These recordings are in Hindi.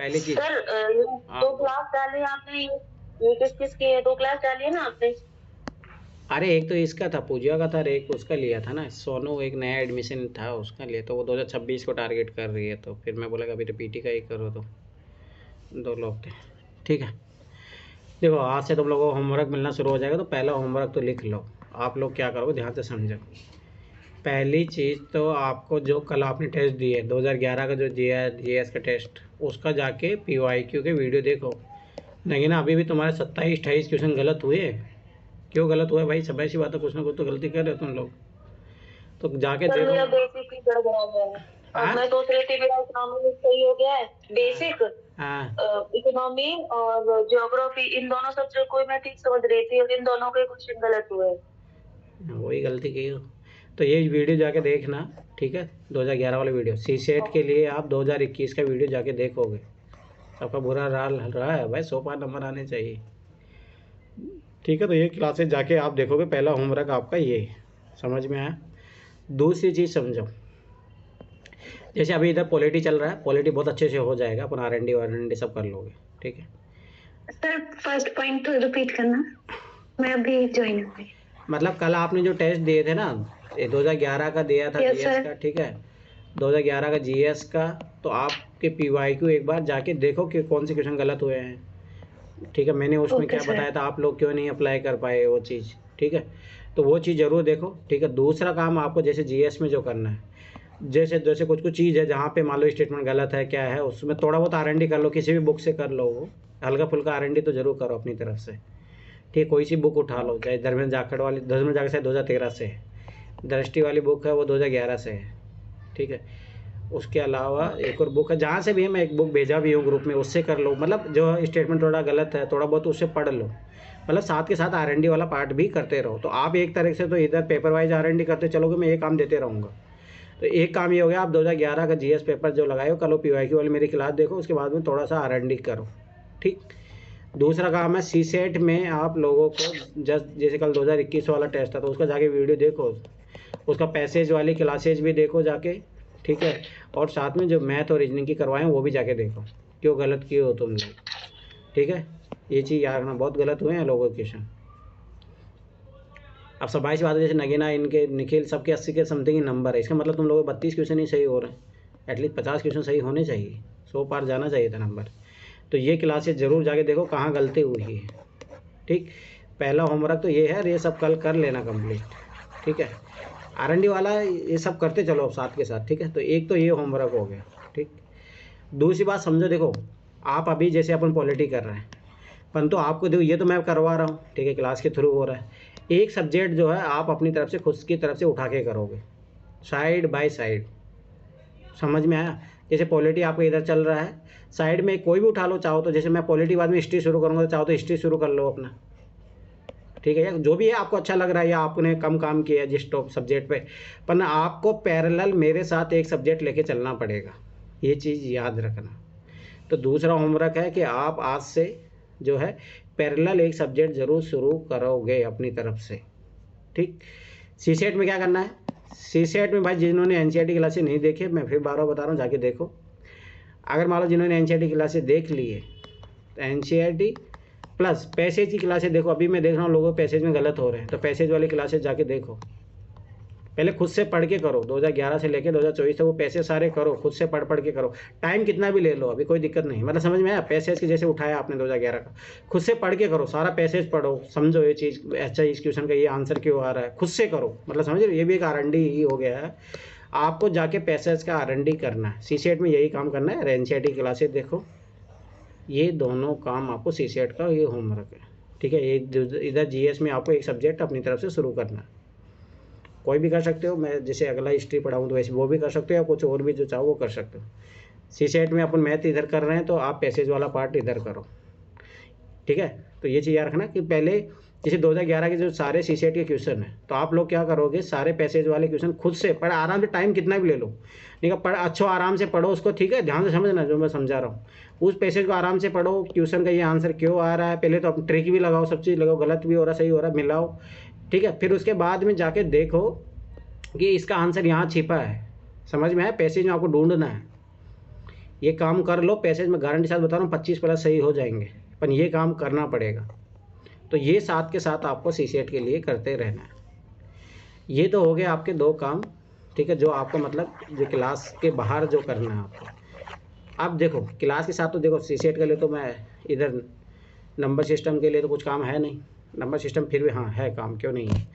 पहली चीज। सर हाँ। 2 क्लास डाली आपने, ये किस किस की है? 2 क्लास डाली है ना आपने? अरे एक तो इसका था, पूजा का था, और एक उसका लिया था ना, सोनू एक नया एडमिशन था उसका लिया, तो वो 2026 को टारगेट कर रही है, तो फिर मैं बोला कि अभी तो पीटी का ही करो, तो दो लोग थे। ठीक है। देखो आज से तुम लोगों को होमवर्क मिलना शुरू हो जाएगा, तो पहला होमवर्क तो लिख लो। आप लोग क्या करोगे ध्यान से समझो। पहली चीज़ तो आपको जो कल आपने टेस्ट दिए 2011 का जो जीएस का टेस्ट, उसका जाके पीवाईक्यू के वीडियो देखो। लेकिन अभी भी तुम्हारे 27-28 क्वेश्चन गलत हुए। क्यों गलत हुआ भाई? सब ऐसी बात है, कुछ ना कुछ तो गलती कर रहे हो तुम लोग, तो जाके सर देखो। मेरा बेसिक ही गड़बड़ा गया है। अब हाँ। मैं सोच रही थी मेरा इकोनॉमी सही हो गया है, हाँ। बेसिक हाँ। इकोनॉमी और ज्योग्राफी, इन दोनों सब्जेक्ट को मैं ठीक समझ रही थी और इन दोनों के क्वेश्चन गलत हुए। वही गलती की हो, तो ये वीडियो जाके देखना। ठीक है। 2011 वाला वीडियो, सी सेट के लिए आप 2021 का वीडियो जाके देखोगे। आपका बुरा हाल रहा है भाई, 100 पार नंबर आने चाहिए। ठीक है, तो ये क्लासेस जाके आप देखोगे, पहला होमवर्क आपका ये है। समझ में आया? दूसरी चीज़ समझो, जैसे अभी इधर पॉलिटी चल रहा है, पॉलिटी बहुत अच्छे से हो जाएगा, अपन आर एन डी सब कर लोगे। ठीक है। सर फर्स्ट पॉइंट तो रिपीट करना, मैं अभी ज्वाइन हुई। मतलब कल आपने जो टेस्ट दिए थे ना, ये 2011 का दिया था यस जीएस सर। का। ठीक है। 2011 का जीएस का, तो आपके पीवाईक्यू एक बार जाके देखो कि कौन से क्वेश्चन गलत हुए हैं। ठीक है। मैंने उसमें ओके क्या सर। बताया था, आप लोग क्यों नहीं अप्लाई कर पाए वो चीज़। ठीक है। तो वो चीज़ ज़रूर देखो। ठीक है। दूसरा काम आपको जैसे जीएस में जो करना है, जैसे जैसे कुछ कुछ चीज़ है जहाँ पे मान लो स्टेटमेंट गलत है, क्या है उसमें, थोड़ा बहुत आर कर लो, किसी भी बुक से कर लो। वो हल्का फुल्का आर तो जरूर करो अपनी तरफ से। ठीक, कोई सी बुक उठा लो, चाहे धर्मेंद्र जाखड़ वाली, धर्मेंद्र जाखड़ शायद 2013 से है, दृष्टि वाली बुक है वो 2011 से है। ठीक है। उसके अलावा एक और बुक है, जहाँ से भी है, मैं एक बुक भेजा भी हूँ ग्रुप में, उससे कर लो। मतलब जो स्टेटमेंट थोड़ा गलत है, थोड़ा बहुत उससे पढ़ लो। मतलब साथ के साथ आर वाला पार्ट भी करते रहो, तो आप एक तरह से तो इधर पेपर वाइज आर करते चलोगे, मैं ये काम देते रहूँगा। तो एक काम ये हो गया, आप 2011 का जीएस पेपर जो लगाए हो, कल पीवाईक्यू वाली मेरी क्लास देखो, उसके बाद में थोड़ा सा आर करो। ठीक। दूसरा काम है सी सेट में आप लोगों को जस्ट जैसे कल 2021 वाला टेस्ट था, तो उसका जाके वीडियो देखो, उसका पैसेज वाली क्लासेज भी देखो जाके। ठीक है। और साथ में जो मैथ और रीजनिंग की करवाएं वो भी जाके देखो, क्यों गलत किए हो तुम लोग। ठीक है। ये चीज़ याद रखना, बहुत गलत हुए हैं लोगों के क्वेश्चन। अब सब बाईस बात है, जैसे नगीना, इनके, निखिल, सबके 80 के समथिंग ही नंबर है, इसका मतलब तुम लोगों के 32 क्वेश्चन ही सही हो रहे हैं। एटलीस्ट 50 क्वेश्चन सही होने चाहिए, 100 पार जाना चाहिए था नंबर। तो ये क्लासेज ज़रूर जाके देखो कहाँ गलती हुई है। ठीक। पहला होमवर्क तो ये है, ये सब कल कर लेना कंप्लीट। ठीक है। आर वाला ये सब करते चलो अब साथ के साथ। ठीक है। तो एक तो ये होमवर्क हो गया। ठीक। दूसरी बात समझो, देखो आप अभी जैसे अपन पॉलिटी कर रहे हैं, परंतु आपको देखो ये तो मैं करवा रहा हूँ, ठीक है, क्लास के थ्रू हो रहा है। एक सब्जेक्ट जो है आप अपनी तरफ से, खुद की तरफ से उठा के करोगे, साइड बाय साइड। समझ में आया? जैसे पॉलिटी आपका इधर चल रहा है, साइड में कोई भी उठा लो, चाहो तो, जैसे मैं पॉलिटी बाद में हिस्ट्री शुरू करूँगा, तो चाहो तो हिस्ट्री शुरू कर लो अपना। ठीक है, या जो भी है आपको अच्छा लग रहा है, या आपने कम काम किया है जिस टॉप सब्जेक्ट पे, पर ना आपको पैरेलल मेरे साथ एक सब्जेक्ट लेके चलना पड़ेगा, ये चीज़ याद रखना। तो दूसरा होमवर्क है कि आप आज से जो है पैरेलल एक सब्जेक्ट ज़रूर शुरू करोगे अपनी तरफ से। ठीक। सी सेट में क्या करना है, सी सेट में भाई जिन्होंने एनसीईआरटी क्लासेस नहीं देखे, मैं फिर बार बार बता रहा हूँ, जाके देखो। अगर मान लो जिन्होंने एनसीईआरटी क्लासेस देख ली है, तो एनसीईआरटी प्लस पैसेज की क्लासेज देखो। अभी मैं देख रहा हूँ लोगों पैसेज में गलत हो रहे हैं, तो पैसेज वाली क्लासेज जाके देखो। पहले खुद से पढ़ के करो, 2011 से लेकर 2024 तक वो पैसे सारे करो, खुद से पढ़ पढ़ के करो। टाइम कितना भी ले लो, अभी कोई दिक्कत नहीं, मतलब समझ में आया? पैसेज के जैसे उठाया आपने 2011 का, खुद से पढ़ के करो, सारा पैसेज पढ़ो, समझो ये चीज़, अच्छा इस क्वेश्चन का ये आंसर क्यों आ रहा है, खुद से करो। मतलब समझ रहे, ये भी एक R&D ही हो गया है। आपको जाके पैसेज का R&D करना है, सी सेट में यही काम करना है। एनसीईआरटी क्लासेज देखो, ये दोनों काम आपको सी सेट का ये होमवर्क है। ठीक है। ये इधर जीएस में आपको एक सब्जेक्ट अपनी तरफ से शुरू करना है, कोई भी कर सकते हो। मैं जैसे अगला हिस्ट्री पढ़ाऊँ तो वैसे वो भी कर सकते हो, या कुछ और भी जो चाहो वो कर सकते हो। सी सेट में अपन मैथ इधर कर रहे हैं, तो आप पैसेज वाला पार्ट इधर करो। ठीक है। तो ये चीज़ याद रखना कि पहले जैसे 2011 के जो सारे सी सेट के क्वेश्चन हैं, तो आप लोग क्या करोगे, सारे पैसेज वाले क्वेश्चन खुद से पढ़, आराम से, टाइम कितना भी ले लो, ठीक है, पढ़ अच्छो, आराम से पढ़ो उसको। ठीक है। ध्यान से समझना जो मैं समझा रहा हूँ, उस पैसेज को आराम से पढ़ो, क्वेश्चन का ये आंसर क्यों आ रहा है, पहले तो आप ट्रिक भी लगाओ, सब चीज़ लगाओ, गलत भी हो रहा, सही हो रहा, मिलाओ। ठीक है। फिर उसके बाद में जाके देखो कि इसका आंसर यहाँ छिपा है। समझ में आया? पैसेज में आपको ढूंढना है। ये काम कर लो, पैसेज में गारंटी साथ बता रहा हूँ 25 प्लस सही हो जाएंगे, पर ये काम करना पड़ेगा। तो ये साथ के साथ आपको सीसेट के लिए करते रहना है। ये तो हो गए आपके 2 काम, ठीक है, जो आपको मतलब जो क्लास के बाहर जो करना है आपको। अब देखो क्लास के साथ तो देखो सीसेट के लिए तो मैं इधर नंबर सिस्टम के लिए तो कुछ काम है नहीं, नंबर सिस्टम फिर भी हाँ है काम, क्यों नहीं है।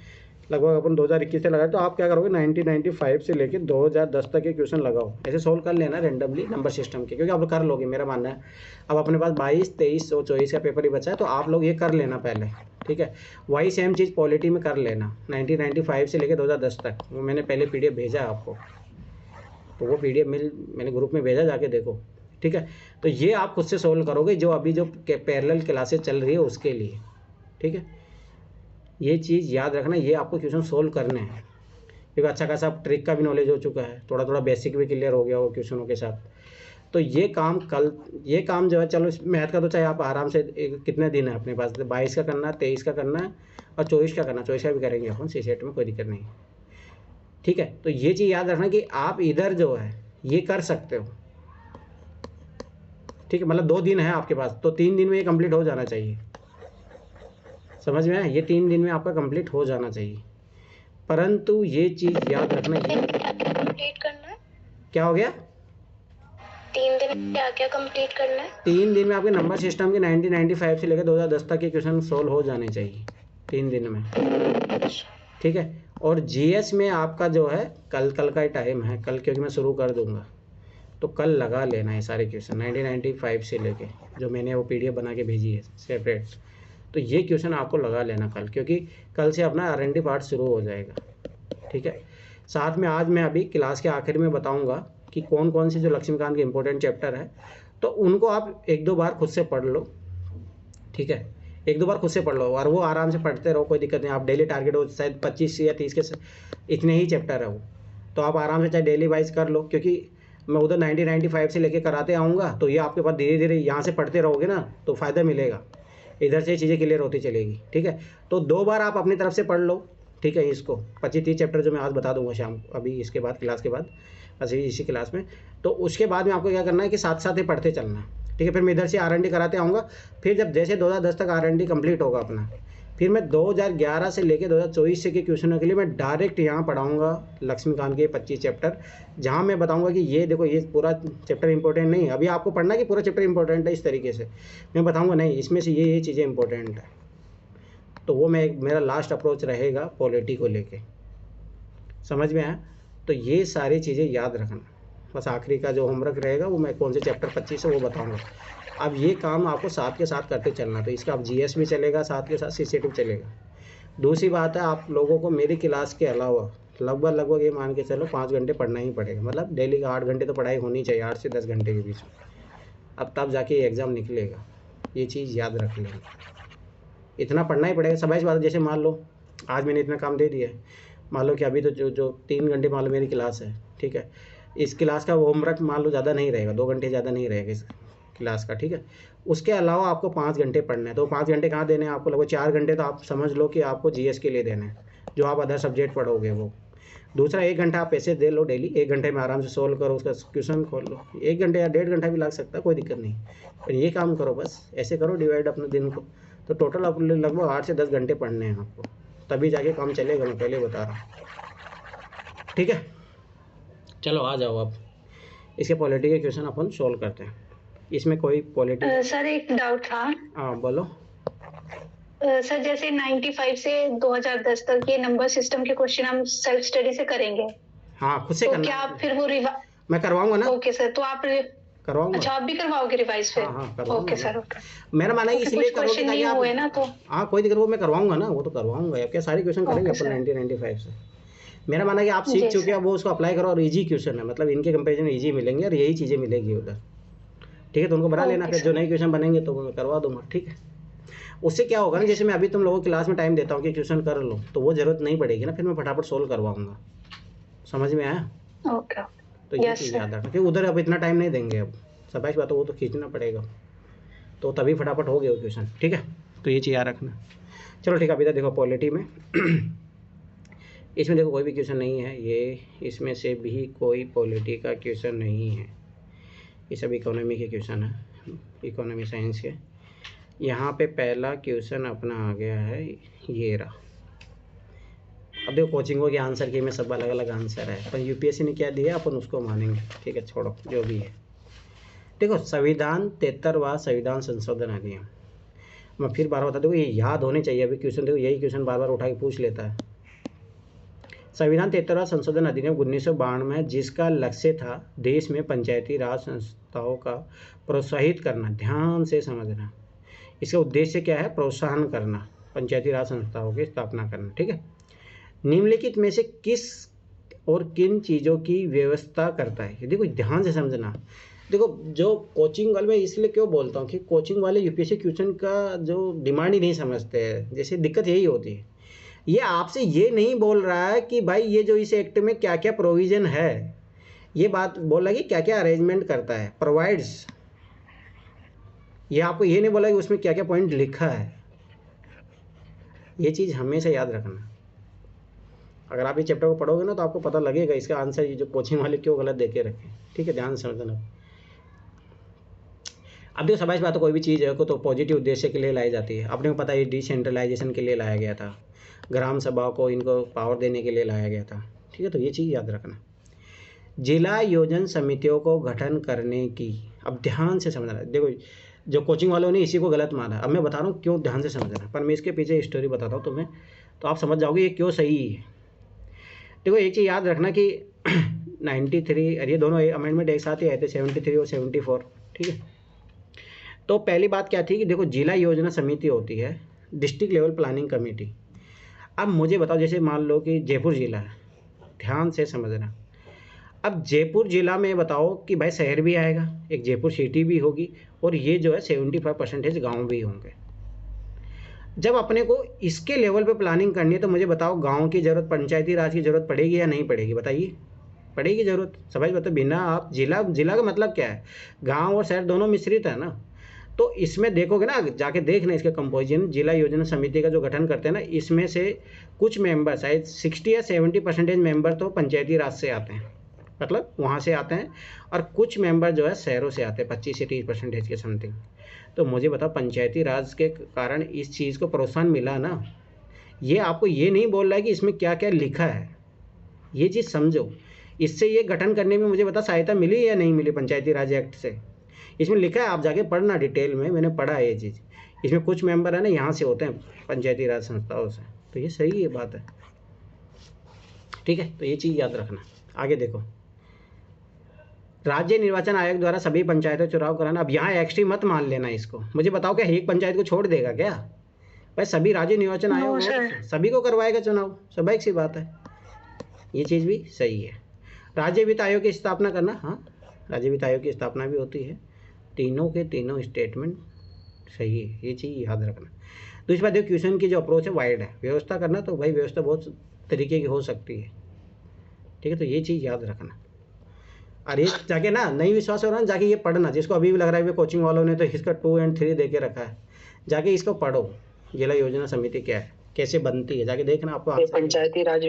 लगभग अपन 2021 से लगाए, तो आप क्या करोगे 1995 से लेकर 2010 तक के क्वेश्चन लगाओ, ऐसे सोल्व कर लेना रेंडमली नंबर सिस्टम के, क्योंकि आप कर लोगे, मेरा मानना है। अब अपने पास 22, 23 और 24 का पेपर ही बचा है, तो आप लोग ये कर लेना पहले, ठीक है। वही सेम चीज़ पॉलिटी में कर लेना 1995 से लेकर 2010 तक। वो मैंने पहले PDF भेजा है आपको, तो वो PDF मैंने ग्रुप में भेजा, जाके देखो, ठीक है। तो ये आप खुद से सोल्व करोगे, जो अभी जो पैरेलल क्लासेस चल रही है उसके लिए, ठीक है। ये चीज़ याद रखना, ये आपको क्वेश्चन सोल्व करने हैं, क्योंकि अच्छा खासा ट्रिक का भी नॉलेज हो चुका है, थोड़ा थोड़ा बेसिक भी क्लियर हो गया वो क्वेश्चनों के साथ। तो ये काम जो है, चलो मैथ का तो चाहे आप आराम से कितने दिन है अपने पास, 22 का करना है, 23 का करना है और 24 का करना है, 24 का भी करेंगे अपन सीसेट में, कोई दिक्कत नहीं, ठीक है। तो ये चीज़ याद रखना कि आप इधर जो है ये कर सकते हो, ठीक है। मतलब 2 दिन है आपके पास, तो 3 दिन में ये कंप्लीट हो जाना चाहिए, समझ में आया। ये 3 दिन में आपका कंप्लीट हो जाना चाहिए, परंतु ये चीज़ याद रखना ये कंप्लीट करना है। क्या हो गया, 3 दिन में क्या क्या कंप्लीट करना है? 3 दिन में आपके नंबर सिस्टम के 1995 से लेकर 2010 तक के क्वेश्चन सोल्व हो जाने चाहिए 3 दिन में, ठीक है। और GS में आपका जो है कल का ही टाइम है, कल क्योंकि मैं शुरू कर दूंगा, तो कल लगा लेना है सारे क्वेश्चन 1995 से लेके, जो मैंने वो PDF बना के भेजी है सेपरेट। तो ये क्वेश्चन आपको लगा लेना कल, क्योंकि कल से अपना R&D पार्ट शुरू हो जाएगा, ठीक है। साथ में आज मैं अभी क्लास के आखिर में बताऊंगा कि कौन कौन से जो लक्ष्मीकांत के इंपॉर्टेंट चैप्टर है, तो उनको आप 1-2 बार खुद से पढ़ लो, ठीक है। 1-2 बार खुद से पढ़ लो और वो आराम से पढ़ते रहो, कोई दिक्कत नहीं। आप डेली टारगेट हो शायद 25 या 30 के इतने ही चैप्टर है वो, तो आप आराम से चाहे डेली वाइज कर लो, क्योंकि मैं उधर 1995 से लेके कराते आऊँगा, तो ये आपके पास धीरे धीरे यहाँ से पढ़ते रहोगे ना, तो फ़ायदा मिलेगा, इधर से चीज़ें क्लियर होती चलेगी, ठीक है। तो 2 बार आप अपनी तरफ से पढ़ लो, ठीक है। इसको 25-30 चैप्टर जो मैं आज बता दूंगा शाम अभी इसके बाद क्लास के बाद, बस इसी क्लास में। तो उसके बाद में आपको क्या करना है कि साथ साथ ही पढ़ते चलना, ठीक है। फिर मैं इधर से R&D कराते आऊँगा, फिर जब जैसे 2010 तक R&D कंप्लीट होगा अपना, फिर मैं 2011 से लेकर 2024 से के क्वेश्चनों के लिए मैं डायरेक्ट यहाँ पढ़ाऊँगा लक्ष्मीकांत के 25 चैप्टर, जहाँ मैं बताऊँगा कि ये देखो ये पूरा चैप्टर इंपॉर्टेंट नहीं है, अभी आपको पढ़ना है कि पूरा चैप्टर इंपॉर्टेंट है, इस तरीके से मैं बताऊँगा नहीं, इसमें से ये चीज़ें इंपॉर्टेंट है। तो वो मेरा लास्ट अप्रोच रहेगा पॉलिटी को लेके, समझ में आया। तो ये सारी चीज़ें याद रखना, बस आखिरी का जो होमवर्क रहेगा वो मैं कौन से चैप्टर 25 है वो बताऊंगा। अब ये काम आपको साथ के साथ करते चलना, तो इसका अब GS भी चलेगा, साथ के साथ सीसेट भी चलेगा। दूसरी बात है, आप लोगों को मेरी क्लास के अलावा लगभग ये मान के चलो 5 घंटे पढ़ना ही पड़ेगा, मतलब डेली का 8 घंटे तो पढ़ाई होनी चाहिए, 8 से 10 घंटे के बीच में, अब तब जाके ये एग्ज़ाम निकलेगा, ये चीज़ याद रख लेना, इतना पढ़ना ही पड़ेगा। सब बात, जैसे मान लो आज मैंने इतना काम दे दिया है, मान लो कि अभी तो जो 3 घंटे मान लो मेरी क्लास है, ठीक है। इस क्लास का होमवर्क मान लो ज़्यादा नहीं रहेगा, 2 घंटे ज़्यादा नहीं रहेगा इस क्लास का, ठीक है। उसके अलावा आपको 5 घंटे पढ़ना है, तो 5 घंटे कहाँ देने हैं आपको, लगभग 4 घंटे तो आप समझ लो कि आपको GS के लिए देना है, जो आप अदर सब्जेक्ट पढ़ोगे वो। दूसरा 1 घंटा आप ऐसे दे लो डेली, 1 घंटे में आराम से सोल्व करो, उसका क्वेश्चन खोल लो, 1 घंटे या 1.5 घंटा भी लग सकता है, कोई दिक्कत नहीं, पर ये काम करो, बस ऐसे करो डिवाइड अपने दिन को। तो टोटल आप लगभग 8 से 10 घंटे पढ़ने हैं आपको, तभी जाके काम चलेगा, मैं पहले बता रहा हूँ, ठीक है। चलो आ जाओ अब इसके पॉलिटी के क्वेश्चन अपन सोल्व करते हैं। इसमें कोई पॉलिटी सर एक डाउट था। हाँ बोलो। सर जैसे 95 से 2010 तक ये नंबर सिस्टम के क्वेश्चन हम सेल्फ स्टडी से करेंगे, हाँ खुद से तो करना क्या आप फिर वो मैं करवाऊंगा ना। ओके सर, तो आप करवाऊंगा। अच्छा आप भी करवाओगे रिवाइज फिर? हाँ करवाऊंगा। Okay sir, okay. मेरा मानना है इसलिए करोगे ताकि आप हुए ना, तो हाँ कोई दिक्कत, वो मैं करवाऊंगा ना, वो तो करवाऊंगा, अब क्या सारे क्वेश्चन करेंगे अपन 1995 से। मेरा मानना है कि आप सीख चुके हैं, वो उसको अप्लाई करो, और इजी क्वेश्चन है, मतलब इनके कंपेरिजन में इजी मिलेंगे और यही चीज़ें मिलेगी उधर, ठीक है। तो उनको बना लेना, फिर जो नए क्वेश्चन बनेंगे तो वो मैं करवा दूंगा, ठीक है। उससे क्या होगा ना, जैसे मैं अभी तुम लोगों की क्लास में टाइम देता हूँ कि क्वेश्चन कर लो, तो वो जरूरत नहीं पड़ेगी ना, फिर मैं फटाफट सोल्व करवाऊंगा, समझ में आया। ओके, तो ये चीज़ याद रखना कि उधर अब इतना टाइम नहीं देंगे, अब सबाइश बात है, वो तो खींचना पड़ेगा, तो तभी फटाफट हो गया वो क्वेश्चन, ठीक है। तो ये चीज़ याद रखना। चलो ठीक है, अभी तक देखो पॉलिटी में इसमें देखो कोई भी क्वेश्चन नहीं है, ये इसमें से भी कोई पॉलिटी का क्वेश्चन नहीं है, ये सब इकोनॉमी के क्वेश्चन है, इकोनॉमी साइंस के। यहाँ पे पहला क्वेश्चन अपना आ गया है, ये रहा। अब देखो कोचिंगों के आंसर की में सब अलग अलग आंसर है, पर यूपीएससी ने क्या दिया अपन उसको मानेंगे, ठीक है, छोड़ो जो भी है। देखो संविधान 73वां संविधान संशोधन अधिनियम, मैं फिर बार बता दूँ, ये याद होने चाहिए। अभी क्वेश्चन देखो, यही क्वेश्चन बार बार उठा के पूछ लेता है। संविधान 73वां संशोधन अधिनियम 1992 में, जिसका लक्ष्य था देश में पंचायती राज संस्थाओं का प्रोत्साहित करना। ध्यान से समझना, इसका उद्देश्य क्या है? प्रोत्साहन करना, पंचायती राज संस्थाओं की स्थापना करना, ठीक है। निम्नलिखित में से किस और किन चीज़ों की व्यवस्था करता है? देखो ध्यान से समझना। देखो जो कोचिंग वाले, मैं इसलिए क्यों बोलता हूँ कि कोचिंग वाले यूपीएससी क्वेश्चन का जो डिमांड ही नहीं समझते हैं, जैसे दिक्कत यही होती है। ये आपसे ये नहीं बोल रहा है कि भाई ये जो इस एक्ट में क्या क्या प्रोविज़न है, ये बात बोल रहा है कि क्या क्या अरेंजमेंट करता है, प्रोवाइड्स। ये आपको ये नहीं बोला कि उसमें क्या क्या पॉइंट लिखा है। ये चीज़ हमेशा याद रखना। अगर आप ये चैप्टर को पढ़ोगे ना तो आपको पता लगेगा इसका आंसर, ये जो कोचिंग वाले क्यों गलत देके रखे, ठीक है, ध्यान से समझना। अब देखो सबाइस बात, कोई भी चीज़ है को तो पॉजिटिव उद्देश्य के लिए लाई जाती है। अपने को पता है डिसेंट्रलाइजेशन के लिए लाया गया था, ग्राम सभा को इनको पावर देने के लिए लाया गया था, ठीक है। तो ये चीज़ याद रखना। जिला योजना समितियों को गठन करने की, अब ध्यान से समझना। देखो जो कोचिंग वालों ने इसी को गलत माना, अब मैं बता रहा हूँ क्यों, ध्यान से समझना। पर मैं इसके पीछे स्टोरी बताता हूँ तुम्हें, तो आप समझ जाओगे ये क्यों सही है। देखो एक चीज़ याद रखना कि 93, और ये दोनों अमेंडमेंट एक साथ ही आए थे, 73 और 74, ठीक है। तो पहली बात क्या थी कि देखो जिला योजना समिति होती है, डिस्ट्रिक्ट लेवल प्लानिंग कमेटी। अब मुझे बताओ, जैसे मान लो कि जयपुर ज़िला है, ध्यान से समझना। अब जयपुर ज़िला में बताओ कि भाई शहर भी आएगा, एक जयपुर सिटी भी होगी, और ये जो है 75% गाँव भी होंगे। जब अपने को इसके लेवल पे प्लानिंग करनी है तो मुझे बताओ गांव की ज़रूरत, पंचायती राज की ज़रूरत पड़ेगी या नहीं पड़ेगी? बताइए, पड़ेगी ज़रूरत। समझ बताओ, बिना आप जिला का मतलब क्या है? गांव और शहर दोनों मिश्रित है ना। तो इसमें देखोगे ना, जाके देखना इसके कंपोजिशन, जिला योजना समिति का जो गठन करते हैं ना, इसमें से कुछ मेंबर, शायद 60 या 70% मेंबर तो पंचायती राज से आते हैं, मतलब वहाँ से आते हैं, और कुछ मेंबर जो है शहरों से आते हैं, 25 से 30% के समथिंग। तो मुझे बताओ पंचायती राज के कारण इस चीज़ को प्रोत्साहन मिला ना। ये आपको ये नहीं बोल रहा है कि इसमें क्या क्या लिखा है, ये चीज़ समझो। इससे ये गठन करने में मुझे बता सहायता मिली या नहीं मिली पंचायती राज एक्ट से? इसमें लिखा है, आप जाके पढ़ना डिटेल में, मैंने पढ़ा है ये चीज़। इसमें कुछ मेंबर है ना यहाँ से होते हैं पंचायती राज संस्थाओं से, तो ये सही है बात है, ठीक है। तो ये चीज़ याद रखना। आगे देखो, राज्य निर्वाचन आयोग द्वारा सभी पंचायतों चुनाव कराना। अब यहाँ एक्सट्री मत मान लेना इसको। मुझे बताओ क्या एक पंचायत को छोड़ देगा क्या? भाई सभी राज्य निर्वाचन आयोग सभी को करवाएगा चुनाव, स्वाभाविक सी बात है। ये चीज़ भी सही है। राज्य वित्त आयोग की स्थापना करना, हाँ राज्य वित्त आयोग की स्थापना भी होती है। तीनों के तीनों स्टेटमेंट सही है, ये चीज़ याद रखना। दूसरी बात देखो, क्वेश्चन की जो अप्रोच है वाइड है। व्यवस्था करना तो भाई व्यवस्था बहुत तरीके की हो सकती है, ठीक है। तो ये चीज़ याद रखना। अरे जाके ना, नहीं विश्वास हो रहा ना, जाके ये पढ़ना। जिसको अभी भी लग रहा है कोचिंग वालों ने तो इसका 2 और 3 दे के रखा है, जाके इसको पढ़ो। जिला योजना समिति क्या है, कैसे बनती है, जाके देखना आपको। पंचायती राज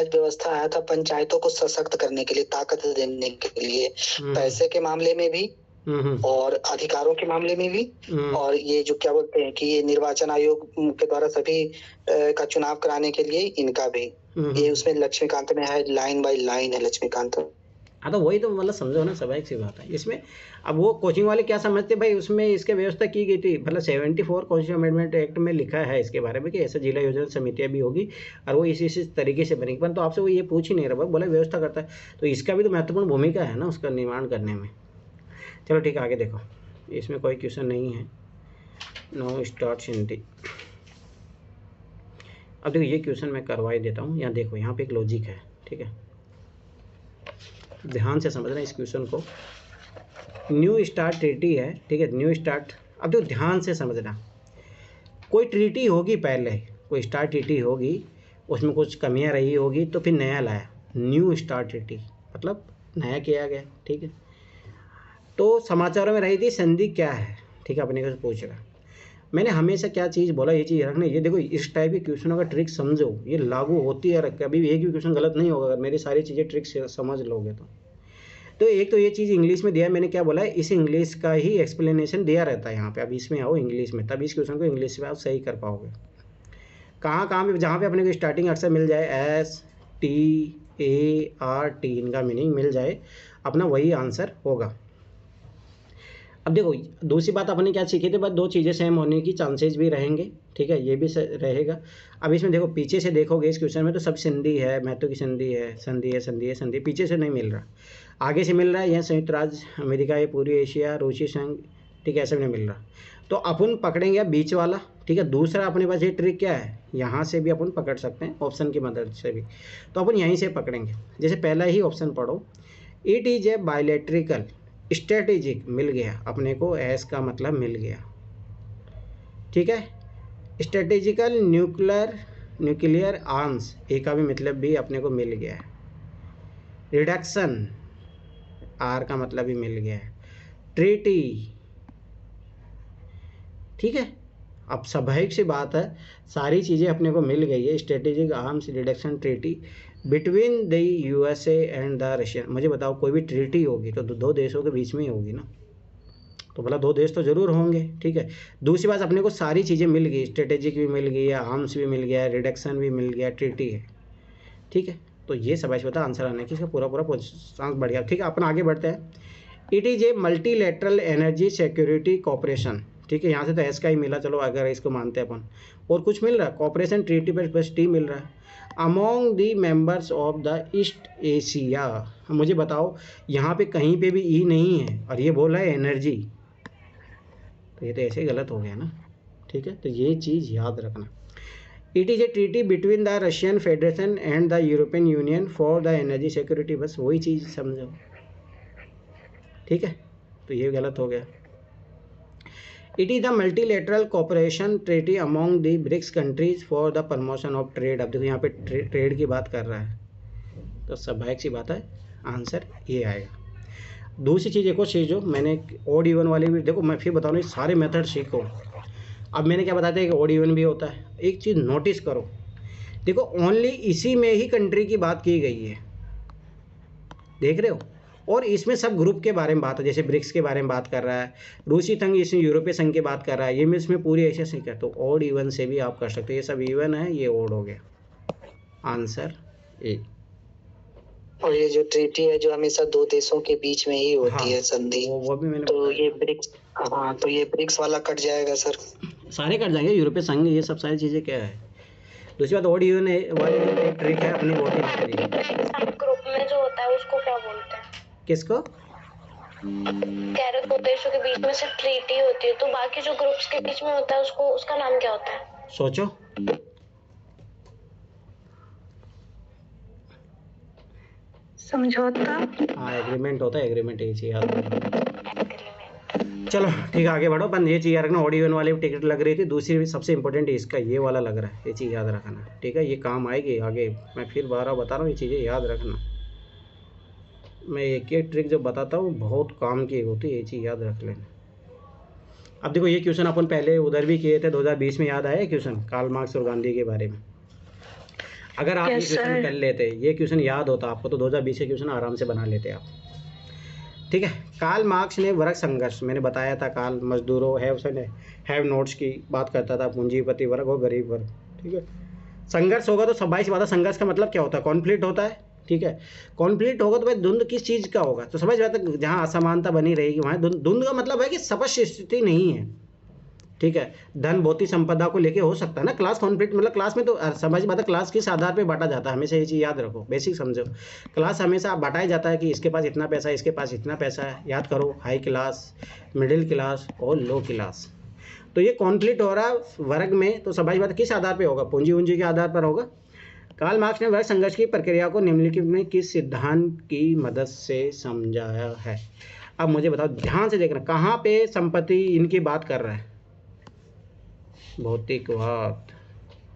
व्यवस्था आया था पंचायतों को सशक्त करने के लिए, ताकत देने के लिए, पैसे के मामले में भी और अधिकारों के मामले में भी, और ये जो क्या बोलते हैं कि ये निर्वाचन आयोग के द्वारा सभी का चुनाव कराने के लिए इनका भी, ये उसमें लक्ष्मीकांत में है, लाइन बाय लाइन है लक्ष्मीकांत। हाँ तो वही तो मतलब समझो ना, स्वाभाविक सी बात है इसमें। अब वो कोचिंग वाले क्या समझते भाई, उसमें इसके व्यवस्था की गई थी, मतलब 74 कॉन्स्टिट्यूशन अमेंडमेंट एक्ट में लिखा है इसके बारे में कि ऐसे जिला योजना समितियाँ भी होगी और वो इसी तरीके से बनेगी। पर तो आपसे वो ये पूछ ही नहीं रहा, बोला व्यवस्था करता है, तो इसका भी तो महत्वपूर्ण भूमिका है ना उसका निर्माण करने में। चलो ठीक है, आगे देखो, इसमें कोई क्वेश्चन नहीं है। Know start Hindi. अब देखो ये क्वेश्चन मैं करवा ही देता हूँ। यहाँ देखो, यहाँ पे एक लॉजिक है, ठीक है, ध्यान से समझना इस क्वेश्चन को। न्यू स्टार्ट ट्रीटी है, ठीक है, न्यू स्टार्ट। अब देखो ध्यान से समझना, कोई ट्रीटी होगी पहले, कोई स्टार्ट ट्रीटी होगी, उसमें कुछ कमियां रही होगी तो फिर नया लाया, न्यू स्टार्ट ट्रीटी मतलब नया किया गया, ठीक है। तो समाचारों में रही थी संधि क्या है, ठीक है, अपने को पूछेगा। मैंने हमेशा क्या चीज़ बोला, ये चीज़ रखना। ये देखो इस टाइप के क्वेश्चनों का ट्रिक समझो, ये लागू होती है, कभी भी एक भी क्वेश्चन गलत नहीं होगा अगर मेरी सारी चीज़ें ट्रिक से समझ लोगे तो। तो एक तो ये चीज़ इंग्लिश में दिया है, मैंने क्या बोला है, इस इंग्लिश का ही एक्सप्लेनेशन दिया रहता है यहाँ पे। अब इसमें आओ इंग्लिश में, तब इस क्वेश्चन को इंग्लिश में आप सही कर पाओगे। कहाँ पे, जहाँ पे अपने को स्टार्टिंग अक्षर मिल जाए START, इनका मीनिंग मिल जाए, अपना वही आंसर होगा। अब देखो दूसरी बात अपने क्या सीखे थे, बस दो चीज़ें सेम होने की चांसेस भी रहेंगे, ठीक है, ये भी रहेगा। अब इसमें देखो पीछे से देखोगे इस क्वेश्चन में तो सब संधि है, महत्व की संधि है, संधि पीछे से नहीं मिल रहा, आगे से मिल रहा है। यह संयुक्त राज्य अमेरिका, ये पूरी एशिया, रूसी संघ, ठीक है, ऐसे नहीं मिल रहा। तो अपन पकड़ेंगे बीच वाला, ठीक है। दूसरा अपने पास ये ट्रिक क्या है, यहाँ से भी अपन पकड़ सकते हैं ऑप्शन की मदद से भी, तो अपन यहीं से पकड़ेंगे। जैसे पहला ही ऑप्शन पढ़ो, इट इज ए बायलैटरिकल स्ट्रेटेजिक, मिल गया अपने को, एस का मतलब मिल गया, ठीक है। स्ट्रेटेजिकल न्यूक्लियर आर्म्स, ए का भी मतलब भी अपने को मिल गया है। रिडक्शन, आर का मतलब भी मिल गया है। ट्रीटी, ठीक है। अब स्वाभाविक सी बात है, सारी चीज़ें अपने को मिल गई है। Strategic arms reduction treaty between the USA and the Russian. मुझे बताओ कोई भी ट्रीटी होगी तो दो देशों के बीच में ही होगी ना, तो भला दो देश तो ज़रूर होंगे, ठीक है। दूसरी बात अपने को सारी चीज़ें मिल गई, स्ट्रेटेजिक भी मिल गई है, आर्म्स भी मिल गया है, रिडक्शन भी मिल गया, ट्रीटी है, ठीक है। तो ये सब बता आंसर आने की, इसका पूरा चांस बढ़ गया, ठीक है। अपन आगे बढ़ते हैं। It is a multilateral energy security corporation, ठीक है। यहाँ से तो एस का ही मिला, चलो अगर इसको मानते हैं अपन। और कुछ मिल रहा है, कॉपरेशन ट्रीटी पर बस टी मिल रहा है। Among the members of the east Asia, मुझे बताओ यहाँ पे कहीं पे भी ई नहीं है और ये बोल रहा है एनर्जी, तो ये तो ऐसे गलत हो गया ना, ठीक है। तो ये चीज़ याद रखना। It is a treaty between the Russian federation and the European union for the energy security, बस वही चीज़ समझो, ठीक है। तो ये गलत हो गया। It is the multilateral cooperation treaty among the BRICS countries for the promotion of trade. अब देखो यहाँ पे ट्रेड की बात कर रहा है, तो स्वाभाविक सी बात है आंसर ये आएगा। दूसरी चीज़ एक और चीज़ जो मैंने ओड इवन वाली भी, देखो मैं फिर बता रहा हूँ, सारे मेथड सीखो। अब मैंने क्या बताया था कि ओड इवन भी होता है। एक चीज़ नोटिस करो, देखो ओनली इसी में ही कंट्री की बात की गई है, देख रहे हो, और इसमें सब ग्रुप के बारे में बात है, जैसे ब्रिक्स के बारे में बात कर रहा है, रूसी संघ, इसमें यूरोपीय संघ की बात कर रहा है, ये में इसमें पूरी एशिया से कर, तो ओड इवन से भी आप कर सकते हो। ये सब इवन है, ये ओड हो गया, आंसर ए। और ये जो ट्रीटी है जो हमेशा दो देशों के बीच में ही होती है संधि, वो भी मैंने तो ये ब्रिक्स, हाँ तो ये ब्रिक्स वाला कट जाएगा सर, सारे कट जाएंगे, यूरोपीय संघ, ये सब सारी चीज़ें क्या है। दूसरी बात ओड इवन वाली एक ट्रिक है अपनी, वोट ही करिए। ग्रुप में जो होता है उसको क्या बोलते हैं? किसको? कह रहे दो देशों के बीच में सिर्फ ट्रीटी होती है, तो बाकी जो ग्रुप्स के बीच में होता है उसको, उसका नाम क्या होता है? सोचो। समझौता। हाँ एग्रीमेंट होता है, एग्रीमेंट, ये चीज़ याद रखना। चलो ठीक है आगे बढ़ो, बंद ये चीज़ याद रखना। ऑडियो वन वाली टिकट लग रही थी, दूसरी भी सबसे इंपॉर्टेंट इसका ये वाला लग रहा है, ये चीज़ याद रखना, ठीक है। ये काम आएगी आगे, मैं फिर बार बता रहा हूँ, ये चीज़ें याद रखना। मैं एक एक ट्रिक जो बताता हूँ बहुत काम की होती है, ये चीज़ याद रख लेना। अब देखो ये क्वेश्चन अपन पहले उधर भी किए थे 2020 में, याद आया क्वेश्चन कार्ल मार्क्स और गांधी के बारे में। अगर आप ये क्वेश्चन कर लेते, ये क्वेश्चन याद होता आपको, तो 2020 के क्वेश्चन आराम से बना लेते आप, ठीक है। कार्ल मार्क्स ने वर्ग संघर्ष, मैंने बताया था, कार्ल मजदूरों हैव नोट्स की बात करता था, पूंजीपति वर्ग और गरीब वर्ग, ठीक है। संघर्ष होगा तो स्वाभाविक सी बात है, संघर्ष का मतलब क्या होता है, कॉन्फ्लिक्ट होता है, ठीक है। कॉन्फ्लिक्ट होगा तो भाई द्वंद्व किस चीज़ का होगा, तो समझ बात है, जहाँ असमानता बनी रहेगी वहाँ द्वंद्व का मतलब है कि स्पष्ट स्थिति नहीं है, ठीक है। धन भौतिक संपदा को लेके हो सकता है ना क्लास कॉन्फ्लिक्ट, मतलब क्लास में तो समझ बात है, क्लास किस आधार पे बांटा जाता है, हमेशा ये चीज़ याद रखो, बेसिक समझो। क्लास हमेशा बांटा जाता है कि इसके पास इतना पैसा है, इसके पास इतना पैसा है, याद करो, हाई क्लास, मिडिल क्लास और लो क्लास। तो ये कॉन्फ्लिक्ट हो रहा है वर्ग में, तो समझ बात किस आधार पर होगा, पूंजी पूंजी के आधार पर होगा। कार्ल मार्क्स ने वर्ग संघर्ष की प्रक्रिया को निम्नलिखित में किस सिद्धांत की मदद से समझाया है। अब मुझे बताओ, ध्यान से देखना, कहाँ पे संपत्ति इनकी बात कर रहा है, भौतिकवाद।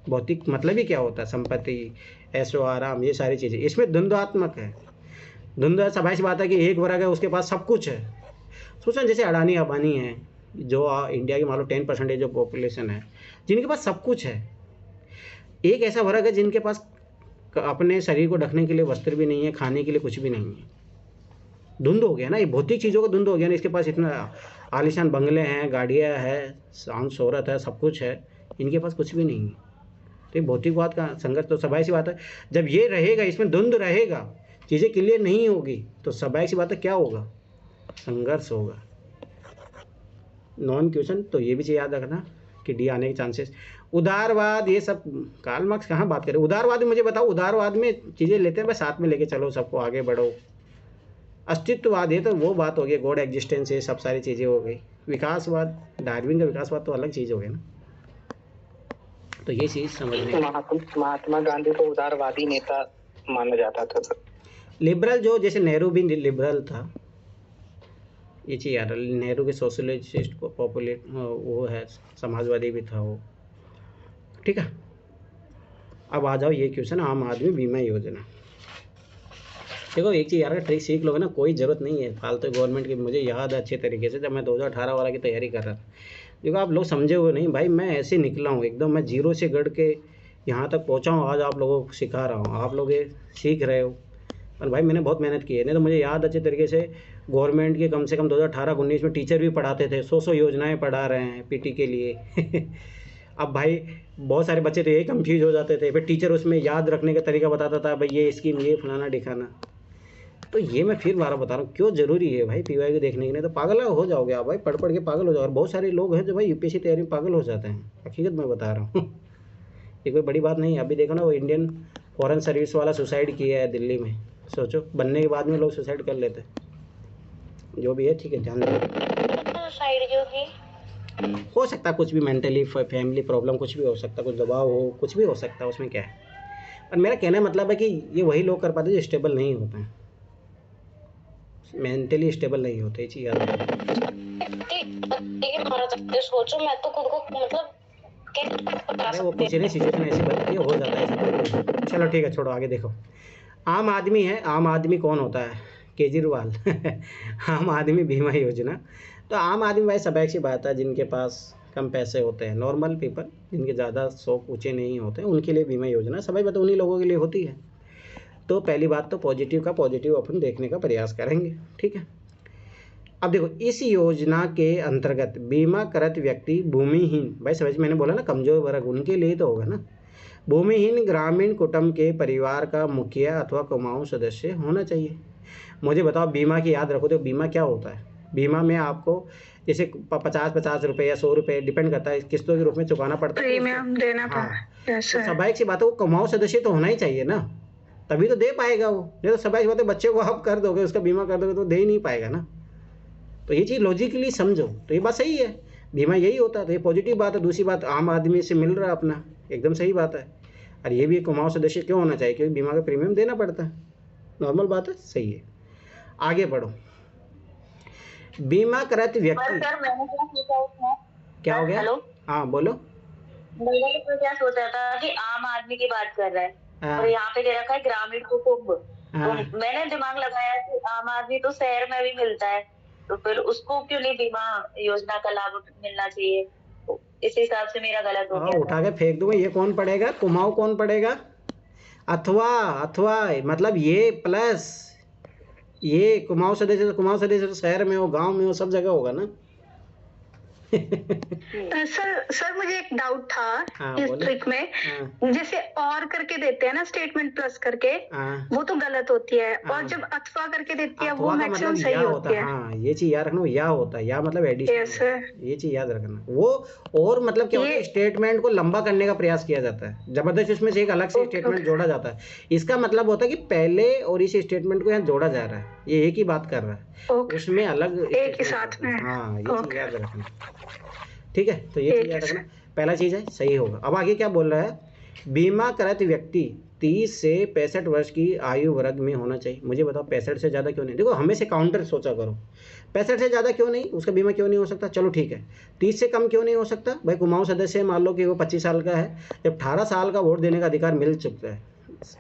भौतिक मतलब ही क्या होता है, संपत्ति, ऐशो आराम, ये सारी चीज़ें, इसमें द्वंद्वात्मक है। द्वंद्व स्वाभाविक बात है कि एक वर्ग है उसके पास सब कुछ है। सोचो जैसे अडानी अंबानी है, जो इंडिया की मान लो 10% जो पॉपुलेशन है, जिनके पास सब कुछ है। एक ऐसा वर्ग है जिनके पास अपने शरीर को ढकने के लिए वस्त्र भी नहीं है, खाने के लिए कुछ भी नहीं है, धुंध हो गया ना, ये भौतिक चीज़ों का धुंध हो गया ना। इसके पास इतना आलीशान बंगले हैं, गाड़ियाँ हैं, शान शोहरत है, सब कुछ है, इनके पास कुछ भी नहीं है। तो ये भौतिकवाद का संघर्ष तो स्वाभाविक सी बात है। जब ये रहेगा, इसमें धुंध रहेगा, चीज़ें क्लियर नहीं होगी, तो स्वाभाविक सी बात है क्या होगा, संघर्ष होगा। नॉन क्वेश्चन तो ये भी चीज़ याद रखना कि डी आने के चांसेस। उदारवाद, ये सब कार्ल मार्क्स कहाँ बात करें। उदारवाद में मुझे बताओ, उदारवाद में चीज़ें लेते हैं बस साथ में लेके चलो, सबको आगे बढ़ो। अस्तित्ववाद है तो वो बात हो गई, गॉड एग्जिस्टेंस, ये सब सारी चीज़ें हो गई। विकासवाद, डार्विन का विकासवाद तो अलग चीज़ हो गई ना। तो ये चीज़ समझने। महात्मा गांधी को उदारवादी नेता माना जाता था सर। लिबरल, जो जैसे नेहरू भी लिबरल था, ये चीज़ यार, नेहरू के सोशलिस्ट पॉपुलर वो है, समाजवादी भी था वो, ठीक है। अब आ जाओ ये क्वेश्चन, आम आदमी बीमा योजना। देखो एक चीज़ यार, ट्रिक सीख लोगे ना, कोई ज़रूरत नहीं है फालतू गवर्नमेंट की। मुझे याद है अच्छे तरीके से, जब मैं 2018 वाला की तैयारी कर रहा था। देखो आप लोग समझे हुए नहीं भाई, मैं ऐसे निकला हूँ एकदम, मैं जीरो से गढ़ के यहाँ तक पहुँचा हूँ। आज आप लोगों को सिखा रहा हूँ, आप लोग ये सीख रहे हो, और भाई मैंने बहुत मेहनत की है। नहीं तो मुझे याद अच्छे तरीके से, गवर्नमेंट के कम से कम 2018-19 में टीचर भी पढ़ाते थे, 100 योजनाएँ पढ़ा रहे हैं पीटी के लिए। अब भाई बहुत सारे बच्चे तो यही कंफ्यूज हो जाते थे, फिर टीचर उसमें याद रखने का तरीका बताता था, भाई ये स्कीम, ये फलाना दिखाना। तो ये मैं फिर बार बता रहा हूँ, क्यों ज़रूरी है भाई पीवाई को देखने के लिए। तो पागल हो जाओगे आप भाई, पढ़ के पागल हो जाओगे। और बहुत सारे लोग हैं जो भाई यूपीएससी तैयारी में पागल हो जाते हैं, हकीकत मैं बता रहा हूँ। ये कोई बड़ी बात नहीं है। अभी देखो ना, वो इंडियन फॉरेन सर्विस वाला सुसाइड किया है दिल्ली में। सोचो, बनने के बाद में लोग सुसाइड कर लेते हैं। जो भी है ठीक है, ध्यान दो। सुसाइड क्यों की? हो सकता है कुछ भी, मेंटली फैमिली प्रॉब्लम, कुछ भी हो सकता है, कुछ दबाव हो, कुछ भी हो सकता है, उसमें क्या है। पर मेरा कहने का मतलब है कि ये वही लोग कर पाते जो स्टेबल नहीं होते हैं, मेंटली स्टेबल नहीं होते। ये चीज़ याद रखना। सोचो, मैं तो खुद को मतलब अरे वो कुछ नहीं, सिचुएशन ऐसी बनती है, हो जाता है ऐसा। चलो ठीक है, छोड़ो, आगे देखो। आम आदमी है, आम आदमी कौन होता है, केजरीवाल। आम आदमी बीमा योजना। तो आम आदमी भाई स्वाभाविक सी बात है, जिनके पास कम पैसे होते हैं, नॉर्मल पीपल, जिनके ज़्यादा शौक ऊँचे नहीं होते, उनके लिए बीमा योजना स्वाभाविक बात उन्हीं लोगों के लिए होती है। तो पहली बात तो पॉजिटिव का पॉजिटिव अपन देखने का प्रयास करेंगे, ठीक है। अब देखो, इस योजना के अंतर्गत बीमाकृत व्यक्ति भूमिहीन, भाई समझ, मैंने बोला ना कमजोर वर्ग, उनके लिए तो होगा ना। भूमिहीन ग्रामीण कुटुंब के परिवार का मुखिया अथवा कुमाऊं सदस्य होना चाहिए। मुझे बताओ, बीमा की याद रखो तो बीमा क्या होता है। बीमा में आपको जैसे 50 रुपये या 100 रुपये, डिपेंड करता है, किस्तों के रूप में चुकाना पड़ता है, प्रीमियम देना पड़ता है। तो स्वाभाविक सी बात है, वो कुमाऊं सदस्य तो होना ही चाहिए ना, तभी तो दे पाएगा वो। नहीं तो स्वाभाविक बात है, बच्चे को आप कर दोगे, उसका बीमा कर दोगे तो दे ही नहीं पाएगा ना। तो ये चीज़ लॉजिकली समझो, तो ये बात सही है, बीमा यही होता है। तो ये पॉजिटिव बात है। दूसरी बात, आम आदमी से मिल रहा है अपना, एकदम सही बात है। और ये भी कुमाऊं सदस्य क्यों होना चाहिए, क्योंकि बीमा का प्रीमियम देना पड़ता है, नॉर्मल बात है, सही है। आगे बढ़ो। बीमाकृत व्यक्ति, सर मैंने क्या सोचा उसमें, क्या हो गया? हेलो, हाँ बोलो। मैंने इसमें क्या सोचा था कि आम आदमी की बात कर रहा है, हाँ। और यहाँ पे दे रखा है ग्रामीण कुटुंब। हाँ। तो मैंने दिमाग लगाया कि आम आदमी तो शहर में भी मिलता है, तो फिर उसको क्यों नहीं बीमा योजना का लाभ मिलना चाहिए। तो इस हिसाब से मेरा गलत हो गया। उठा के फेंक दूंगा। ये कौन पड़ेगा, कुमाऊं कौन पड़ेगा, अथवा मतलब ये प्लस ये कुमाऊं सदस्य, तो कुमाऊं सदस्य तो शहर में हो, गांव में हो, सब जगह होगा ना। सर मुझे एक डाउट था। हाँ, इस बोलो। ट्रिक में हाँ। जैसे और करके देते हैं ना, स्टेटमेंट प्लस करके, हाँ। वो तो गलत होती है, हाँ। और जब अथवा करके देती है वो अथवा का मैक्सिमम मतलब सही या होती है। हाँ, ये चीज याद रखना, या होता है, या मतलब एडिशन। Yes sir. ये चीज याद रखना। वो और मतलब क्या होता है, स्टेटमेंट को लंबा करने का प्रयास किया जाता है, जबरदस्त इसमें से एक अलग से स्टेटमेंट जोड़ा जाता है। इसका मतलब होता है कि पहले और इस स्टेटमेंट को यहाँ जोड़ा जा रहा है, ये एक ही बात कर रहा है, उसमें अलग एक ही साथ में। हाँ, ये चीज याद रखना, ठीक है। तो ये चीज याद रखना, पहला चीज है, सही होगा। अब आगे क्या बोल रहा है, बीमाकृत व्यक्ति 30 से 65 वर्ष की आयु वर्ग में होना चाहिए। मुझे बताओ 65 से ज़्यादा क्यों नहीं। देखो हमें से काउंटर सोचा करो, 65 से ज़्यादा क्यों नहीं, उसका बीमा क्यों नहीं हो सकता। चलो ठीक है, 30 से कम क्यों नहीं हो सकता। भाई कुमाऊं सदस्य मान लो कि वो 25 साल का है, जब 18 साल का वोट देने का अधिकार मिल चुका है,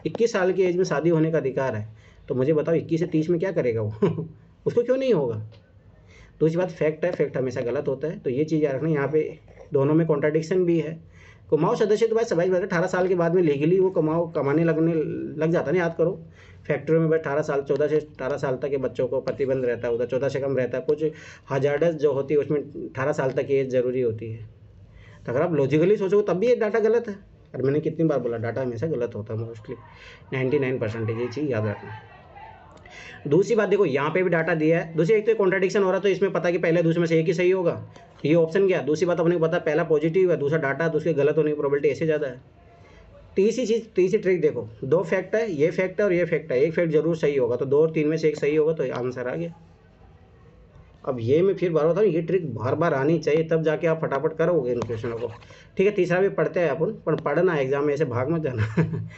21 साल की एज में शादी होने का अधिकार है, तो मुझे बताओ 21 से 30 में क्या करेगा वो। उसको क्यों नहीं होगा। दूसरी बात, फैक्ट है, फैक्ट हमेशा गलत होता है, तो ये चीज़ याद रखना। यहाँ पे दोनों में कॉन्ट्राडिक्शन भी है, कुमाऊं सदस्य तो भाई सबाई बात है, 18 साल के बाद में लीगली वो कमाने लग जाता है ना। याद करो फैक्ट्री में भाई 18 साल 14 से 18 साल तक के बच्चों को प्रतिबंध रहता है, उधर 14 से कम रहता है। कुछ हजार्डस जो होती है उसमें 18 साल तक एज ज़रूरी होती है। तो अगर आप लॉजिकली सोचो तब भी ये डाटा गलत है। और मैंने कितनी बार बोला डाटा हमेशा गलत होता है, मोस्टली 99%। ये चीज़ याद रखना। दूसरी बात देखो यहाँ पे भी डाटा दिया है, दूसरी एक तो कॉन्ट्राडिक्शन हो रहा है, तो इसमें पता कि पहले दूसरे में से एक ही सही होगा, तो ये ऑप्शन क्या। दूसरी बात अपने को पता पहला पॉजिटिव है, दूसरा डाटा, तो उसके गलत होने की प्रोबेबिलिटी ऐसे ज़्यादा है। तीसरी ट्रिक देखो, 2 फैक्ट है, ये फैक्ट है और ये फैक्ट है, एक फैक्ट जरूर सही होगा, तो 2 और 3 में से एक सही होगा, तो आंसर आ गया। अब ये मैं फिर बार बताऊँ, ये ट्रिक बार बार आनी चाहिए, तब जाके आप फटाफट करोगे इन क्वेश्चनों को। ठीक है, तीसरा भी पढ़ते हैं अपन, पर पढ़ना एग्जाम में ऐसे भाग मत जाना।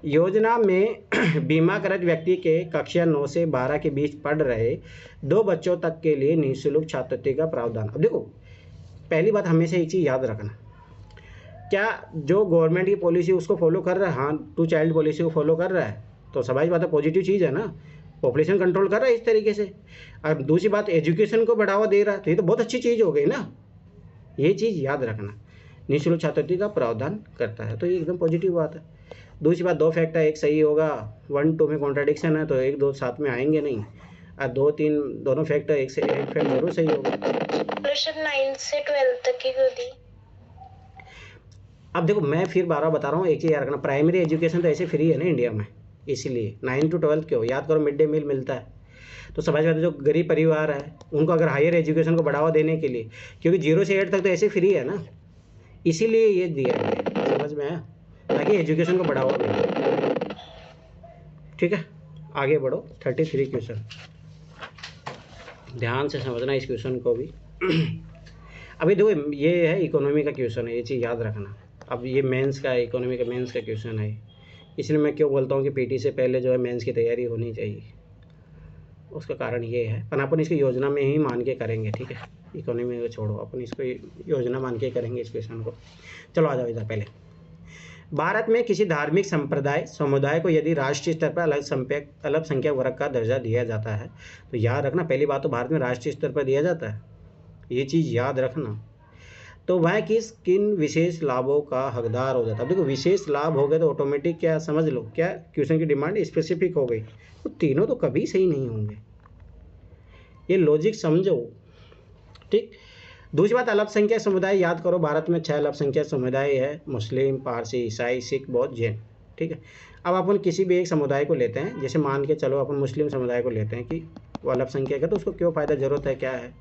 योजना में बीमाकृत व्यक्ति के कक्षा 9 से 12 के बीच पढ़ रहे 2 बच्चों तक के लिए निःशुल्क छात्रवृत्ति का प्रावधान। अब देखो पहली बात हमेशा एक चीज़ याद रखना, क्या जो गवर्नमेंट की पॉलिसी उसको फॉलो कर रहा है, हाँ 2 चाइल्ड पॉलिसी को फॉलो कर रहा है, तो स्वाभाविक बात है पॉजिटिव चीज़ है ना, पॉपुलेशन कंट्रोल कर रहा है इस तरीके से। अब दूसरी बात एजुकेशन को बढ़ावा दे रहा है, तो ये तो बहुत अच्छी चीज़ हो गई ना। ये चीज़ याद रखना, निःशुल्क छात्रवृत्ति का प्रावधान करता है, तो ये एकदम पॉजिटिव बात है। दूसरी बात 2 फैक्ट है, एक सही होगा, 1 2 में कॉन्ट्राडिक्शन है, तो 1 2 साथ में आएंगे नहीं, और 2 3 दोनों फैक्ट है, एक फैक्ट जरूर सही होगा। प्रश्न 9 से 12 तक की क्यों दी? अब देखो मैं फिर 12 बता रहा हूँ, एक चीज़ याद रखना, प्राइमरी एजुकेशन तो ऐसे फ्री है ना इंडिया में, इसीलिए 9 to 12 क्यों, याद करो मिड डे मील मिलता है, तो समझ में जो गरीब परिवार है उनको अगर हायर एजुकेशन को बढ़ावा देने के लिए, क्योंकि 0 से 8 तक तो ऐसे फ्री है ना, इसीलिए ये दिया है, समझ में आया, ताकि एजुकेशन को बढ़ावा मिले। ठीक है, आगे बढ़ो। 33 क्वेश्चन, ध्यान से समझना इस क्वेश्चन को भी। अभी देखो ये है इकोनॉमी का क्वेश्चन है, ये चीज़ याद रखना। अब ये मेंस का, इकोनॉमी का मेंस का क्वेश्चन है, इसलिए मैं क्यों बोलता हूँ कि पीटी से पहले जो है मेंस की तैयारी होनी चाहिए, उसका कारण ये है। पर अपन इसकी योजना में ही मान के करेंगे, ठीक है, इकोनॉमी को छोड़ो, अपन इसको योजना मान के करेंगे इस क्वेश्चन को। चलो आ जाओ इधर। पहले भारत में किसी धार्मिक संप्रदाय समुदाय को यदि राष्ट्रीय स्तर पर अल्पसंख्यक वर्ग का दर्जा दिया जाता है, तो याद रखना पहली बात तो भारत में राष्ट्रीय स्तर पर दिया जाता है, ये चीज़ याद रखना, तो वह किन विशेष लाभों का हकदार हो जाता है। देखो विशेष लाभ हो गए तो ऑटोमेटिक क्या समझ लो, क्या क्वेश्चन की डिमांड स्पेसिफिक हो गई, तो तीनों तो कभी सही नहीं होंगे, ये लॉजिक समझो। ठीक, दूसरी बात अल्पसंख्यक समुदाय याद करो, भारत में 6 अल्पसंख्यक समुदाय है, मुस्लिम, पारसी, ईसाई, सिख, बौद्ध, जैन। ठीक है, अब अपन किसी भी एक समुदाय को लेते हैं, जैसे मान के चलो अपन मुस्लिम समुदाय को लेते हैं कि वो अल्पसंख्यक है, तो उसको क्यों फ़ायदा, ज़रूरत है, क्या है।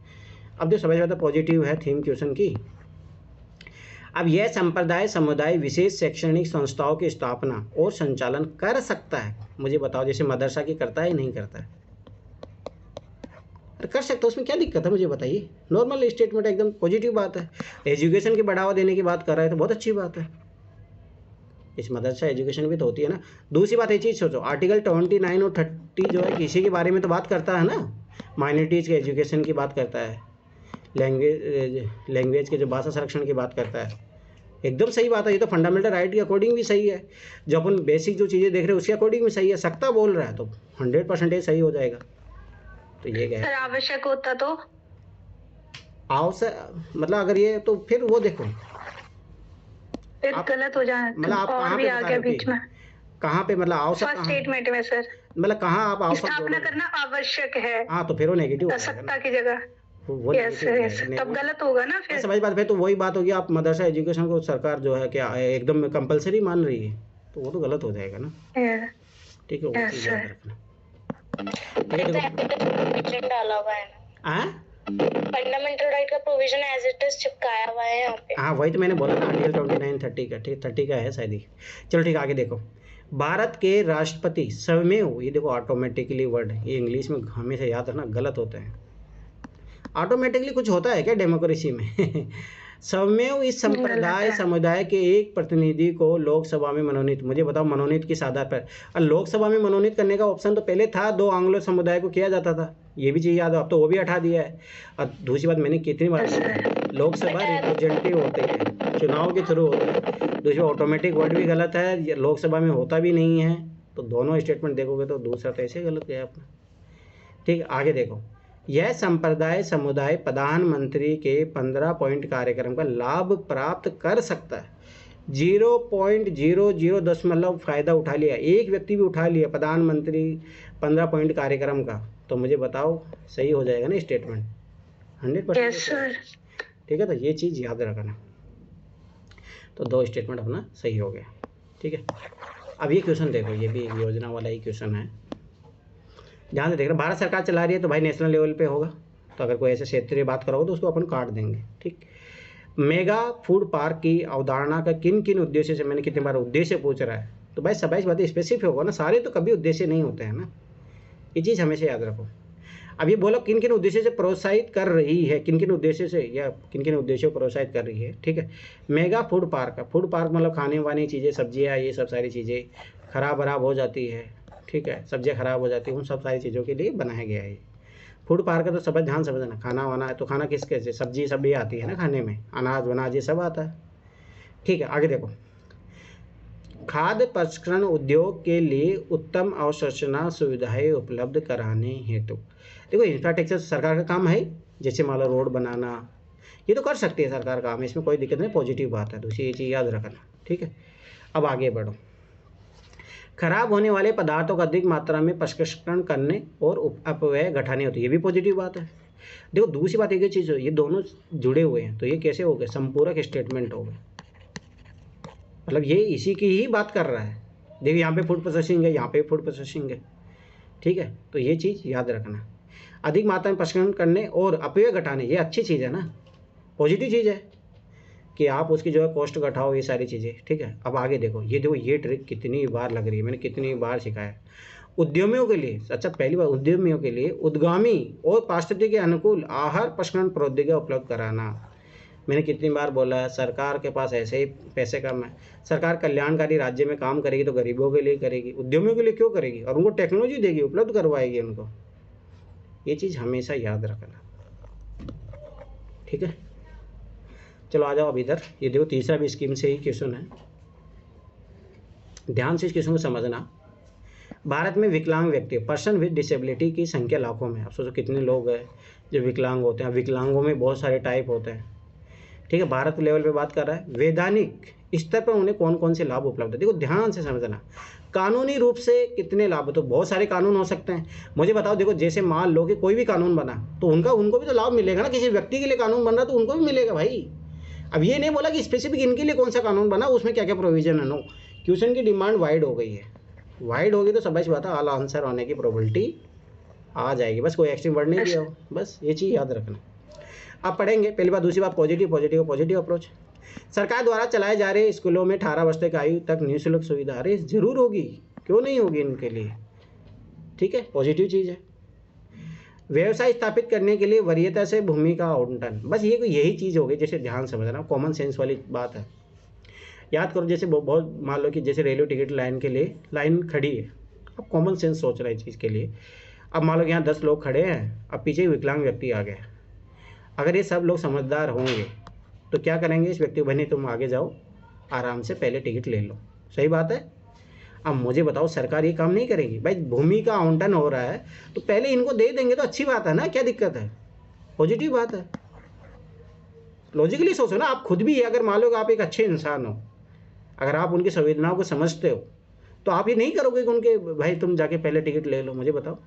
अब जो समझ में आता पॉजिटिव है थीम क्वेश्चन की। अब यह संप्रदाय समुदाय विशेष शैक्षणिक संस्थाओं की स्थापना और संचालन कर सकता है, मुझे बताओ, जैसे मदरसा की करता है नहीं करता है, कर सकते हो, उसमें क्या दिक्कत है मुझे बताइए। नॉर्मल स्टेटमेंट एकदम पॉजिटिव बात है, एजुकेशन की बढ़ावा देने की बात कर रहा है तो बहुत अच्छी बात है, इस मदरसा एजुकेशन भी तो होती है ना। दूसरी बात ये चीज़ सोचो, आर्टिकल 29 और 30 जो है किसी के बारे में तो बात करता है ना, माइनॉरिटीज़ के एजुकेशन की बात करता है, लैंग्वेज के जो भाषा संरक्षण की बात करता है, एकदम सही बात है, ये तो फंडामेंटल राइट के अकॉर्डिंग भी सही है, जो अपन बेसिक जो चीज़ें देख रहे हैं उसके अकॉर्डिंग भी सही है, सकता बोल रहा है तो 100% सही हो जाएगा। तो ये क्या है, आवश्यक होता तो आवश्यक मतलब अगर ये तो फिर वो देखो फिर गलत हो जाए, मतलब आप और कहाँ भी पे आ बता गया रहे हो बीच में, कहाँ पे, मतलब आवश्यक फर्स्ट स्टेटमेंट में सर, मतलब कहाँ आप आवश्यक स्थापना करना आवश्यक है, हाँ तो फिर वो नेगेटिव सत्ता की जगह, वो यस यस, तब गलत होगा ना फिर। समझ बात, फिर तो वही बात होगी, आप मदरसा एजुकेशन को सरकार जो है क्या एकदम कंपलसरी मान रही है, तो वो तो गलत हो जाएगा ना। ठीक है, वो चीज़ याद रखना। डाला हुआ है हाँ, फंडामेंटल राइट का प्रोविजन एज इट इज चिपकाया हुआ है यहाँ पे। हाँ वही तो मैंने बोला ना, आर्टिकल 29 30 का, ठीक 30 का है शायद ही। चलो ठीक, आगे देखो, भारत के राष्ट्रपति स्वमेव, ये देखो ऑटोमेटिकली वर्ड, ये इंग्लिश में हमेशा याद रखना गलत होता है, ऑटोमेटिकली कुछ होता है क्या डेमोक्रेसी में। स्वमेव इस संप्रदाय समुदाय के एक प्रतिनिधि को लोकसभा में मनोनीत, मुझे बताओ मनोनीत किस आधार पर, और लोकसभा में मनोनीत करने का ऑप्शन तो पहले था, 2 आंग्लो समुदाय को किया जाता था, ये भी चीज़ याद हो, अब तो वो भी हटा दिया है। और दूसरी बात मैंने कितनी बार, लोकसभा रिप्रेजेंटेटिव होते हैं, चुनाव के थ्रू होता है। दूसरी ऑटोमेटिक वर्ड भी गलत है, लोकसभा में होता भी नहीं है, तो दोनों स्टेटमेंट देखोगे तो दूसरा तो ऐसे गलत गया अपना। ठीक, आगे देखो, यह संप्रदाय समुदाय प्रधानमंत्री के 15 पॉइंट कार्यक्रम का लाभ प्राप्त कर सकता है। 0.0010 फ़ायदा उठा लिया, एक व्यक्ति भी उठा लिया प्रधानमंत्री 15 पॉइंट कार्यक्रम का, तो मुझे बताओ सही हो जाएगा ना स्टेटमेंट? 100%। Yes sir. ठीक है, तो ये चीज़ याद रखना। तो 2 स्टेटमेंट अपना सही हो गया। ठीक है, अब ये क्वेश्चन देखो, ये भी योजना वाला ही क्वेश्चन है। ध्यान से देख रहे, भारत सरकार चला रही है तो भाई नेशनल लेवल पे होगा, तो अगर कोई ऐसे क्षेत्रीय बात करोगे तो उसको अपन काट देंगे। ठीक, मेगा फूड पार्क की अवधारणा का किन किन उद्देश्य से, मैंने कितनी बार उद्देश्य पूछ रहा है, तो भाई 27 बातें स्पेसिफिक होगा ना, सारे तो कभी उद्देश्य नहीं होते हैं ना, ये चीज़ हमेशा याद रखो। अब ये बोलो किन किन उद्देश्य से प्रोत्साहित कर रही है, किन किन उद्देश्य से या किन किन उद्देश्यों को प्रोत्साहित कर रही है। ठीक है, मेगा फूड पार्क का, फूड पार्क मतलब खाने वाली चीज़ें, सब्जियाँ, ये सब सारी चीज़ें खराब हो जाती है। ठीक है, सब्जियाँ खराब हो जाती है, उन सब सारी चीज़ों के लिए बनाया गया है। फूड पार्क का तो सब ध्यान समझना, खाना वाना है तो खाना किसके से, सब्जी सब भी आती है ना खाने में, अनाज वनाज ये सब आता है। ठीक है, आगे देखो, खाद्य प्रसंस्करण उद्योग के लिए उत्तम अवसंरचना सुविधाएं उपलब्ध कराने हेतु। देखो इंफ्रास्ट्रक्चर सरकार का काम है, जैसे मान लो रोड बनाना, ये तो कर सकती है सरकार काम, इसमें कोई दिक्कत नहीं, पॉजिटिव बात है, दूसरी ये चीज़ याद रखना। ठीक है, अब आगे बढ़ो, खराब होने वाले पदार्थों का अधिक मात्रा में प्रसंस्करण करने और अपव्यय घटाने होती है, ये भी पॉजिटिव बात है। देखो दूसरी बात एक चीज़, ये दोनों जुड़े हुए हैं, तो ये कैसे हो गए, संपूरक स्टेटमेंट हो गए, मतलब ये इसी की ही बात कर रहा है। देखिए यहाँ पे फूड प्रोसेसिंग है, यहाँ पे फूड प्रोसेसिंग है। ठीक है, तो ये चीज़ याद रखना, अधिक मात्रा में प्रसंस्करण करने और अपव्यय घटाने, ये अच्छी चीज़ है ना, पॉजिटिव चीज़ है कि आप उसकी जो है कॉस्ट घटाओ, ये सारी चीज़ें। ठीक है, अब आगे देखो, ये देखो ये ट्रिक कितनी बार लग रही है, मैंने कितनी बार सिखाया। उद्यमियों के लिए, अच्छा पहली बार उद्यमियों के लिए उद्गामी और पारिस्थितिकी के अनुकूल आहार प्रसंस्करण प्रौद्योगिकी उपलब्ध कराना, मैंने कितनी बार बोला है, सरकार के पास ऐसे ही पैसे कम है, सरकार कल्याणकारी राज्य में काम करेगी तो गरीबों के लिए करेगी, उद्यमियों के लिए क्यों करेगी, और उनको टेक्नोलॉजी देगी, उपलब्ध करवाएगी उनको, ये चीज़ हमेशा याद रखना। ठीक है, चलो आ जाओ अब इधर, ये देखो तीसरा भी स्कीम से ही क्वेश्चन है, ध्यान से इस क्वेश्चन को समझना। भारत में विकलांग व्यक्ति, पर्सन विद डिसेबिलिटी की संख्या लाखों में, अब सोचो कितने लोग हैं जो विकलांग होते हैं, विकलांगों में बहुत सारे टाइप होते हैं। ठीक है, भारत लेवल पे बात कर रहा है, वैधानिक स्तर पर उन्हें कौन कौन से लाभ उपलब्ध है, देखो ध्यान से समझना। कानूनी रूप से कितने लाभ, तो बहुत सारे कानून हो सकते हैं, मुझे बताओ। देखो जैसे मान लो कि कोई भी कानून बना तो उनको भी तो लाभ मिलेगा ना, किसी व्यक्ति के लिए कानून बन रहा तो उनको भी मिलेगा भाई। अब ये नहीं बोला कि स्पेसिफिक इनके लिए कौन सा कानून बना, उसमें क्या क्या प्रोविजन है, नो। क्वेश्चन की डिमांड वाइड हो गई है, वाइड होगी तो सब बात है, ऑल आंसर होने की प्रोबेबिलिटी आ जाएगी, बस कोई एक्स्ट्रीम वर्ड नहीं दिया हो, बस ये चीज़ याद रखना। अब पढ़ेंगे, पहली बात, दूसरी बात पॉजिटिव अप्रोच। सरकार द्वारा चलाए जा रहे स्कूलों में 18 वर्ष तक आयु तक निःशुल्क सुविधा, अरे जरूर होगी, क्यों नहीं होगी इनके लिए। ठीक है, पॉजिटिव चीज़ है। व्यवसाय स्थापित करने के लिए वरीयता से भूमि का आवंटन, बस ये यही चीज़ होगी, जैसे ध्यान समझना, कॉमन सेंस वाली बात है। याद करो, जैसे बहुत मान लो कि जैसे रेलवे टिकट लाइन के लिए लाइन खड़ी है, अब कॉमन सेंस सोच रहा है इस चीज़ के लिए। अब मान लो कि यहाँ 10 लोग खड़े हैं, अब पीछे विकलांग व्यक्ति आ गया, अगर ये सब लोग समझदार होंगे तो क्या करेंगे, इस व्यक्ति को, बनी तुम आगे जाओ, आराम से पहले टिकट ले लो, सही बात है। अब मुझे बताओ, सरकार ये काम नहीं करेगी भाई, भूमि का आवंटन हो रहा है तो पहले इनको दे देंगे तो अच्छी बात है ना, क्या दिक्कत है, पॉजिटिव बात है। लॉजिकली सोचो ना, आप खुद भी, अगर मान लो कि आप एक अच्छे इंसान हो, अगर आप उनकी संवेदनाओं को समझते हो तो आप ये नहीं करोगे कि उनके भाई तुम जाके पहले टिकट ले लो, मुझे बताओ।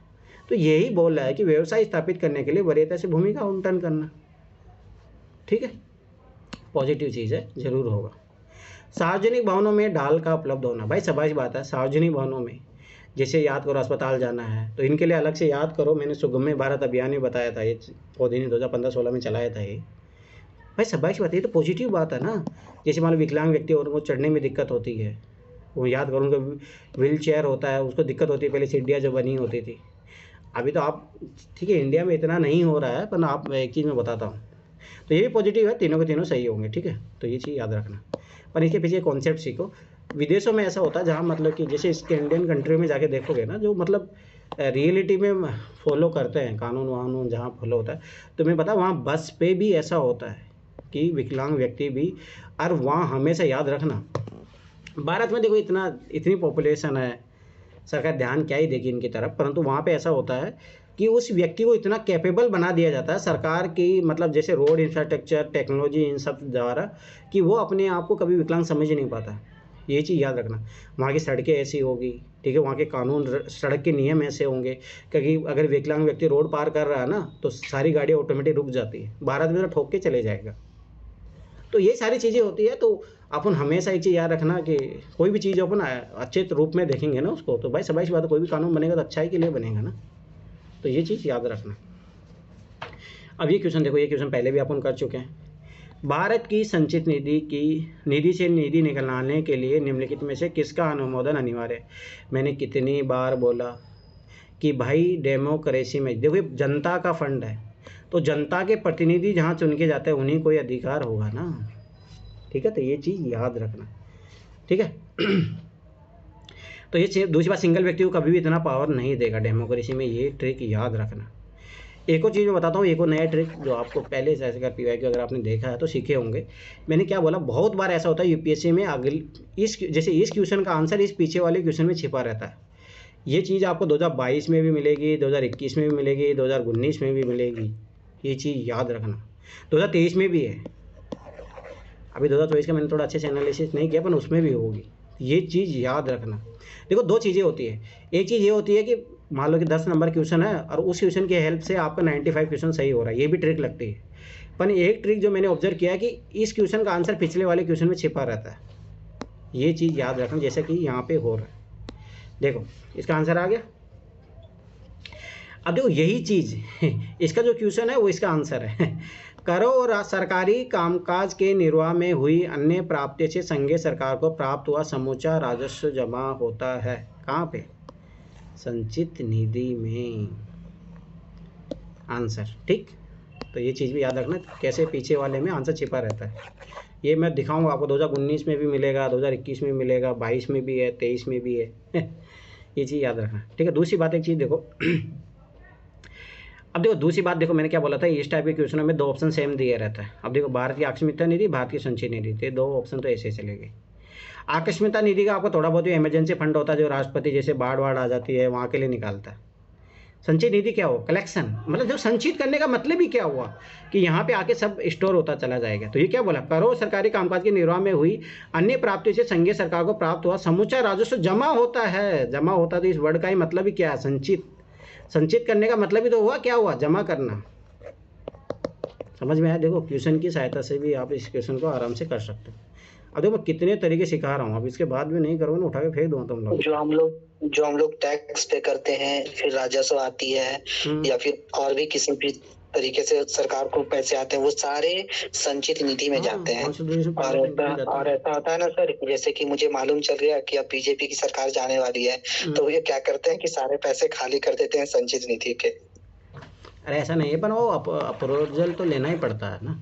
तो यही बोल रहा है कि व्यवसाय स्थापित करने के लिए वरीयता से भूमि का आवंटन करना। ठीक है, पॉजिटिव चीज़ है, जरूर होगा। सार्वजनिक भवनों में ढाल का उपलब्ध होना, भाई शाबाश बात है, सार्वजनिक भवनों में, जैसे याद करो अस्पताल जाना है तो इनके लिए अलग से याद करो, मैंने सुगम्य भारत अभियान में बताया था, ये पौधे 2015-16 में चलाया था ये, भाई शाबाश बात है, ये तो पॉजिटिव बात है ना। जैसे मान लो विकलांग व्यक्ति और वो चढ़ने में दिक्कत होती है, वो याद करो, उनका व्हील चेयर होता है, उसको दिक्कत होती है, पहले सीढ़ियाँ जो बनी होती थी, अभी तो आप, ठीक है इंडिया में इतना नहीं हो रहा है, पर आप एक चीज़ मैं बताता हूँ, तो ये भी पॉजिटिव है, तीनों के तीनों सही होंगे। ठीक है, तो ये चीज़ याद रखना, पर इसके पीछे कॉन्सेप्ट सीखो। विदेशों में ऐसा होता है जहाँ मतलब कि जैसे स्कैंडिनेवियन कंट्री में जाके देखोगे ना, जो मतलब रियलिटी में फॉलो करते हैं कानून वानून, जहाँ फॉलो होता है, तो मैं बता, वहाँ बस पे भी ऐसा होता है कि विकलांग व्यक्ति भी, और वहाँ हमेशा याद रखना, भारत में देखो इतनी पॉपुलेशन है, सरकार ध्यान क्या ही देगी इनकी तरफ, परंतु वहाँ पे ऐसा होता है कि उस व्यक्ति को इतना कैपेबल बना दिया जाता है सरकार की, मतलब जैसे रोड इंफ्रास्ट्रक्चर, टेक्नोलॉजी, इन सब द्वारा, कि वो अपने आप को कभी विकलांग समझ ही नहीं पाता। ये चीज़ याद रखना। वहाँ की सड़कें ऐसी होगी, ठीक है, वहाँ के कानून, सड़क के नियम ऐसे होंगे, क्योंकि अगर विकलांग व्यक्ति रोड पार कर रहा है ना, तो सारी गाड़ियाँ ऑटोमेटिक रुक जाती है, भारत में तो ठोक के चले जाएगा। तो ये सारी चीज़ें होती है। तो अपन हमेशा एक चीज़ याद रखना कि कोई भी चीज़ अपन अच्छे रूप में देखेंगे ना उसको, तो भाई सबाई सी बात है, कोई भी कानून बनेगा तो अच्छाई के लिए बनेगा ना। तो ये चीज़ याद रखना। अब ये क्वेश्चन देखो, ये क्वेश्चन पहले भी अपन कर चुके हैं। भारत की संचित निधि से निधि निकालने के लिए निम्नलिखित में से किसका अनुमोदन अनिवार्य है? मैंने कितनी बार बोला कि भाई डेमोक्रेसी में देखो, ये जनता का फंड है, तो जनता के प्रतिनिधि जहाँ चुन के जाते हैं उन्हीं को अधिकार होगा ना, ठीक है। तो ये चीज़ याद रखना, ठीक है। तो ये दूसरी बात, सिंगल व्यक्ति को कभी भी इतना पावर नहीं देगा डेमोक्रेसी में, ये ट्रिक याद रखना। एक और चीज़ मैं बताता हूँ, एक और नया ट्रिक जो आपको पहले से ऐसे कर PYQ अगर आपने देखा है तो सीखे होंगे। मैंने क्या बोला, बहुत बार ऐसा होता है UPSC में जैसे इस क्वेश्चन का आंसर इस पीछे वाले क्वेश्चन में छिपा रहता है। ये चीज़ आपको 2022 में भी मिलेगी, 2021 में भी मिलेगी, 2019 में भी मिलेगी। ये चीज़ याद रखना। 2023 में भी है, अभी 2024 का मैंने थोड़ा अच्छे से एनालिसिस नहीं किया, पर उसमें भी होगी। ये चीज़ याद रखना। देखो, दो चीज़ें होती है। एक चीज़ ये होती है कि मान लो कि 10 नंबर क्वेश्चन है और उस क्वेश्चन की हेल्प से आपका 95 क्वेश्चन सही हो रहा है, ये भी ट्रिक लगती है। पर एक ट्रिक जो मैंने ऑब्जर्व किया है कि इस क्वेश्चन का आंसर पिछले वाले क्वेश्चन में छिपा रहता है। ये चीज़ याद रखना, जैसे कि यहाँ पे हो रहा है। देखो, इसका आंसर आ गया। अब देखो, यही चीज़ इसका जो क्वेश्चन है वो इसका आंसर है। करों और सरकारी कामकाज के निर्वाह में हुई अन्य प्राप्ति से संघीय सरकार को प्राप्त हुआ समूचा राजस्व जमा होता है कहाँ पे? संचित निधि में। आंसर, ठीक। तो ये चीज़ भी याद रखना, कैसे पीछे वाले में आंसर छिपा रहता है। ये मैं दिखाऊंगा आपको, 2019 में भी मिलेगा, 2021 में मिलेगा, 22 में भी है, 23 में भी है। ये चीज़ याद रखना, ठीक है। दूसरी बात, एक चीज़ देखो, अब देखो दूसरी बात, देखो मैंने क्या बोला था, इस टाइप के क्वेश्चनों में 2 ऑप्शन सेम दिया रहता है। अब देखो, भारत की आकस्मिकता निधि, भारत की संचित निधि, तो 2 ऑप्शन तो ऐसे चले गए। आकस्मिकता निधि का आपको थोड़ा बहुत ही इमरजेंसी फंड होता है, जो राष्ट्रपति जैसे बाढ़ आ जाती है वहाँ के लिए निकालता है। संचित निधि क्या हो? कलेक्शन, मतलब जो संचित करने का मतलब ही क्या हुआ कि यहाँ पे आके सब स्टोर होता चला जाएगा। तो ये क्या बोला, करों सरकारी कामकाज के निर्वाह में हुई अन्य प्राप्ति से संघीय सरकार को प्राप्त हुआ समूचा राजस्व जमा होता है। जमा होता, तो इस वर्ड का ही मतलब ही क्या है? संचित। संचित करने का मतलब ही तो हुआ, क्या हुआ? जमा करना। समझ में आया? देखो, क्वेश्चन की सहायता से भी आप इस क्वेश्चन को आराम से कर सकते हो। अब देखो, मैं कितने तरीके सिखा रहा हूँ, अब इसके बाद में नहीं करोगे ना, उठा के फेंक दूंगा तुम लोग। जो हम लोग टैक्स पे करते हैं, फिर राजस्व आती है, या फिर और भी किसी भी तरीके से सरकार को पैसे आते हैं, वो सारे संचित निधि में जाते हैं। और ऐसा होता है ना सर, जैसे कि मुझे मालूम चल गया कि अब बीजेपी की सरकार जाने वाली है, तो ये क्या करते हैं कि सारे पैसे खाली कर देते हैं संचित निधि के। अरे ऐसा नहीं है, पर वो अप्रोवल तो लेना ही पड़ता है ना,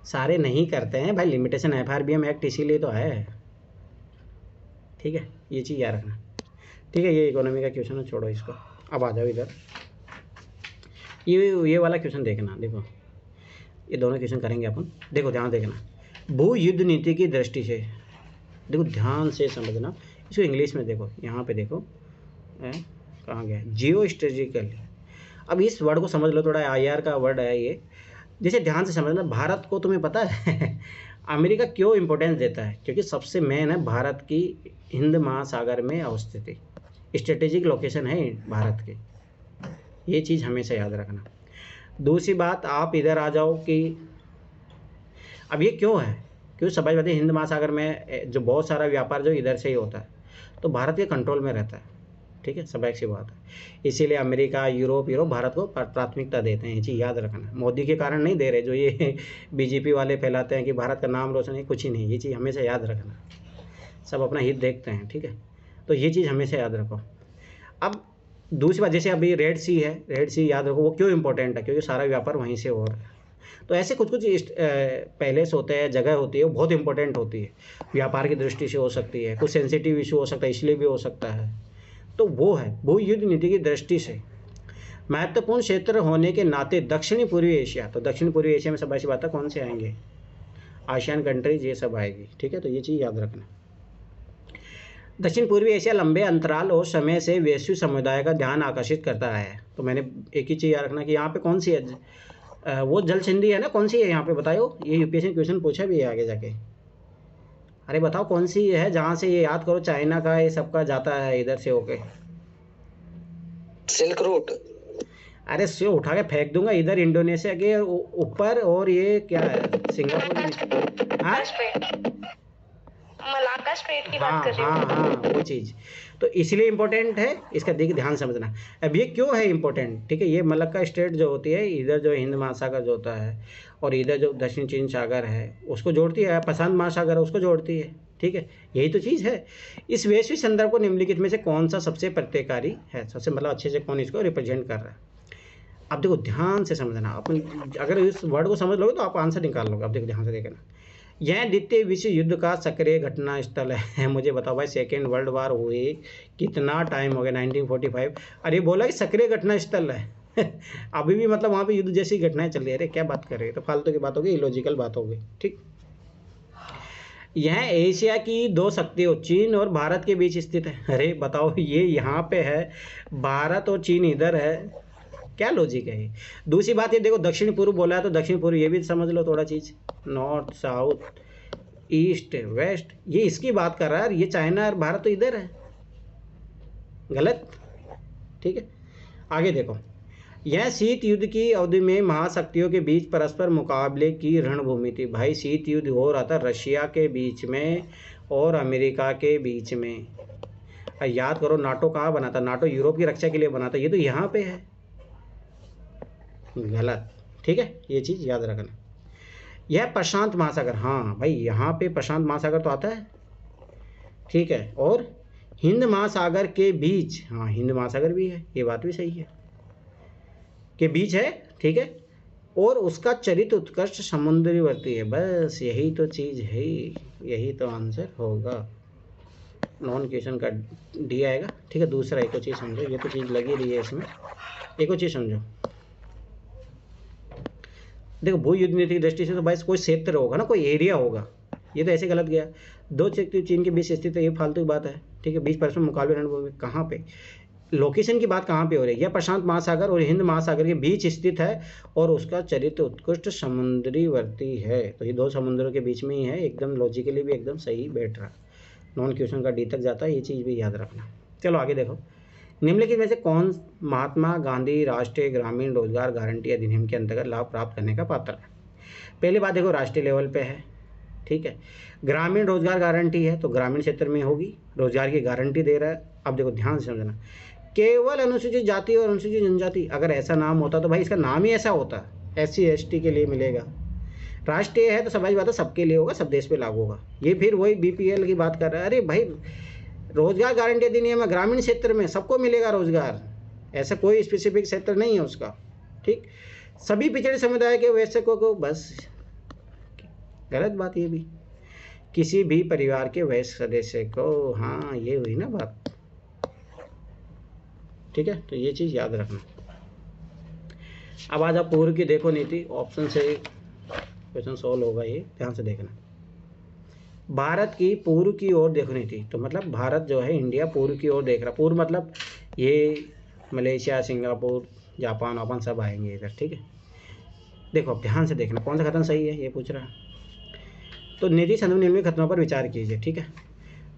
सारे नहीं करते हैं भाई। लिमिटेशन FRBM एक्ट इसीलिए तो है, ठीक है। ये चीज़ याद रखना, ठीक है। ये इकोनॉमी का क्वेश्चन है, छोड़ो इसको। अब आ जाओ इधर, ये वाला क्वेश्चन देखना। देखो, ये दोनों क्वेश्चन करेंगे अपन। देखो ध्यान देखना, भू युद्ध नीति की दृष्टि से, देखो ध्यान से समझना इसको। इंग्लिश में देखो, यहाँ पे देखो, कहाँ गया? जियो स्ट्रेटेजिकल। अब इस वर्ड को समझ लो, थोड़ा IR का वर्ड है ये, जैसे ध्यान से समझना। भारत को तुम्हें पता है अमेरिका क्यों इम्पोर्टेंस देता है? क्योंकि सबसे मेन है भारत की हिंद महासागर में अवस्थिति, स्ट्रेटेजिक लोकेशन है भारत की। ये चीज़ हमेशा याद रखना। दूसरी बात, आप इधर आ जाओ कि अब ये क्यों है, क्योंकि समझ पाते हिंद महासागर में जो बहुत सारा व्यापार जो इधर से ही होता है, तो भारत के कंट्रोल में रहता है, ठीक है। स्वाभाविक सी बात है, इसीलिए अमेरिका, यूरोप भारत को प्राथमिकता देते हैं। ये चीज़ याद रखना। मोदी के कारण नहीं दे रहे, जो ये BJP वाले फैलाते हैं कि भारत का नाम रोशन है, कुछ ही नहीं। ये चीज़ हमेशा याद रखना, सब अपना हित देखते हैं, ठीक है। तो ये चीज़ हमेशा याद रखो। अब दूसरी बात, जैसे अभी रेड सी है, रेड सी याद रखो, वो क्यों इंपॉर्टेंट है? क्योंकि सारा व्यापार वहीं से हो रहा है। तो ऐसे कुछ पैलेस होते हैं, जगह होती है, वो बहुत इंपॉर्टेंट होती है, व्यापार की दृष्टि से हो सकती है, कुछ सेंसिटिव इशू हो सकता है, इसलिए भी हो सकता है। तो वो है भू युद्ध नीति की दृष्टि से महत्वपूर्ण क्षेत्र होने के नाते दक्षिणी पूर्वी एशिया। तो दक्षिण पूर्वी एशिया में सब ऐसी बात है, कौन से आएंगे? आसियान कंट्रीज, ये सब आएगी, ठीक है। तो ये चीज़ याद रखना। दक्षिण पूर्वी एशिया लंबे अंतराल और समय से वैश्विक समुदाय का ध्यान आकर्षित करता है। तो मैंने एक ही चीज़ याद रखना कि यहाँ पे कौन सी है, वो जल संधि है ना, कौन सी है यहाँ पे बताओ, ये यूपीएससी क्वेश्चन पूछा भी है आगे जाके। अरे बताओ कौन सी है जहाँ से, ये याद करो, चाइना का ये सबका जाता है इधर से होके। Silk route. अरे सिर उठा के फेंक दूंगा इधर इंडोनेशिया के ऊपर, और ये क्या है, सिंगापुर के नीचे। हाँ मलाक्का स्ट्रेट की बात हाँ कर रही हूँ। हाँ हाँ, वो चीज़ तो इसलिए इम्पोर्टेंट है, इसका ध्यान समझना। अब ये क्यों है इम्पोर्टेंट, ठीक है, ये मलक्का स्ट्रेट जो होती है, इधर जो हिंद महासागर जो होता है, और इधर जो दक्षिण चीन सागर है उसको जोड़ती है, प्रशांत महासागर है उसको जोड़ती है, ठीक है, यही तो चीज़ है। इस वैश्विक संदर्भ को निम्नलिखित में से कौन सा सबसे प्रत्ययकारी है, सबसे मतलब अच्छे से कौन इसको रिप्रेजेंट कर रहा है। अब देखो ध्यान से समझना, अपन अगर इस वर्ड को समझ लोगे तो आप आंसर निकाल लोगे। अब देखो ध्यान से देखना, यह द्वितीय विश्व युद्ध का सक्रिय घटना स्थल है। मुझे बताओ भाई, सेकेंड वर्ल्ड वार हुए कितना टाइम हो गया, 1945। अरे बोला कि सक्रिय घटना स्थल है अभी भी मतलब वहाँ पे युद्ध जैसी घटनाएं चल रही है। अरे क्या बात कर रहे हैं, तो फालतू की बात होगी, इलॉजिकल बात होगी, ठीक। यह एशिया की दो शक्तियों चीन और भारत के बीच स्थित है। अरे बताओ, ये यहाँ पे है, भारत और चीन इधर है, क्या लॉजिक है ये। दूसरी बात ये देखो, दक्षिण पूर्व बोला है तो दक्षिण पूर्व ये भी समझ लो थोड़ा चीज़, नॉर्थ साउथ ईस्ट वेस्ट, ये इसकी बात कर रहा है। ये चाइना और भारत तो इधर है, गलत, ठीक है। आगे देखो, यह शीत युद्ध की अवधि में महाशक्तियों के बीच परस्पर मुकाबले की रणभूमि थी। भाई शीत युद्ध हो रहा था रशिया के बीच में और अमेरिका के बीच में। याद करो नाटो कहाँ बना था, नाटो यूरोप की रक्षा के लिए बना था, ये तो यहाँ पे है, गलत, ठीक है, ये चीज़ याद रखना। यह प्रशांत महासागर, हाँ भाई यहाँ पे प्रशांत महासागर तो आता है, ठीक है, और हिंद महासागर के बीच, हाँ हिंद महासागर भी है, ये बात भी सही है, के बीच है, ठीक है, और उसका चरित्र उत्कृष्ट समुद्रीवर्ती है। बस यही तो चीज़ है, यही तो आंसर होगा। नॉन क्वेश्चन का डी आएगा, ठीक है। दूसरा एक और चीज़ समझो, ये तो चीज़ लगी रही है इसमें, एक और चीज़ समझो। देखो भू युद्ध नीति की दृष्टि से तो भाई कोई क्षेत्र होगा ना, कोई एरिया होगा, ये तो ऐसे गलत गया। दो शक्ति चीन के बीच स्थित है, ये फालतू की बात है, ठीक है। 20% मुकाबले रणभूमि कहाँ पे, लोकेशन की बात कहाँ पे हो रही है, यह प्रशांत महासागर और हिंद महासागर के बीच स्थित है और उसका चरित्र उत्कृष्ट समुद्रीवर्ती है। तो ये दो समुद्रों के बीच में ही है, एकदम लॉजिकली भी एकदम सही बैठ रहा। नॉन क्वेश्चन का डी तक जाता है, ये चीज़ भी याद रखना। चलो आगे देखो, निम्नलिखित में से कौन महात्मा गांधी राष्ट्रीय ग्रामीण रोजगार गारंटी अधिनियम के अंतर्गत लाभ प्राप्त करने का पात्र है। पहली बात देखो, राष्ट्रीय लेवल पे है, ठीक है। ग्रामीण रोजगार गारंटी है तो ग्रामीण क्षेत्र में होगी, रोजगार की गारंटी दे रहा है। अब देखो ध्यान से समझना, केवल अनुसूचित जाति और अनुसूचित जनजाति, अगर ऐसा नाम होता तो भाई इसका नाम ही ऐसा होता, SC ST के लिए मिलेगा। राष्ट्रीय है तो समझ बात है, सबके लिए होगा, सब देश पे लागू होगा। ये फिर वही BPL की बात कर रहा है। अरे भाई रोजगार गारंटी अधिनियम है, ग्रामीण क्षेत्र में सबको मिलेगा रोजगार, ऐसा कोई स्पेसिफिक क्षेत्र नहीं है उसका, ठीक। सभी पिछड़े समुदाय के वयस्कों को, बस गलत बात ये भी, किसी भी परिवार के वयस्क सदस्य को, हाँ ये हुई ना बात, ठीक है। तो ये चीज़ याद रखना। अब आज आप पूर्व की देखो नीति, ऑप्शन से क्वेश्चन सॉल्व होगा, ये ध्यान से देखना। भारत की पूर्व की ओर देखो नीति, तो मतलब भारत जो है इंडिया पूर्व की ओर देख रहा। पूर्व मतलब ये मलेशिया सिंगापुर जापान वापान सब आएंगे इधर, ठीक है। देखो अब ध्यान से देखना कौन सा कथन सही है, ये पूछ रहा है। तो नीति संदर्भ निम्नलिखित कथनों पर विचार कीजिए, ठीक है।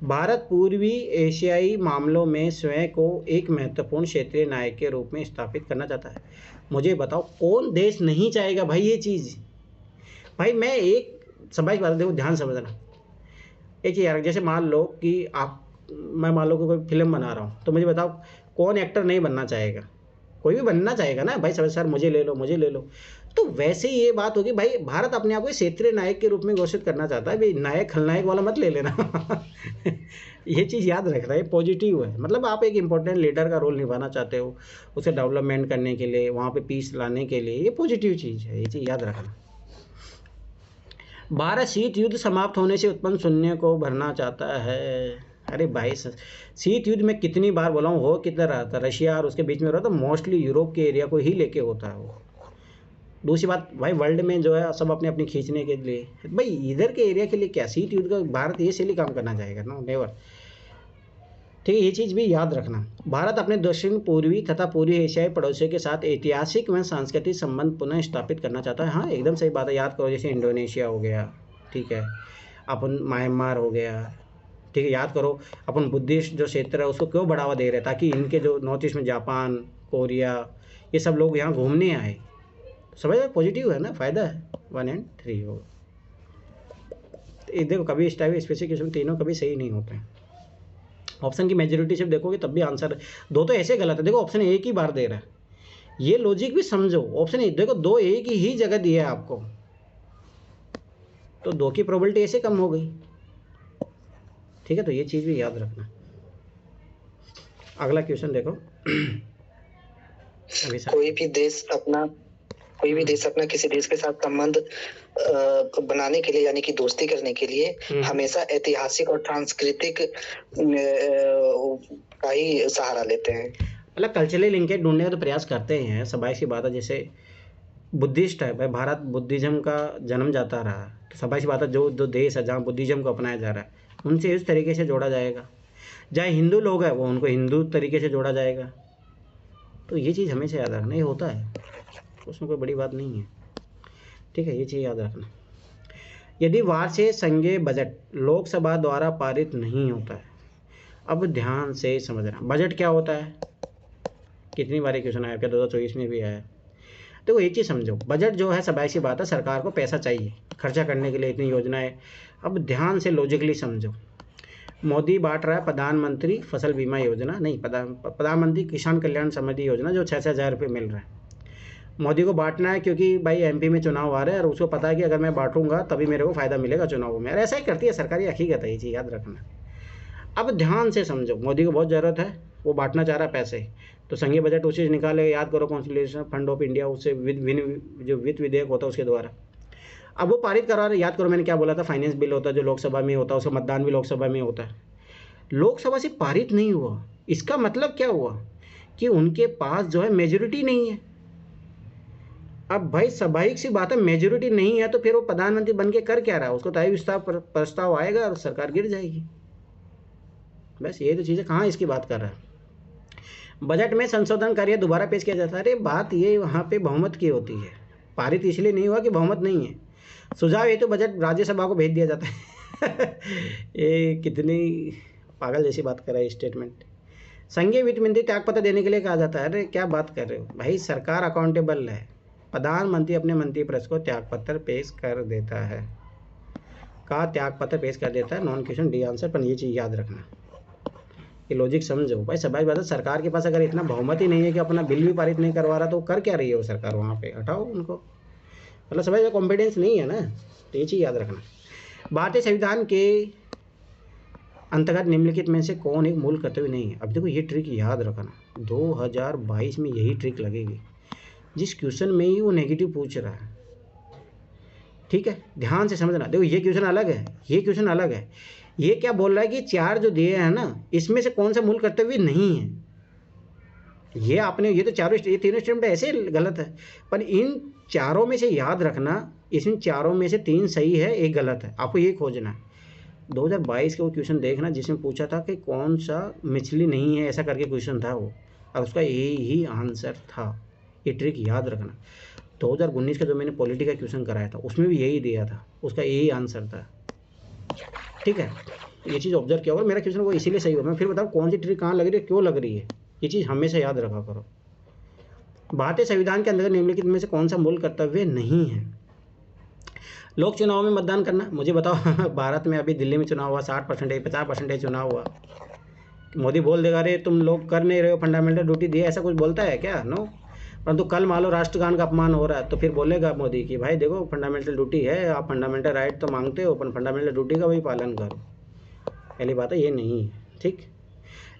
भारत पूर्वी एशियाई मामलों में स्वयं को एक महत्वपूर्ण क्षेत्रीय नायक के रूप में स्थापित करना चाहता है। मुझे बताओ कौन देश नहीं चाहेगा भाई ये चीज़। भाई मैं एक समझ बात, देखो ध्यान समझना एक यार, जैसे मान लो कि मैं मान लो कि कोई फिल्म बना रहा हूँ, तो मुझे बताओ कौन एक्टर नहीं बनना चाहेगा, कोई भी बनना चाहेगा ना भाई, सर मुझे ले लो मुझे ले लो। तो वैसे ही ये बात होगी भाई, भारत अपने आप को क्षेत्रीय नायक के रूप में घोषित करना चाहता है। भाई नायक खलनायक वाला मत ले लेना ये चीज़ याद रख रहा है, पॉजिटिव है। मतलब आप एक इंपॉर्टेंट लीडर का रोल निभाना चाहते हो, उसे डेवलपमेंट करने के लिए, वहाँ पे पीस लाने के लिए, ये पॉजिटिव चीज़ है, ये चीज़ याद रखना। भारत शीत युद्ध समाप्त होने से उत्पन्न शून्य को भरना चाहता है। अरे भाई शीत युद्ध में कितनी बार बोला हूँ, हो किधर रहा था, रशिया और उसके बीच में रहा था, मोस्टली यूरोप के एरिया को ही लेके होता है वो। दूसरी बात भाई वर्ल्ड में जो है सब अपने अपनी खींचने के लिए, भाई इधर के एरिया के लिए क्या शीत युद्ध का भारत ये सही काम करना चाहेगा ना, नेवर। ठीक है, ये चीज़ भी याद रखना। भारत अपने दक्षिण पूर्वी तथा पूर्वी एशियाई पड़ोसियों के साथ ऐतिहासिक व सांस्कृतिक संबंध पुनः स्थापित करना चाहता है। हाँ, एकदम सही बात है। याद करो, जैसे इंडोनेशिया हो गया, ठीक है, अपन म्यांमार हो गया, ठीक है, याद करो अपन बुद्धिस्ट जो क्षेत्र है उसको क्यों बढ़ावा दे रहे हैं, ताकि इनके जो नॉर्थ ईस्ट में जापान, कोरिया, ये सब लोग यहाँ घूमने आए। समझ रहे, पॉजिटिव है ना, फ़ायदा है। 1 और 3 हो। देखो कभी इस टाइप स्पेसिफिकेशन तीनों कभी सही नहीं होते हैं। ऑप्शन की मेजोरिटी सिर्फ देखोगे तब भी आंसर, दो तो ऐसे गलत है। देखो ऑप्शन एक ही बार दे रहा है, ये लॉजिक भी समझो। ऑप्शन एक देखो, दो एक ही जगह दिया है आपको, तो 2 की प्रोबेबिलिटी ऐसे कम हो गई। ठीक है, तो ये चीज़ भी याद रखना। अगला क्वेश्चन देखो। कोई भी देश अपना किसी देश के साथ संबंध बनाने के लिए, यानी कि दोस्ती करने के लिए हमेशा ऐतिहासिक और सांस्कृतिक का ही सहारा लेते हैं। मतलब कल्चरली लिंकेज ढूंढने का तो प्रयास करते हैं, स्वाभाविक सी बात है। जैसे बुद्धिस्ट है भाई, भारत बुद्धिज्म का जन्म जाता रहा, तो स्वाभाविक सी बात है जो देश है जहाँ बुद्धिज्म को अपनाया जा रहा है उनसे इस तरीके से जोड़ा जाएगा। जहाँ हिंदू लोग हैं वो उनको हिंदू तरीके से जोड़ा जाएगा। तो ये चीज़ हमेशा याद रखना, ये होता है, उसमें कोई बड़ी बात नहीं है। ठीक है, ये चीज़ याद रखना। यदि वार्षिक संघीय बजट लोकसभा द्वारा पारित नहीं होता है, अब ध्यान से समझना बजट क्या होता है। कितनी बार क्वेश्चन आया, क्या 2024 में भी आया। देखो एक चीज़ समझो, बजट जो है स्वाभाविक सी बात है, सरकार को पैसा चाहिए खर्चा करने के लिए, इतनी योजनाएं। अब ध्यान से लॉजिकली समझो, मोदी बांट रहा है प्रधानमंत्री फसल बीमा योजना, नहीं प्रधानमंत्री किसान कल्याण समृद्धि योजना, जो 6-6 हज़ार रुपये मिल रहा है। मोदी को बांटना है क्योंकि भाई एमपी में चुनाव आ रहे हैं और उसको पता है कि अगर मैं बांटूंगा तभी मेरे को फ़ायदा मिलेगा चुनाव में। ऐसा ही करती है सरकार, ये हकीकत है, ये चीज़ याद रखना। अब ध्यान से समझो, मोदी को बहुत ज़रूरत है, वो बांटना चाह रहा है पैसे, तो संघीय बजट उसी से निकाले। याद करो कॉन्स्टिट्यूशन फंड ऑफ इंडिया, उससे जो वित्त विधेयक होता है उसके द्वारा। अब वो पारित करवा रहे। याद करो मैंने क्या बोला था, फाइनेंस बिल होता है जो लोकसभा में होता है, उसका मतदान भी लोकसभा में होता है। लोकसभा से पारित नहीं हुआ, इसका मतलब क्या हुआ कि उनके पास जो है मेजोरिटी नहीं है। अब भाई स्वाभाविक सी बात है, मेजोरिटी नहीं है तो फिर वो प्रधानमंत्री बन के कर क्या रहा है, उसको तय प्रस्ताव आएगा और सरकार गिर जाएगी। बस ये तो चीज़ें, कहाँ इसकी बात कर रहा है। बजट में संशोधन कार्य दोबारा पेश किया जाता है। अरे बात ये वहाँ पे बहुमत की होती है, पारित इसलिए नहीं हुआ कि बहुमत नहीं है। सुझाव ये तो बजट राज्यसभा को भेज दिया जाता है। ये कितनी पागल जैसी बात कर रहा है स्टेटमेंट। संघीय वित्त मंत्री त्यागपत्र देने के लिए कहा जाता है। अरे क्या बात कर रहे हो भाई, सरकार अकाउंटेबल है, प्रधानमंत्री अपने मंत्री परिषद को त्यागपत्र पेश कर देता है, त्यागपत्र पेश कर देता है। Non question D answer. पर ये चीज़ याद रखना, ये लॉजिक समझो भाई। स्वाभाविक बात है, सरकार के पास अगर इतना बहुमत ही नहीं है कि अपना बिल भी पारित नहीं करवा रहा, तो कर क्या रही है वो सरकार वहाँ पे, हटाओ उनको। मतलब स्वाभाविक कॉम्पिटेंस नहीं है ना, तो ये चीज़ याद रखना। भारतीय संविधान के अंतर्गत निम्नलिखित में से कौन एक मूल कर्तव्य नहीं है। अब देखो ये ट्रिक याद रखना, 2022 में यही ट्रिक लगेगी। जिस क्वेश्चन में ही वो नेगेटिव पूछ रहा है, ठीक है, ध्यान से समझना। देखो ये क्वेश्चन अलग है, ये क्वेश्चन अलग है। ये क्या बोल रहा है कि 4 जो दिए हैं ना, इसमें से कौन सा मूल कर्तव्य नहीं है। ये आपने, ये तो ये तीनों स्टेटमेंट ऐसे गलत है, पर इन चारों में से याद रखना, इसमें चारों में से 3 सही है, 1 गलत है। आपको ये खोजना है। 2022 का वो क्वेश्चन देखना जिसमें पूछा था कि कौन सा मछली नहीं है, ऐसा करके क्वेश्चन था वो, और उसका यही ही आंसर था। ये ट्रिक याद रखना। 2019 का जो मैंने पॉलिटी का क्वेश्चन कराया था उसमें भी यही दिया था, उसका यही आंसर था। ठीक है, ये चीज़ ऑब्जर्व किया होगा। मेरा क्वेश्चन वो इसीलिए सही हुआ। मैं फिर बताऊँ कौन सी ट्रिक कहाँ लग रही है, क्यों लग रही है, ये चीज़ हमेशा याद रखा करो। भारतीय संविधान के अंतर्गत निम्नलिखित में से कौन सा मूल कर्तव्य नहीं है। लोक चुनाव में मतदान करना। मुझे बताओ भारत में अभी दिल्ली में चुनाव हुआ, 60%, 50% चुनाव हुआ, मोदी बोल देगा अरे तुम लोग कर नहीं रहे हो, फंडामेंटल ड्यूटी दिए, ऐसा कुछ बोलता है क्या? नो। परंतु कल मान लो राष्ट्रगान का अपमान हो रहा है तो फिर बोलेगा मोदी कि भाई देखो फंडामेंटल ड्यूटी है, आप फंडामेंटल राइट तो मांगते हो पर फंडामेंटल ड्यूटी का भी पालन करो। पहली बात है ये नहीं है। ठीक,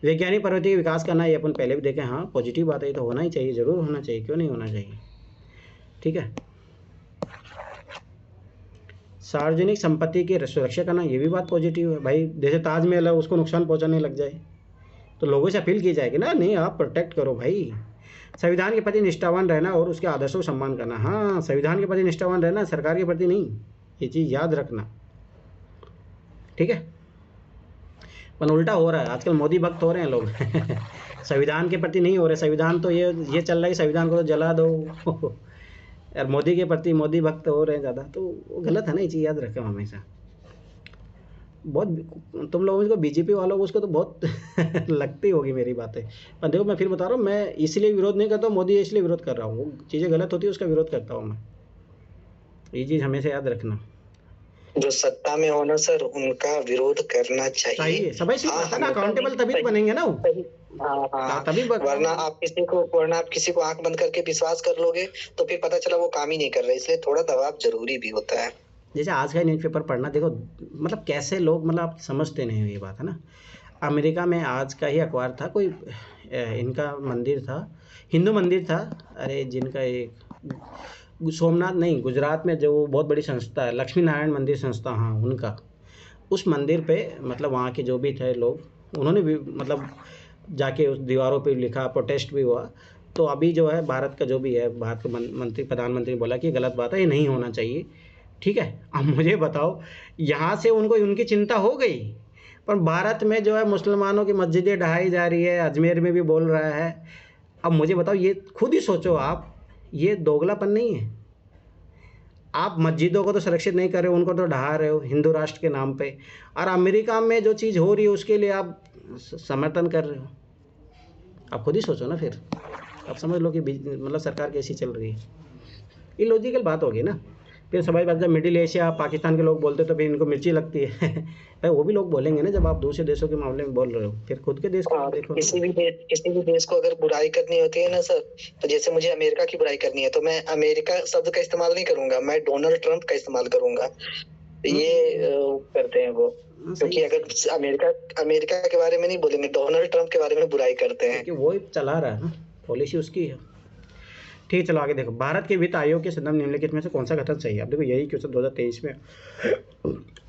वैज्ञानिक प्रवृत्ति का विकास करना, ये अपन पहले भी देखें। हाँ पॉजिटिव बात है, ये तो होना ही चाहिए, ज़रूर होना चाहिए, क्यों नहीं होना चाहिए। ठीक है, सार्वजनिक संपत्ति की सुरक्षा करना, ये भी बात पॉजिटिव है भाई। जैसे ताजमहल है उसको नुकसान पहुंचाने लग जाए तो लोगों से अपील की जाएगी ना, नहीं आप प्रोटेक्ट करो भाई। संविधान के प्रति निष्ठावान रहना और उसके आदर्शों को सम्मान करना। हाँ संविधान के प्रति निष्ठावान रहना, सरकार के प्रति नहीं, ये चीज़ याद रखना। ठीक है, पर उल्टा हो रहा है आजकल, मोदी भक्त हो रहे हैं लोग संविधान के प्रति नहीं हो रहे। संविधान तो ये चल रहा है कि संविधान को तो जला दो और मोदी के प्रति मोदी भक्त हो रहे हैं ज़्यादा, तो वो गलत है ना। ये चीज़ याद रखें हमेशा। बहुत तुम लोगों को, बीजेपी वालों को उसको तो बहुत लगती होगी मेरी बातें, पर देखो मैं फिर बता रहा हूँ, मैं इसलिए विरोध नहीं करता हूँ मोदी, इसलिए विरोध कर रहा हूँ। वो चीज़ें गलत होती है उसका विरोध करता हूँ मैं, ये चीज़ हमेशा याद रखना। जो सत्ता में होना सर, उनका विरोध करना चाहिए। सभी अकाउंटेबल तभी तो बनेंगे ना वो। तभी वरना आप किसी को आंख बंद करके विश्वास कर लोगे तो फिर पता चला वो काम ही नहीं कर रहे। इसलिए थोड़ा दबाव जरूरी भी होता है। जैसे आज का न्यूज़पेपर पढ़ना, देखो मतलब कैसे लोग, मतलब आप समझते नहीं हो ये बात है ना। अमेरिका में आज का ही अखबार था, कोई इनका मंदिर था, हिंदू मंदिर था, अरे जिनका एक सोमनाथ नहीं, गुजरात में जो बहुत बड़ी संस्था है, लक्ष्मी नारायण मंदिर संस्था, हाँ उनका, उस मंदिर पे मतलब वहाँ के जो भी थे लोग, उन्होंने भी मतलब जाके उस दीवारों पे लिखा, प्रोटेस्ट भी हुआ। तो अभी जो है भारत का जो भी है, भारत का मंत्री, प्रधानमंत्री बोला कि गलत बात है, ये नहीं होना चाहिए। ठीक है, अब मुझे बताओ, यहाँ से उनको उनकी चिंता हो गई, पर भारत में जो है मुसलमानों की मस्जिदें ढहाई जा रही है, अजमेर में भी बोल रहा है। अब मुझे बताओ, ये खुद ही सोचो आप, ये दोगलापन नहीं है? आप मस्जिदों को तो सुरक्षित नहीं कर रहे हो, उनको तो ढहा रहे हो हिंदू राष्ट्र के नाम पे, और अमेरिका में जो चीज़ हो रही है उसके लिए आप समर्थन कर रहे हो। आप खुद ही सोचो ना, फिर आप समझ लो कि मतलब सरकार कैसी चल रही है। ये लॉजिकल बात होगी ना। फिर सवाल बात, जब मिडिल एशिया पाकिस्तान के लोग बोलते तो फिर इनको मिर्ची लगती है भाई वो भी लोग बोलेंगे ना जब आप दूसरे देशों के मामले में बोल रहे हो। फिर खुद के देश को देखो। किसी भी देश को अगर बुराई करनी होती है ना सर, तो जैसे मुझे अमेरिका की बुराई करनी है तो मैं अमेरिका शब्द का इस्तेमाल नहीं करूंगा, मैं डोनाल्ड ट्रंप का इस्तेमाल करूंगा। ये करते हैं वो, क्योंकि अगर अमेरिका के बारे में नहीं बोलेंगे, डोनाल्ड ट्रंप के बारे में बुराई करते हैं, क्योंकि वो चला रहा है ना, पॉलिसी उसकी है। ठीक, चलो आगे देखो। भारत के वित्त आयोग के संदर्भ निम्नलिखित में से कौन सा गठन सही है? अब देखो यही क्वेश्चन 2023 में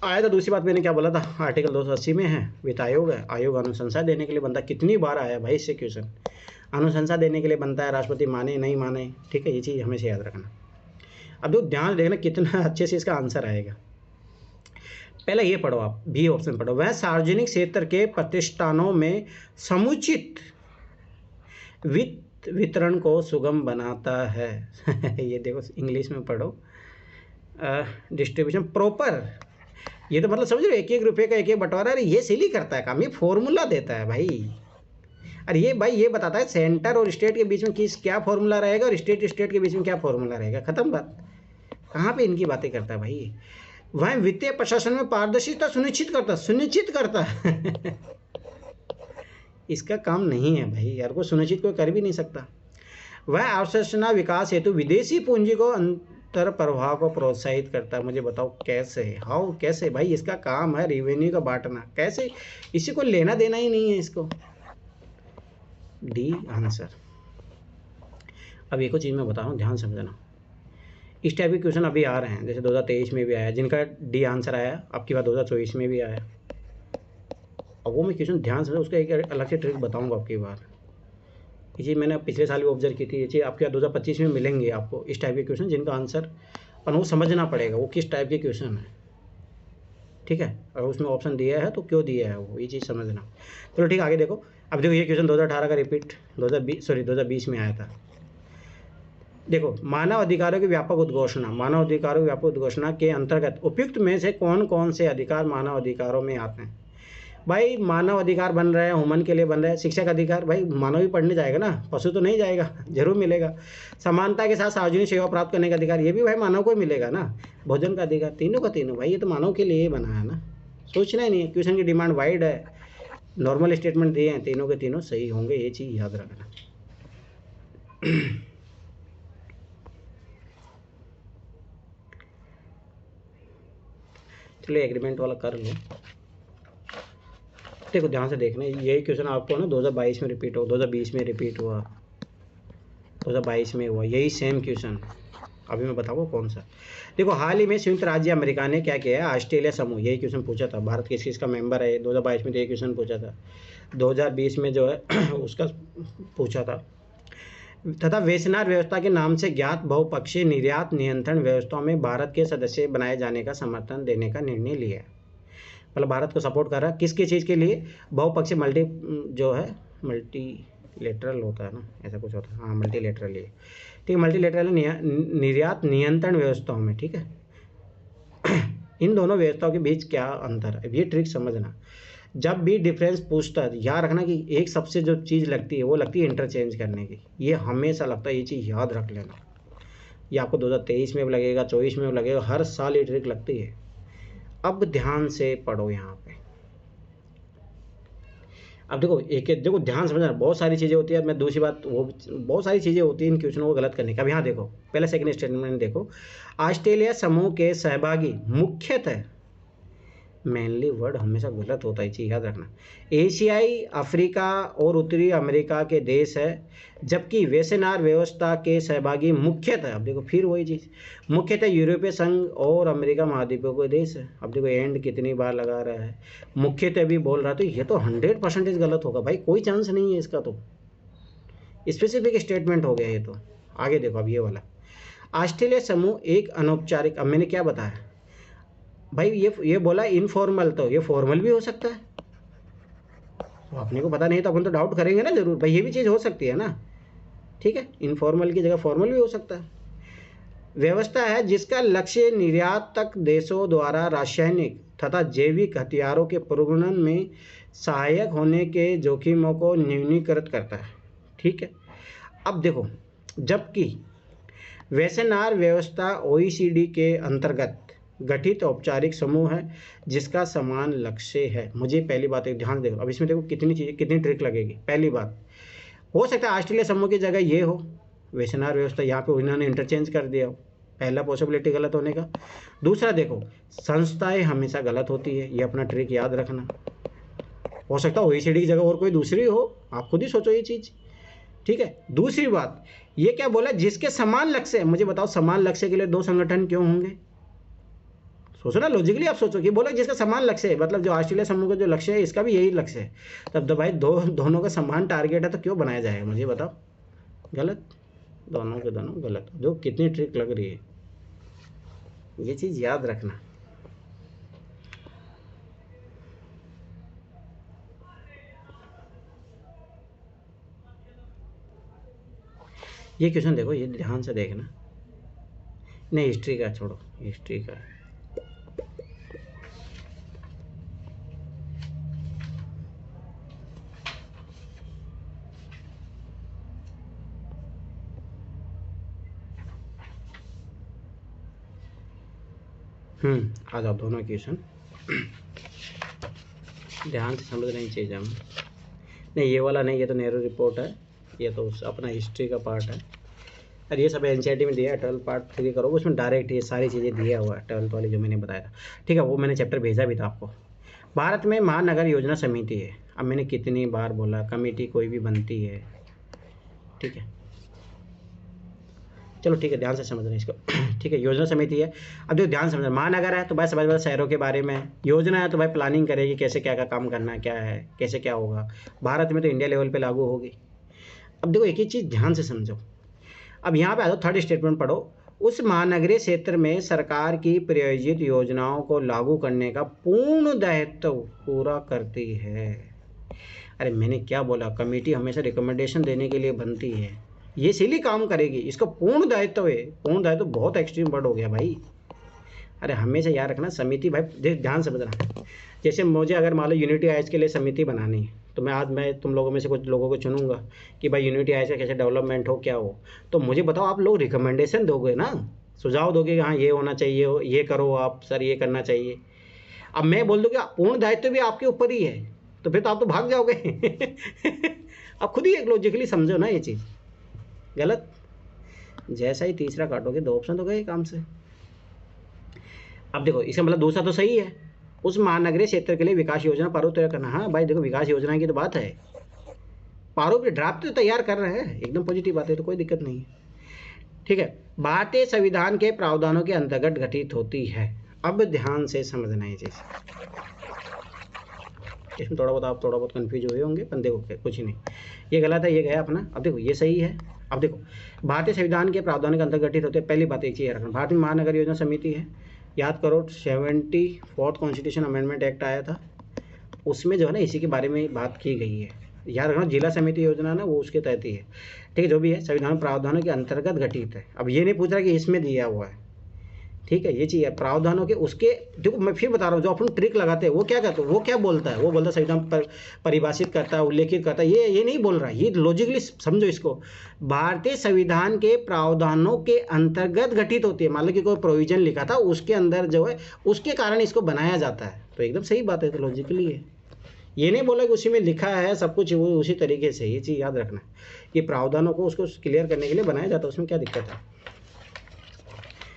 आया था। दूसरी बात मैंने क्या बोला था, आर्टिकल 280 में है वित्त आयोग है। आयोग अनुशंसा देने के लिए बनता है। कितनी बार आया भाई इससे क्वेश्चन, अनुशंसा देने के लिए बनता है, राष्ट्रपति माने नहीं माने। ठीक है, ये चीज़ हमेशा याद रखना। अब देखो ध्यान देखना कितना अच्छे से इसका आंसर आएगा। पहले ये पढ़ो, आप बी ऑप्शन पढ़ो। वह सार्वजनिक क्षेत्र के प्रतिष्ठानों में समुचित वित्त वितरण को सुगम बनाता है ये देखो इंग्लिश में पढ़ो, डिस्ट्रीब्यूशन प्रॉपर। ये तो मतलब समझ रहे, एक एक रुपये का एक एक बंटवारा, अरे ये सिली करता है काम, ये फॉर्मूला देता है भाई। अरे ये भाई ये बताता है सेंटर और स्टेट के बीच में क्या फॉर्मूला रहेगा और स्टेट के बीच में क्या फॉर्मूला रहेगा, खत्म बात। कहाँ पे इनकी बातें करता है भाई। वह वित्तीय प्रशासन में पारदर्शिता सुनिश्चित करता है इसका काम नहीं है भाई यार, को सुनिश्चित कोई कर भी नहीं सकता। वह अवसंरचना विकास हेतु विदेशी पूंजी को अंतर प्रवाह को प्रोत्साहित करता है। मुझे बताओ कैसे, हाउ, कैसे भाई? इसका काम है रेवेन्यू का बांटना, कैसे? इसी को लेना देना ही नहीं है इसको। D answer. अब एक और चीज़ मैं बता रहा हूँ, ध्यान समझना। इस टाइप के क्वेश्चन अभी आ रहे हैं, जैसे 2023 में भी आया, जिनका डी आंसर आया, आपकी बात 2024 में भी आया। अब वो मैं क्वेश्चन ध्यान से, उसका एक अलग से ट्रिक बताऊंगा आपकी बार। ये चीज़ मैंने पिछले साल भी ऑब्जर्व की थी। ये चीज़ आपके 2025 में मिलेंगे आपको, इस टाइप के क्वेश्चन जिनका आंसर पर वो समझना पड़ेगा वो किस टाइप के क्वेश्चन है। ठीक है, अगर उसमें ऑप्शन दिया है तो क्यों दिया है वो, ये चीज़ समझना। चलो ठीक, आगे देखो। अब देखो ये क्वेश्चन 2018 का रिपीट 2020 में आया था। देखो, मानव अधिकारों की व्यापक उद्घोषणा। मानव अधिकारों की व्यापक उद्घोषणा के अंतर्गत उपयुक्त में से कौन कौन से अधिकार मानव अधिकारों में आते हैं? भाई मानव अधिकार बन रहे हैं, ह्यूमन के लिए बन रहे हैं। शिक्षा का अधिकार, भाई मानव ही पढ़ने जाएगा ना, पशु तो नहीं जाएगा, जरूर मिलेगा। समानता के साथ सार्वजनिक सेवा प्राप्त करने का अधिकार, ये भी भाई मानव को ही मिलेगा ना। भोजन का अधिकार, तीनों का तीनों भाई, ये तो मानव के लिए ही बना है ना, सोचना ही नहीं है। क्वेश्चन की डिमांड वाइड है, नॉर्मल स्टेटमेंट दिए हैं, तीनों के तीनों सही होंगे, ये चीज़ याद रखना। चलिए एग्रीमेंट वाला कर लो। देखो ध्यान से देखना, यही क्वेश्चन आपको ना 2022 में रिपीट हो, 2020 में रिपीट हुआ, 2022 में हुआ, यही सेम क्वेश्चन। अभी मैं बताऊँ कौन सा। देखो हाल ही में संयुक्त राज्य अमेरिका ने क्या किया है, ऑस्ट्रेलिया समूह, यही क्वेश्चन पूछा था। भारत किस किस का मेंबर है, 2022 में तो यही क्वेश्चन पूछा था, 2020 में जो है उसका पूछा था। तथा वेसनार व्यवस्था के नाम से ज्ञात बहुपक्षीय निर्यात नियंत्रण व्यवस्थाओं में भारत के सदस्य बनाए जाने का समर्थन देने का निर्णय लिया। मतलब भारत को सपोर्ट कर रहा है किसकी चीज़ के लिए, बहुपक्षीय मल्टी जो है मल्टीलेटरल होता है ना, ऐसा कुछ होता है, हाँ मल्टीलेटरल ये ठीक है, मल्टीलेटरल निर्यात नियंत्रण व्यवस्थाओं में, ठीक है। इन दोनों व्यवस्थाओं के बीच क्या अंतर है, ये ट्रिक समझना। जब भी डिफरेंस पूछता है याद रखना कि एक सबसे जो चीज़ लगती है वो लगती है इंटरचेंज करने की, ये हमेशा लगता है, ये चीज़ याद रख लेना। ये आपको 2023 में भी लगेगा, 24 में भी लगेगा, हर साल ये ट्रिक लगती है। अब ध्यान से पढ़ो यहाँ पे। अब देखो देखो ध्यान समझना, बहुत सारी चीज़ें होती है। मैं दूसरी बात, वो बहुत सारी चीज़ें होती हैं इन क्वेश्चनों को गलत करने का। अब यहाँ देखो पहले सेकंड स्टेटमेंट देखो, ऑस्ट्रेलिया समूह के सहभागी मुख्यतः, मेनली वर्ड हमेशा गलत होता है, चीज़ याद रखना, एशियाई, अफ्रीका और उत्तरी अमेरिका के देश है, जबकि वेसेनार व्यवस्था के सहभागी मुख्यतः, अब देखो फिर वही चीज़, मुख्यतः यूरोपीय संघ और अमेरिका महाद्वीपों के देश है। अब देखो एंड कितनी बार लगा रहा है, मुख्यतः भी बोल रहा है, तो ये तो 100% गलत होगा भाई, कोई चांस नहीं है इसका, तो स्पेसिफिक स्टेटमेंट हो गया ये तो। आगे देखो अब ये वाला, ऑस्ट्रेलिया समूह एक अनौपचारिक, अब मैंने क्या बताया भाई, ये बोला इनफॉर्मल, तो ये फॉर्मल भी हो सकता है, तो अपने को पता नहीं तो अपन तो डाउट करेंगे ना जरूर भाई, ये भी चीज़ हो सकती है ना, ठीक है, इनफॉर्मल की जगह फॉर्मल भी हो सकता है। व्यवस्था है जिसका लक्ष्य निर्यात तक देशों द्वारा रासायनिक तथा जैविक हथियारों के प्रगुणन में सहायक होने के जोखिमों को न्यूनीकृत करता है, ठीक है। अब देखो, जबकि वेसेनार व्यवस्था OECD के अंतर्गत गठित औपचारिक समूह है जिसका समान लक्ष्य है। मुझे पहली बात एक ध्यान देखो, अब इसमें देखो कितनी चीज़ें, कितनी ट्रिक लगेगी। पहली बात, हो सकता है ऑस्ट्रेलिया समूह की जगह ये हो, वेसेनार व्यवस्था, यहाँ पे उन्होंने इंटरचेंज कर दिया हो, पहला पॉसिबिलिटी गलत होने का। दूसरा देखो, संस्थाएं हमेशा गलत होती है, ये अपना ट्रिक याद रखना। हो सकता है OECD की जगह और कोई दूसरी हो, आप खुद ही सोचो ये चीज़, ठीक है। दूसरी बात, ये क्या बोला, जिसके समान लक्ष्य है। मुझे बताओ समान लक्ष्य के लिए दो संगठन क्यों होंगे, सोचो ना लॉजिकली, आप सोचो कि बोला जिसका समान लक्ष्य है, मतलब जो ऑस्ट्रेलिया समूह का जो लक्ष्य है इसका भी यही लक्ष्य है, तब तो भाई दोनों का समान टारगेट है, तो क्यों बनाया जाएगा, मुझे बताओ। गलत, दोनों के दोनों गलत। जो कितनी ट्रिक लग रही है, ये चीज़ याद रखना। ये क्वेश्चन देखो, ये ध्यान से देखना, नहीं हिस्ट्री का छोड़ो, हिस्ट्री का आ जाओ, दोनों क्वेश्चन ध्यान से समझ रही चाहिए हम। नहीं ये वाला नहीं, ये तो नेहरू रिपोर्ट है, ये तो अपना हिस्ट्री का पार्ट है, और ये सब NCERT में दिया है। 12 पार्ट 3 करो, उसमें डायरेक्ट ये सारी चीज़ें दिया हुआ है, 12 वाली जो मैंने बताया था, ठीक है, वो मैंने चैप्टर भेजा भी था आपको। भारत में महानगर योजना समिति है, अब मैंने कितनी बार बोला, कमेटी कोई भी बनती है, ठीक है, चलो ठीक है, ध्यान से समझना इसको, ठीक है। योजना समिति है, अब जो ध्यान समझना, महानगर है तो भाई समझ शहरों के बारे में, योजना है तो भाई प्लानिंग करेगी कैसे क्या क्या काम करना है, क्या है कैसे क्या होगा। भारत में तो इंडिया लेवल पे लागू होगी। अब देखो एक ही चीज़ ध्यान से समझो, अब यहाँ पे आ जाओ, थर्ड स्टेटमेंट पढ़ो, उस महानगरीय क्षेत्र में सरकार की प्रायोजित योजनाओं को लागू करने का पूर्ण दायित्व पूरा करती है। अरे मैंने क्या बोला, कमेटी हमेशा रिकमेंडेशन देने के लिए बनती है, ये इसीलिए काम करेगी, इसका पूर्ण दायित्व है। पूर्ण दायित्व बहुत एक्सट्रीम वर्ड हो गया भाई, अरे हमेशा याद रखना समिति, भाई ध्यान से समझना। जैसे मुझे अगर मान लो यूनिटी आईएस के लिए समिति बनानी है, तो मैं तुम लोगों में से कुछ लोगों को चुनूंगा कि भाई यूनिटी आईएस का कैसे डेवलपमेंट हो, क्या हो, तो मुझे बताओ, आप लोग रिकमेंडेशन दोगे ना, सुझाव दोगे कि हाँ ये होना चाहिए, ये करो आप सर, ये करना चाहिए। अब मैं बोल दूँ कि पूर्ण दायित्व भी आपके ऊपर ही है, तो फिर तो आप तो भाग जाओगे। अब खुद ही एक लॉजिकली समझो ना ये चीज़, गलत। जैसा ही तीसरा काटोगे 2 ऑप्शन तो गए काम से। अब देखो इसका मतलब दूसरा तो सही है, उस महानगरीय क्षेत्र के लिए विकास योजना प्रारूप तैयार करना। हाँ भाई देखो विकास योजना की तो बात है, प्रारूप ड्राफ्ट तो तैयार कर रहे हैं, एकदम पॉजिटिव बात है, तो कोई दिक्कत नहीं है, ठीक है। भारतीय संविधान के प्रावधानों के अंतर्गत गठित होती है। अब ध्यान से समझना ये चीज़, इसमें थोड़ा बहुत कंफ्यूज हुए होंगे, पर देखो कुछ ही नहीं, ये गलत है, ये गया अपना। अब देखो ये सही है। अब देखो भारतीय संविधान के प्रावधानों के अंतर्गत गठित होते हैं, पहली बात एक चीज़ रखना, भारत में महानगर योजना समिति है, याद करो 74th कॉन्स्टिट्यूशन अमेंडमेंट एक्ट आया था, उसमें जो है ना इसी के बारे में बात की गई है। याद रखना जिला समिति योजना ना वो उसके तहत ही है, ठीक है, जो भी है संविधान प्रावधानों के अंतर्गत गठित है। अब ये नहीं पूछ रहा कि इसमें दिया हुआ है, ठीक है, ये चीज़ है प्रावधानों के उसके। देखो मैं फिर बता रहा हूँ, जो अपन ट्रिक लगाते हैं वो क्या कहते हैं, वो क्या बोलता है, वो बोलता है संविधान पर परिभाषित करता है, उल्लेखित करता है, ये नहीं बोल रहा है, ये लॉजिकली समझो इसको। भारतीय संविधान के प्रावधानों के अंतर्गत गठित होती है, मान लो कि कोई प्रोविजन लिखा था उसके अंदर जो है उसके कारण इसको बनाया जाता है, तो एकदम सही बात है, तो लॉजिकली है। ये नहीं बोला कि उसी में लिखा है सब कुछ वो उसी तरीके से, ये चीज़ याद रखना। ये प्रावधानों को उसको क्लियर करने के लिए बनाया जाता है, उसमें क्या दिक्कत है।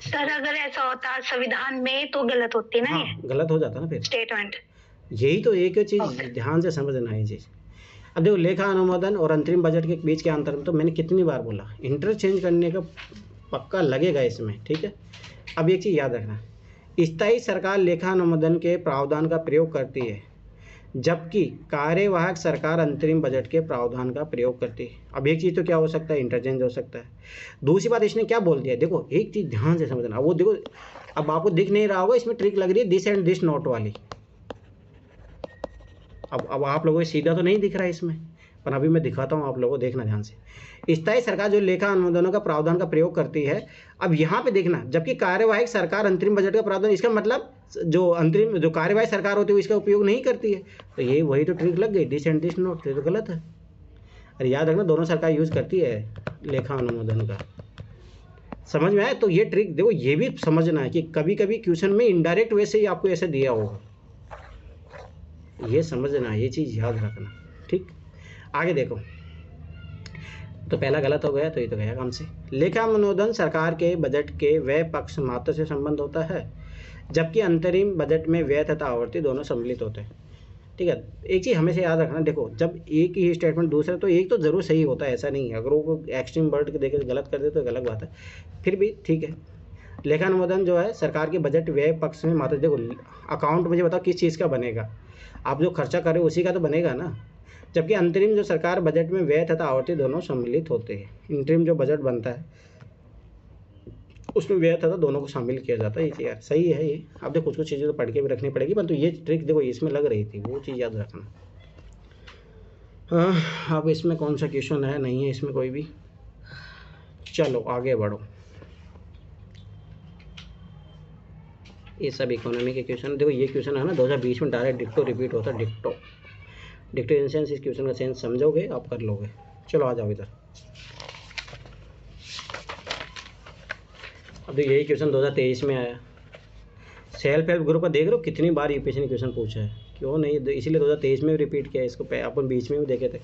सर अगर ऐसा होता संविधान में तो गलत होती ना, हाँ गलत हो जाता ना फिर स्टेटमेंट। यही तो एक चीज़ ध्यान से समझना है ये चीज़। अब देखो लेखा अनुमोदन और अंतरिम बजट के बीच के अंतर में तो मैंने कितनी बार बोला, इंटरचेंज करने का पक्का लगेगा इसमें, ठीक है। अब एक चीज़ याद रखना, स्थायी सरकार लेखा अनुमोदन के प्रावधान का प्रयोग करती है, जबकि कार्यवाहक सरकार अंतरिम बजट के प्रावधान का प्रयोग करती है। अब एक चीज़ तो क्या हो सकता है, इंटरचेंज हो सकता है। दूसरी बात इसने क्या बोल दिया, देखो एक चीज़ ध्यान से समझना, वो देखो अब आपको दिख नहीं रहा होगा, इसमें ट्रिक लग रही है दिस एंड दिस नॉट वाली। अब आप लोगों को सीधा तो नहीं दिख रहा है इसमें, पर अभी मैं दिखाता हूँ आप लोगों को, देखना ध्यान से। स्थायी सरकार जो लेखा अनुमोदनों का प्रावधान का प्रयोग करती है, अब यहाँ पे देखना, जबकि कार्यवाहक सरकार अंतरिम बजट का प्रावधान, इसका मतलब जो कार्यवाही सरकार होती है इसका उपयोग नहीं करती है, तो यही वही तो ट्रिक लग गई, दिस एंड दिस नॉट, तो गलत है। अरे याद रखना दोनों सरकार यूज करती है लेखा अनुमोदन का, समझ में आया। तो ये ट्रिक देखो, ये भी समझना है कि कभी कभी क्वेश्चन में इनडायरेक्ट वे से ही आपको ऐसे दिया होगा, ये समझना है, ये चीज़ याद रखना, ठीक। आगे देखो, तो पहला गलत हो गया, तो ये तो गया काम से। लेखा अनुमोदन सरकार के बजट के व्यय पक्ष मात्र से संबंध होता है, जबकि अंतरिम बजट में व्यय तथा आवर्ती दोनों सम्मिलित होते हैं, ठीक है। एक चीज़ हमेशा याद रखना, देखो जब एक ही स्टेटमेंट दूसरा, तो एक तो ज़रूर सही होता है, ऐसा नहीं है। अगर वो एक्सट्रीम वर्ड के देखे गलत कर दे तो गलत बात है, फिर भी ठीक है। लेखा अनुमोदन जो है सरकार के बजट व्यय पक्ष में मात्र, देखो अकाउंट मुझे बताओ किस चीज़ का बनेगा, आप जो खर्चा करें उसी का तो बनेगा ना, जबकि अंतरिम जो सरकार बजट में व्यय तथा आवर्ती दोनों सम्मिलित होते हैं। इंतरिम जो बजट बनता है उसमें व्यय तथा दोनों को शामिल किया जाता है, ये यार सही है ये। अब देखो कुछ चीज़ें तो पढ़ के भी रखनी पड़ेगी, परंतु ये ट्रिक देखो इसमें लग रही थी, वो चीज़ याद रखना। हाँ अब इसमें कौन सा क्वेश्चन है, नहीं है इसमें कोई भी, चलो आगे बढ़ो। ये सब इकोनॉमी के क्वेश्चन, देखो ये क्वेश्चन है ना 2020 में डायरेक्ट डिक्टो रिपीट होता है, डिक्टो इन सेंस, इस क्वेश्चन का सेंस समझोगे आप कर लोगे। चलो आ जाओ इधर। अब यही क्वेश्चन 2023 में आया, सेल्फ हेल्प ग्रुप का देख रहे हो कितनी बार यूपीएससी ने क्वेश्चन पूछा है, क्यों नहीं, इसीलिए 2023 में भी रिपीट किया इसको, अपन बीच में भी देखे थे।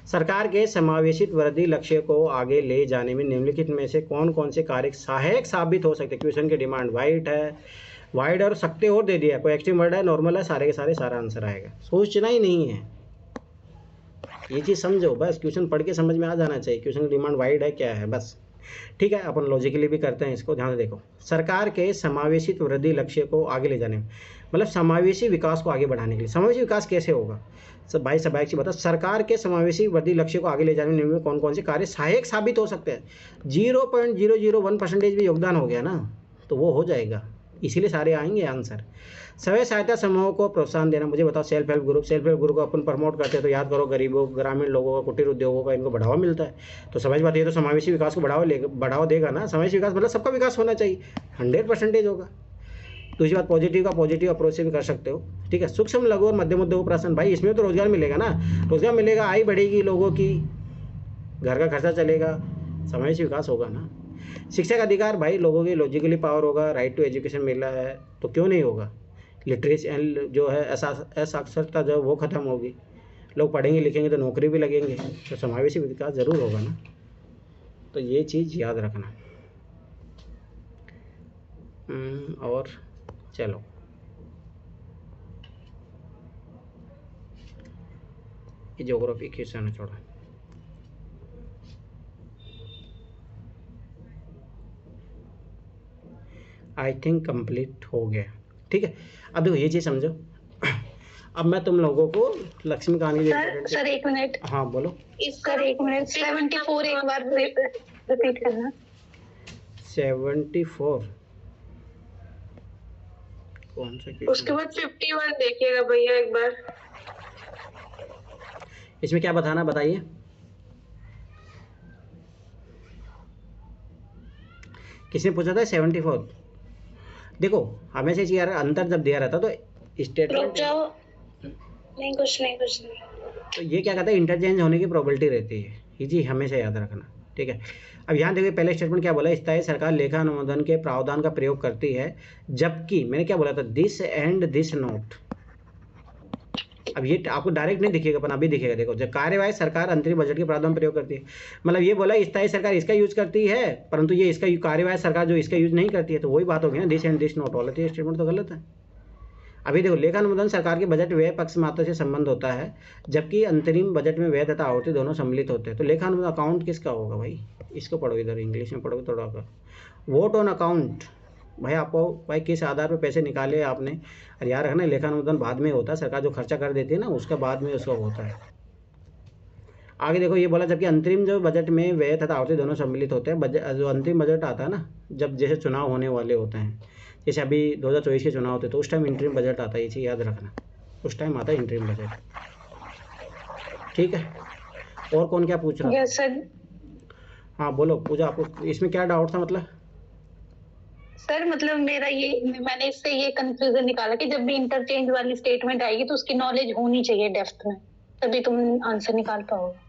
सरकार के समावेशित वृद्धि लक्ष्य को आगे ले जाने में निम्नलिखित में से कौन कौन से कार्य सहायक साबित हो सकते हैं। क्वेश्चन की डिमांड वाइड और सकते और दे दिया, कोई एक्सट्रीम वर्ड है नॉर्मल है, सारे के सारे सारा आंसर आएगा, सोचना ही नहीं है, ये चीज़ समझो बस। क्वेश्चन पढ़ के समझ में आ जाना चाहिए, क्वेश्चन की डिमांड वाइड है क्या है बस, ठीक है। अपन लॉजिकली भी करते हैं इसको, ध्यान से देखो। सरकार के समावेशित वृद्धि लक्ष्य को आगे ले जाने में, मतलब समावेशी विकास को आगे बढ़ाने के लिए, समावेशी विकास कैसे होगा सब भाई सब एक चीज बता। सरकार के समावेशी वृद्धि लक्ष्य को आगे ले जाने में कौन कौन से कार्य सहायक साबित हो सकते हैं। 0.001% भी योगदान हो गया ना, तो वो हो जाएगा, इसीलिए सारे आएंगे आंसर। स्वयं सहायता समूहों को प्रोत्साहन देना, मुझे बताओ सेल्फ हेल्प ग्रुप को अपन प्रमोट करते हैं, तो याद करो गरीबों ग्रामीण लोगों का, कुटीर उद्योगों का इनको बढ़ावा मिलता है, तो समझ बात ये तो समावेशी विकास को बढ़ावा देगा ना। समावेशी विकास मतलब सबका विकास होना चाहिए, 100% होगा। दूसरी बात पॉजिटिव का पॉजिटिव अप्रोच से भी कर सकते हो, ठीक है। सूक्ष्म लघु और मध्यम उद्योग प्रशासन, भाई इसमें तो रोजगार मिलेगा ना, रोजगार मिलेगा, आय बढ़ेगी लोगों की, घर का खर्चा चलेगा, समावेशी विकास होगा ना। शिक्षा का अधिकार, भाई लोगों की लॉजिकली पावर होगा, राइट टू एजुकेशन मिल रहा है तो क्यों नहीं होगा। लिटरेसी एंड जो है असाक्षरता जो वो खत्म होगी, लोग पढ़ेंगे लिखेंगे तो नौकरी भी लगेंगे, तो समावेशी विकास ज़रूर होगा ना, तो ये चीज़ याद रखना। और चलो ये ज्योग्राफी क्वेश्चन है छोड़ा, आई थिंक कंप्लीट हो गया, ठीक है। अब देखो ये चीज़ समझो, अब मैं तुम लोगों को लक्ष्मी कहानी सर 1 मिनट, हाँ बोलो सर 1 मिनट, 74 एक बार रिपीट करना। 74 कौन सा उसके क्वेश्चन? बाद 51 देखिएगा भैया एक बार। इसमें क्या बताना, बताइए। किसने पूछा था 74? देखो हमें से यार अंतर जब दिया रहता तो रुक स्टेटमेंट, जाओ, नहीं कुछ नहीं कुछ नहीं। तो ये क्या कहता है, इंटरचेंज होने की प्रोबेबिलिटी रहती है, ये चीज़ हमेशा याद रखना, ठीक है। अब यहाँ देखिए पहले स्टेटमेंट क्या बोला, स्थायी सरकार लेखा अनुमोदन के प्रावधान का प्रयोग करती है, जबकि मैंने क्या बोला था, दिस एंड दिस नोट। अब ये आपको डायरेक्ट नहीं दिखेगा, पर अभी दिखेगा, देखो, जब कार्यवाही सरकार अंतरिम बजट के प्रावधान प्रयोग करती है, मतलब ये बोला स्थायी सरकार इसका यूज करती है, परंतु ये इसका कार्यवाही सरकार जो इसका यूज नहीं करती है, तो वही बात होगी ना, दिस एंड दिस नोट वाला, तो ये स्टेटमेंट तो गलत है। अभी देखो लेखा अनुमोदन सरकार के बजट व्यय पक्ष मात्रा से संबंध होता है, जबकि अंतरिम बजट में व्यय तथा आवर्ती दोनों सम्मिलित होते हैं। तो लेखा अनुमोदन अकाउंट किसका होगा भाई, इसको पढ़ो, इधर इंग्लिश में पढ़ोगे थोड़ा सा। वोट ऑन अकाउंट, भाई आपको भाई किस आधार पर पैसे निकाले आपने, और याद रखना लेखा अनुमोदन बाद में होता है, सरकार जो खर्चा कर देती है ना उसका बाद में उसका होता है। आगे देखो ये बोला, जबकि अंतरिम जो बजट में व्यय तथा आवर्ती दोनों सम्मिलित होते हैं, जो अंतिम बजट आता है ना, जब जैसे चुनाव होने वाले होते हैं, जैसे अभी 2024 के चुनाव होते, तो उस टाइम इंटरिम बजट आता है, ये चीज़ याद रखना, उस टाइम आता है इंटरिम बजट, ठीक है। और कौन क्या पूछ रहा है? Yes sir. हाँ बोलो पूजा, आपको इसमें क्या डाउट था मतलब? सर मतलब मेरा ये, मैंने इससे ये कंफ्यूजन निकाला कि जब भी इंटरचेंज वाली स्टेटमेंट आएगी तो उसकी नॉलेज होनी चाहिए डेप्थ में, तभी तुम आंसर निकाल पाओगे।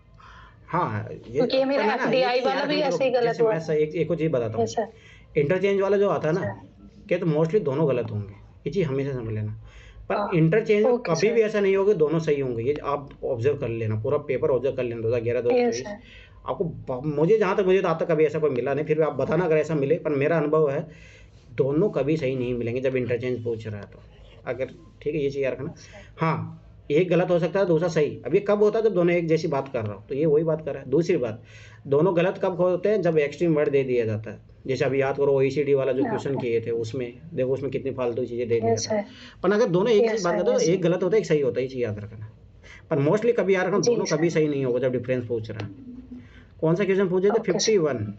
हाँ ये क्योंकि मेरा एफडीआई वाला भी ऐसे ही गलत हुआ। मैं एक चीज़ बताता यस हूँ, सर। इंटरचेंज वाला जो आता है ना, क्या तो मोस्टली दोनों गलत होंगे, ये चीज़ हमेशा समझ लेना। पर इंटरचेंज कभी भी ऐसा नहीं होगा दोनों सही होंगे, ये आप ऑब्जर्व कर लेना, पूरा पेपर ऑब्जर्व कर लेना 2011 2023 आपको। मुझे जहाँ तक मुझे तो आज तक कभी ऐसा कोई मिला नहीं, फिर भी आप बताना अगर ऐसा मिले, पर मेरा अनुभव है दोनों कभी सही नहीं मिलेंगे जब इंटरचेंज पूछ रहा है तो, अगर ठीक है ये चीज़ रखना। हाँ एक गलत हो सकता है दूसरा सही, अब ये कब होता है जब दोनों एक जैसी बात कर रहा हो, तो ये वही बात कर रहा है। दूसरी बात, दोनों गलत कब होते हैं, जब एक्सट्रीम वर्ड दे दिया जाता है, जैसे अभी याद करो OECD वाला जो क्वेश्चन किए थे, उसमें देखो उसमें कितनी फालतू चीज़ें दे दिया था। पर अगर दोनों एक चीज़ बात करते हो, एक गलत होता है एक सही होता है, ये चीज़ याद रखना। पर मोस्टली कभी याद रखना दोनों कभी सही नहीं होगा जब डिफरेंस पूछ रहा है। कौन सा क्वेश्चन पूछे थे? 51।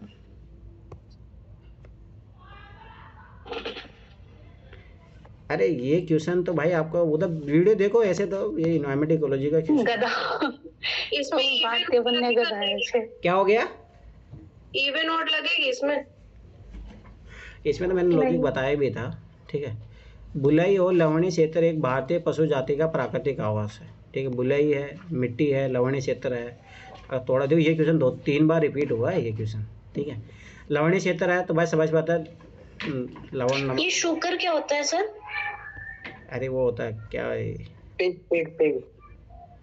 अरे ये क्वेश्चन तो भाई आपका उधर वीडियो देखो, ऐसे तो ये इन्वायरमेंट इकोलॉजी का क्वेश्चन, इसमें बात के बनने का है। क्या हो गया? इवन ऑड लगेगी इसमें? इसमें तो मैंने लॉजिक बताया भी था, ठीक है। बुलाई और लवणी क्षेत्र एक भारतीय पशु जाति का प्राकृतिक आवास है, ठीक है। बुलाई है, मिट्टी है, लवणी क्षेत्र है, और थोड़ा देखो ये क्वेश्चन 2-3 बार रिपीट हुआ है ये क्वेश्चन, ठीक है। लवणी क्षेत्र है तो भाई समझ पाता है, लवण नमक। ये शुगर क्या होता है सर? अरे वो होता है क्या है, पिग।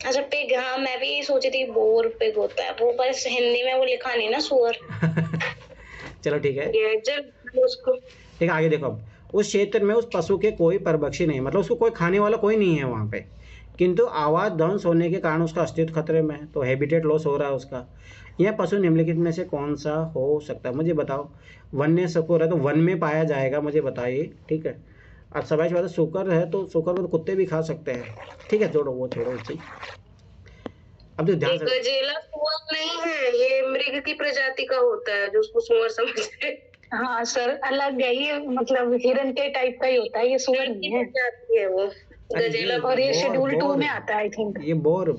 अच्छा पिग, हाँ मैं भी सोची थी बोर पिग होता है वो, बस हिंदी में वो लिखा नहीं ना सुअर। चलो ठीक है, उसको ठीक है। आगे देखो, अब उस क्षेत्र में उस पशु के कोई परभक्षी नहीं, मतलब उसको कोई खाने वाला कोई नहीं है वहाँ पे, किंतु आवास ध्वंस होने के कारण उसका अस्तित्व खतरे में है, तो हैबिटेट लॉस हो रहा है उसका। यह पशु निम्नलिखित में से कौन सा हो सकता है, मुझे बताओ। वन्य सुकर है तो वन में पाया जाएगा, मुझे बताइए, ठीक है। अब सबाइश बात है, सुकर है तो सुकर को तो कुत्ते भी खा सकते हैं, ठीक है, छोड़ो वो छोड़ो उसी। अब तो ध्यान से, गजेला सुअर नहीं है, ये मृग की प्रजाति का होता है जो उसको सुअर समझते हैं। हाँ सर अलग है ये, मतलब हिरन के टाइप का ही होता है, ये सुअर नहीं है। प्रजाति है वो गजेला, और ये शेड्यूल 2 में आता है आई थिंक। ये बोर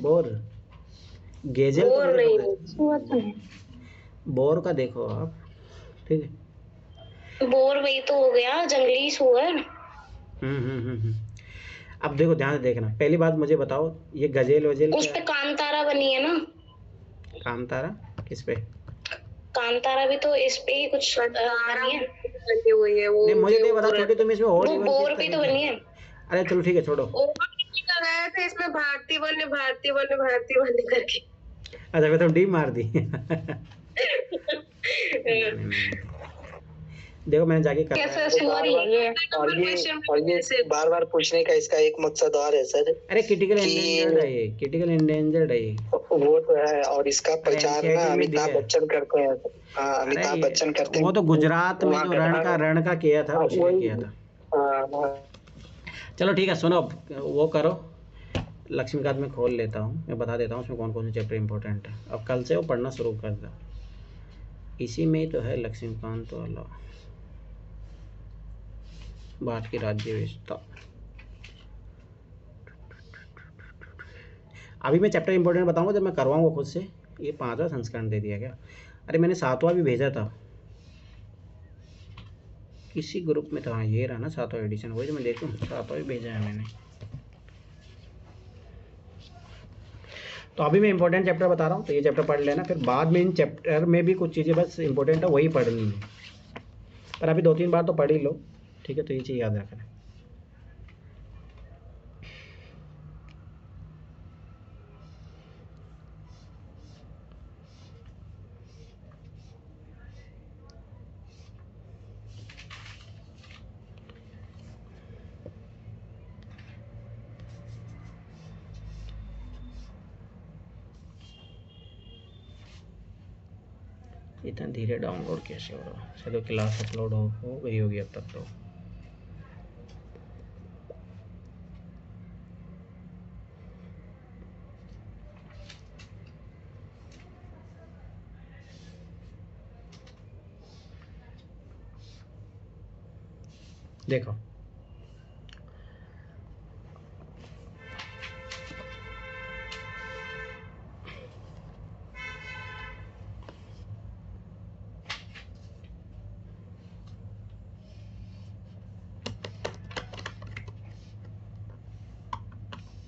गेजल बोर नहीं, सुअर तो नहीं। बोर का देखो आप, ठीक है। बोर वही तो हो गया जंगली सुअर। अब देखो ध्यान से देखना, पहली बात मुझे बताओ, ये गजेल वजेल उस पे कांतारा बनी है ना? कांतारा किस पे? कांतारा भी तो इस पे ही कुछ बनी है, बनी हुई है वो। नहीं मुझे नहीं पता, छोटी तुम इसमें और वो बोर भी तो बनी है। अरे चलो ठीक है छोड़ो। लगाया था इसमें भारतीय वन करके। अच्छा मैं तुम डी मार दी। देखो मैंने जाके कर कैसा सुअर ही है ये। और ये बार बार पूछने का इसका एक मकसद और है सर। अरे क्रिटिकल एंडेंजर्ड है ये, क्रिटिकल एंडेंजर्ड है ये। वो तो है, और इसका प्रचार ना अमिताभ बच्चन करते हैं। हाँ अमिताभ बच्चन करते हैं। वो तो गुजरात में जो रण का किया था उसने किया था। चलो ठीक है, सुनो वो करो, लक्ष्मीकांत में खोल लेता हूँ, मैं बता देता हूँ उसमें कौन कौन से चैप्टर इंपॉर्टेंट है। अब कल से वो पढ़ना शुरू कर दो, इसी में ही तो है लक्ष्मीकांत वाला। भारत की राज्य व्यवस्था। अभी मैं चैप्टर इंपॉर्टेंट बताऊंगा जब मैं करवाऊंगा खुद से। ये 5वां संस्करण दे दिया क्या? अरे मैंने 7वां भी भेजा था किसी ग्रुप में था। हाँ ये रहा ना 7वां एडिशन, वही तो मैं देखूँ 7वां भी भेजा है मैंने। तो अभी मैं इंपॉर्टेंट चैप्टर बता रहा हूँ, तो ये चैप्टर पढ़ लेना, फिर बाद में इन चैप्टर में भी कुछ चीज़ें बस इंपॉर्टेंट है वही पढ़नी है, पर अभी 2-3 बार तो पढ़ ही लो, ठीक है। तो ये चीज़ याद रखना। इतना धीरे डाउनलोड कैसे हो रहा है? चलो क्लास अपलोड हो गई होगी अब तक तो। देखो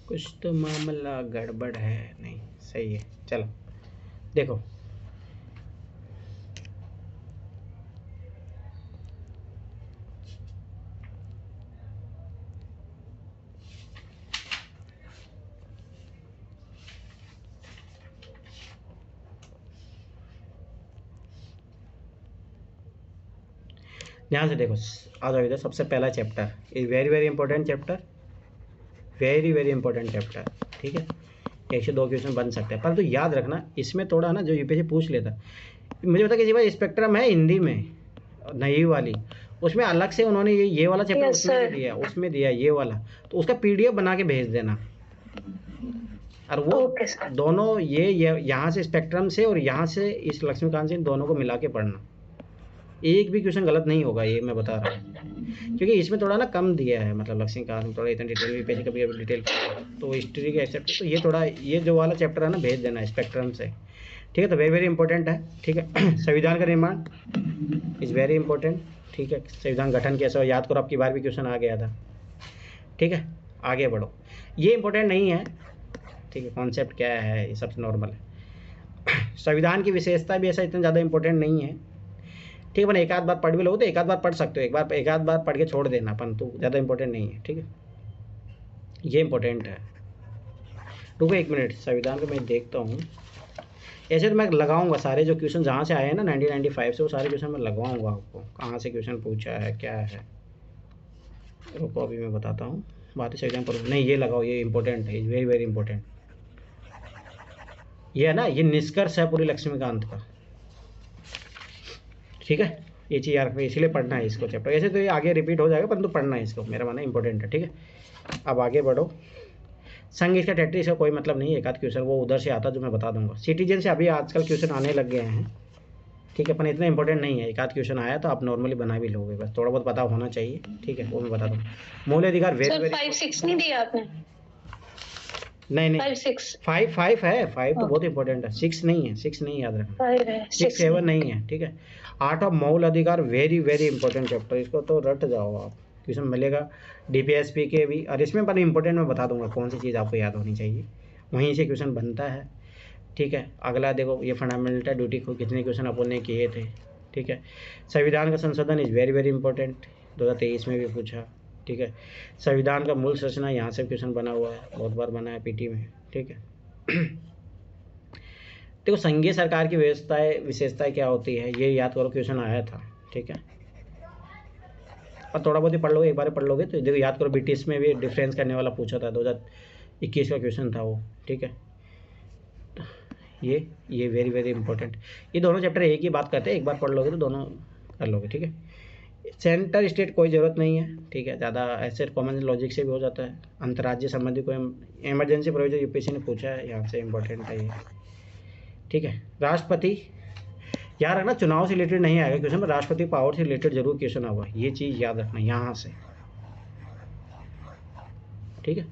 कुछ तो मामला गड़बड़ है, नहीं सही है। चलो देखो ध्यान से देखो, आ जाओ इधर। सबसे पहला chapter is very very important chapter, very very important chapter, ठीक है। 1 से 2 क्वेश्चन बन सकते हैं, पर तो याद रखना इसमें थोड़ा ना जो यूपीएससी पूछ लेता। मुझे पता किसी बार स्पेक्ट्रम है हिंदी में नई वाली, उसमें अलग से उन्होंने ये वाला चैप्टर Yes, उसमें sir. भी दिया, उसमें दिया ये वाला, तो उसका पीडीएफ बना के भेज देना। और वो Okay, sir. दोनों ये यहाँ से स्पेक्ट्रम से और यहाँ से इस लक्ष्मीकांत से, इन दोनों को मिला के पढ़ना। एक भी क्वेश्चन गलत नहीं होगा, ये मैं बता रहा हूँ, क्योंकि इसमें थोड़ा ना कम दिया है, मतलब लक्ष्मीकांत में थोड़ा इतना डिटेल भी पेज कभी डिटेल, तो हिस्ट्री के एक्सेप्ट, तो ये थोड़ा ये जो वाला चैप्टर है ना भेज देना स्पेक्ट्रम से, ठीक है। तो वेरी वेरी इंपॉर्टेंट है, ठीक है। संविधान का निर्माण इज़ वेरी इंपॉर्टेंट, ठीक है। संविधान गठन कैसा हो याद करो, आपकी बार भी क्वेश्चन आ गया था, ठीक है। आगे बढ़ो, ये इंपॉर्टेंट नहीं है, ठीक है। कॉन्सेप्ट क्या है ये सबसे नॉर्मल है। संविधान की विशेषता भी ऐसा इतना ज़्यादा इंपॉर्टेंट नहीं है, ठीक है। अपन एक आध बार पढ़ भी लोगे तो एक आध बार पढ़ सकते हो, एक आध बार पढ़ के छोड़ देना, अपन तो ज़्यादा इंपॉर्टेंट नहीं है, ठीक है। ये इंपॉर्टेंट है। रुको 1 मिनट, संविधान को मैं देखता हूँ। ऐसे तो मैं लगाऊंगा सारे जो क्वेश्चन जहाँ से आए हैं ना 1995 से, वो सारे क्वेश्चन मैं लगवाऊंगा आपको, कहाँ से क्वेश्चन पूछा है क्या है। रुको अभी मैं बताता हूँ। बात संविधान पर नहीं, ये लगाओ, ये इंपॉर्टेंट है, वेरी वेरी इंपॉर्टेंट। ये है ना, ये निष्कर्ष है पूरी लक्ष्मीकांत का, ठीक है। ये चीज़ यार इसीलिए पढ़ना है इसको चैप्टर। ऐसे तो ये आगे रिपीट हो जाएगा, परंतु पढ़ना है इसको, मेरा मानना इंपॉर्टेंट है, ठीक है। अब आगे बढ़ो। संघ इसका टेरिटरी से कोई मतलब नहीं है, एक आध क्वेश्चन वो उधर से आता जो मैं बता दूंगा। सिटीजन से अभी आजकल क्वेश्चन आने लग गए हैं, ठीक है, पर इतना इंपॉर्टेंट नहीं है। एक आध क्वेश्चन आया तो आप नॉर्मली बना भी लोगे, बस थोड़ा बहुत पता होना चाहिए, ठीक है, वो मैं बता दूँ। मौलिक अधिकार वेरी सर वेरी 5-6 नहीं दिया आपने? नहीं 5-6 5 है, 5 तो बहुत इंपॉर्टेंट है, 6 नहीं है, 6 नहीं याद रखना, 5 है, 6 7 नहीं है, ठीक है। 8 ऑफ मौलिक अधिकार वेरी वेरी इंपॉर्टेंट चैप्टर, इसको तो रट जाओ आप, क्वेश्चन मिलेगा डीपीएसपी के भी, और इसमें पर इंपॉर्टेंट मैं बता दूंगा कौन सी चीज़ आपको याद होनी चाहिए, वहीं से क्वेश्चन बनता है, ठीक है। अगला देखो, ये फंडामेंटल ड्यूटी को कितने क्वेश्चन अपन ने किए थे, ठीक है। संविधान का संशोधन इज़ वेरी वेरी इंपॉर्टेंट, 2023 में भी पूछा, ठीक है। संविधान का मूल संरचना, यहाँ से क्वेश्चन बना हुआ है, बहुत बार बना है पीटी में, ठीक है। देखो संघीय सरकार की विशेषताएं क्या होती है, ये याद करो, क्वेश्चन आया था, ठीक है। और थोड़ा बहुत ही पढ़ लोगे, एक बार पढ़ लोगे तो देखो याद करो, ब्रिटिश में भी डिफरेंस करने वाला पूछा था, 2021 का क्वेश्चन था वो, ठीक है। ये वेरी वेरी इंपॉर्टेंट, ये दोनों चैप्टर एक ही बात करते हैं, एक बार पढ़ लोगे तो दोनों कर लोगे, ठीक है। सेंटर स्टेट कोई ज़रूरत नहीं है, ठीक है, ज़्यादा ऐसे कॉमन लॉजिक से भी हो जाता है। अंतर्राज्य संबंधी कोई इमरजेंसी प्रोविजन यूपीएससी ने पूछा है, यहाँ से इंपॉर्टेंट है ये, ठीक है। राष्ट्रपति याद रखना, चुनाव से रिलेटेड नहीं आएगा क्वेश्चन, पर राष्ट्रपति पावर से रिलेटेड जरूर क्वेश्चन होगा, ये चीज़ याद रखना यहाँ से, ठीक है।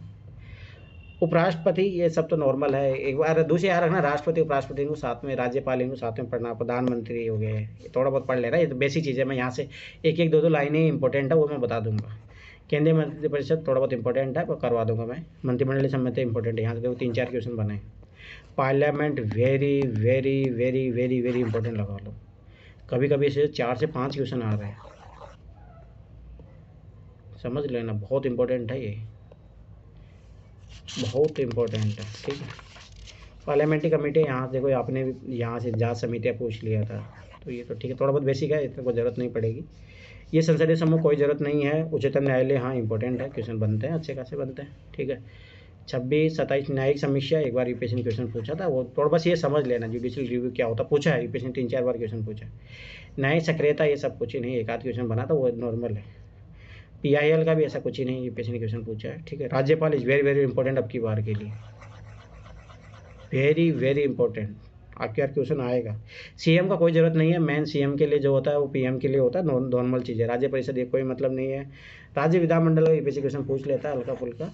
उपराष्ट्रपति ये सब तो नॉर्मल है। एक बार दूसरे याद रखना, राष्ट्रपति उपराष्ट्रपति को साथ में, राज्यपाल इनको साथ में पढ़ना, प्रधानमंत्री हो गए, ये थोड़ा बहुत पढ़ लेना, ये तो बेसिक चीज़ है। मैं यहाँ से एक एक दो दो लाइनें इंपॉर्टेंट है वो मैं बता दूंगा। केंद्रीय मंत्रिपरिषद थोड़ा बहुत इंपॉर्टेंट है वो करवा दूंगा मैं। मंत्रिमंडलीय समिति इंपॉर्टेंट है, यहाँ से देखो 3-4 क्वेश्चन बने। Parliament very very very very very important लगा लो, कभी कभी इसे 4 से 5 क्वेश्चन आ रहे हैं, समझ लेना, बहुत इंपॉर्टेंट है ये, बहुत इंपॉर्टेंट है, ठीक है। पार्लियामेंट्री कमेटी यहाँ देखो, आपने भी यहाँ से जांच समितियाँ पूछ लिया था, तो ये तो ठीक है, थोड़ा बहुत बेसिक है, इतने को जरूरत नहीं पड़ेगी। ये संसदीय समूह कोई ज़रूरत नहीं है। उच्चतम न्यायालय हाँ इंपॉर्टेंट है, क्वेश्चन बनते हैं, अच्छे खासे बनते हैं, ठीक है। 26-27 न्यायिक समीक्षा, एक बार यूपीएससी ने क्वेश्चन पूछा था, वो थोड़ा बस ये समझ लेना जुडिशियल रिव्यू क्या होता, पूछा है यूपीएससी ने 3-4 बार क्वेश्चन पूछा है। न्यायिक सक्रियता ये सब कुछ ही नहीं, एक आध क्वेश्चन बना था वो नॉर्मल है। PIL का भी ऐसा कुछ ही नहीं, यूपीएससी ने क्वेश्चन पूछा है, ठीक है। राज्यपाल इज वेरी वेरी इंपॉर्टेंट अब की बार के लिए, वेरी वेरी इंपॉर्टेंट, आपके यार क्वेश्चन आएगा। CM का कोई ज़रूरत नहीं है, मेन CM के लिए जो होता है वो PM के लिए होता है, नॉर्मल चीज़ है। राज्य परिषद ये कोई मतलब नहीं है। राज्य विधानमंडल का यूपीएससी क्वेश्चन पूछ लेता है हल्का फुल्का,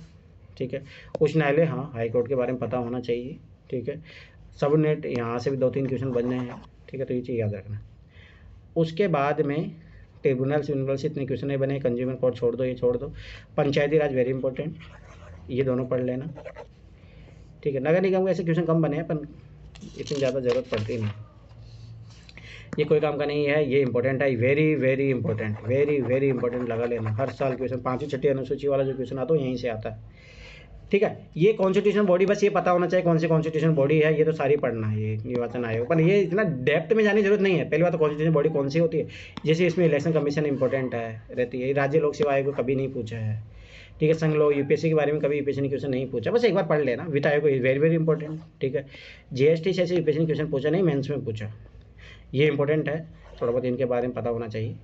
ठीक है। उच्च न्यायालय हाँ, हाई कोर्ट के बारे में पता होना चाहिए, ठीक है। सब नेट यहाँ से भी 2-3 क्वेश्चन बन रहे हैं, ठीक है, तो ये चीज़ याद रखना। उसके बाद में ट्रिब्यूनल यूनिवर्सल से इतने क्वेश्चन नहीं बने, कंज्यूमर कोर्ट छोड़ दो, ये छोड़ दो। पंचायती राज वेरी इंपॉर्टेंट, ये दोनों पढ़ लेना, ठीक है। नगर निगम के ऐसे क्वेश्चन कम बने हैं, पर इतनी ज़्यादा ज़रूरत पड़ती नहीं, ये कोई काम का नहीं है, ये इंपॉर्टेंट है, very very important, very very important लगा लेना। हर साल क्वेश्चन 5वीं 6वीं अनुसूची वाला जो क्वेश्चन आता है यहीं से आता है, ठीक है। ये कॉन्स्टिट्यूशन बॉडी, बस ये पता होना चाहिए कौन सी कॉन्स्टिट्यूशन बॉडी है, ये तो सारी पढ़ना है, ये निर्वाचन आयोग, पर ये इतना डेप्थ में जाने की जरूरत नहीं है। पहली बात तो कॉन्स्टिट्यूशन बॉडी कौन सी होती है, जैसे इसमें इलेक्शन कमीशन इंपॉर्टेंट है रहती है, राज्य लोक सेवा आयोग को कभी नहीं पूछा है, ठीक है। संघ लोग यूपीएससी के बारे में कभी यूपीएससी ने क्वेश्चन नहीं पूछा, बस एक बार पढ़ लेना। वित्त आयोग वेरी वेरी इंपॉर्टेंट, ठीक है। GST से ऐसे यूपीएससी ने क्वेश्चन पूछा नहीं, मेंस में पूछा, ये इंपॉर्टेंट है, थोड़ा बहुत इनके बारे में पता होना चाहिए,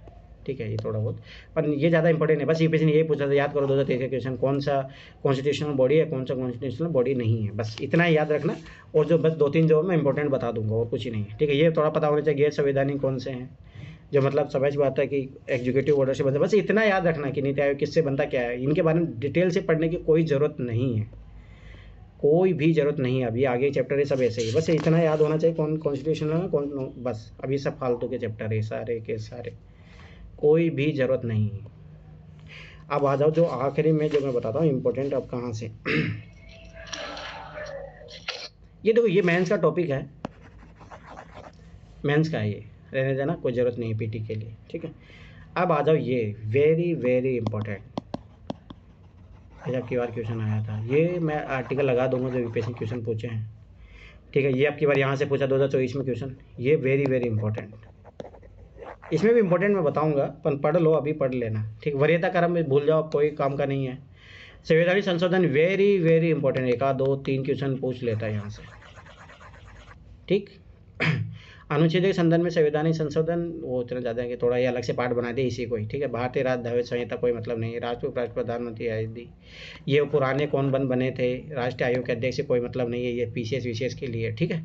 ठीक है। ये थोड़ा बहुत, पर ये ज़्यादा इंपॉर्टेंट है, बस यूपीएससी ने यही पूछा था, याद करो 2023 का क्वेश्चन, कौन सा कॉन्स्टिट्यूशनल बॉडी है, कौन सा कॉन्स्टिट्यूशनल बॉडी नहीं है, बस इतना ही याद रखना। और जो बस 2-3 जो मैं इंपॉर्टेंट बता दूंगा, और कुछ ही नहीं है, ठीक है। ये थोड़ा पता होना चाहिए गैर संवैधानिक कौन से हैं, जो मतलब समझ बात है कि एग्जीक्यूटिव ऑर्डर से बनता है, बस इतना याद रखना कि नीति आयोग किससे बनता क्या है, इनके बारे में डिटेल से पढ़ने की कोई ज़रूरत नहीं है, कोई भी ज़रूरत नहीं है। अभी आगे चैप्टर है सब ऐसे ही, बस इतना याद होना चाहिए कौन कॉन्स्टिट्यूशन है कौन, बस अभी सब फालतू के चैप्टर है सारे के सारे, कोई भी ज़रूरत नहीं है। अब आ जाओ जो आखिरी में जो मैं बताता हूँ इम्पोर्टेंट, अब कहाँ से ये देखो, ये मेंस का टॉपिक है, मेंस का है, ये रहने देना, कोई ज़रूरत नहीं है PT के लिए, ठीक है। अब आ जाओ ये वेरी वेरी इंपॉर्टेंट, आपकी बार क्वेश्चन आया था, ये मैं आर्टिकल लगा दूंगा जो यूपीएससी क्वेश्चन पूछे हैं, ठीक है। ये आपकी बार यहाँ से पूछा 2024 में क्वेश्चन, ये वेरी वेरी इंपॉर्टेंट, इसमें भी इंपॉर्टेंट मैं बताऊंगा, पर पढ़ लो, अभी पढ़ लेना, ठीक। वरीयता क्रम में भूल जाओ, कोई काम का नहीं है। संवैधानिक संशोधन वेरी वेरी इंपॉर्टेंट, 1-2-3 क्वेश्चन पूछ लेता है यहाँ से, ठीक। अनुच्छेद के संदर्भ में संवैधानिक संशोधन वो इतना ज़्यादा है कि थोड़ा ये अलग से पार्ट बना दे इसी को ही, ठीक है। भारतीय राज्य संहिता कोई मतलब नहीं है। राष्ट्रपति प्रधानमंत्री आदि ये पुराने कौन बने थे, राष्ट्रीय आयोग के अध्यक्ष से कोई मतलब नहीं है, ये PCS विशेष के लिए, ठीक है।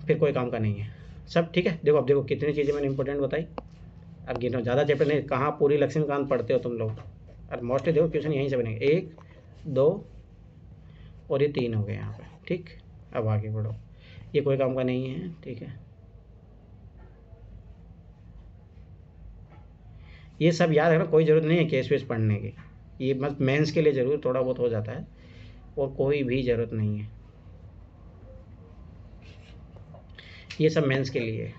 फिर कोई काम का नहीं है सब, ठीक है। देखो अब देखो कितनी चीज़ें मैंने इंपॉर्टेंट बताई, अब गिनो, ज़्यादा चैप्टर नहीं, कहाँ पूरी लक्ष्मीकांत पढ़ते हो तुम लोग, और मोस्टली देखो क्वेश्चन यहीं से बनेंगे, 1, 2 और ये 3 हो गए यहाँ पे, ठीक। अब आगे बढ़ो, ये कोई काम का नहीं है, ठीक है। ये सब याद रखना, कोई ज़रूरत नहीं है केस वेस पढ़ने की, ये बस मेंस के लिए ज़रूर थोड़ा बहुत हो जाता है, और कोई भी ज़रूरत नहीं है, ये सब मेंस के लिए।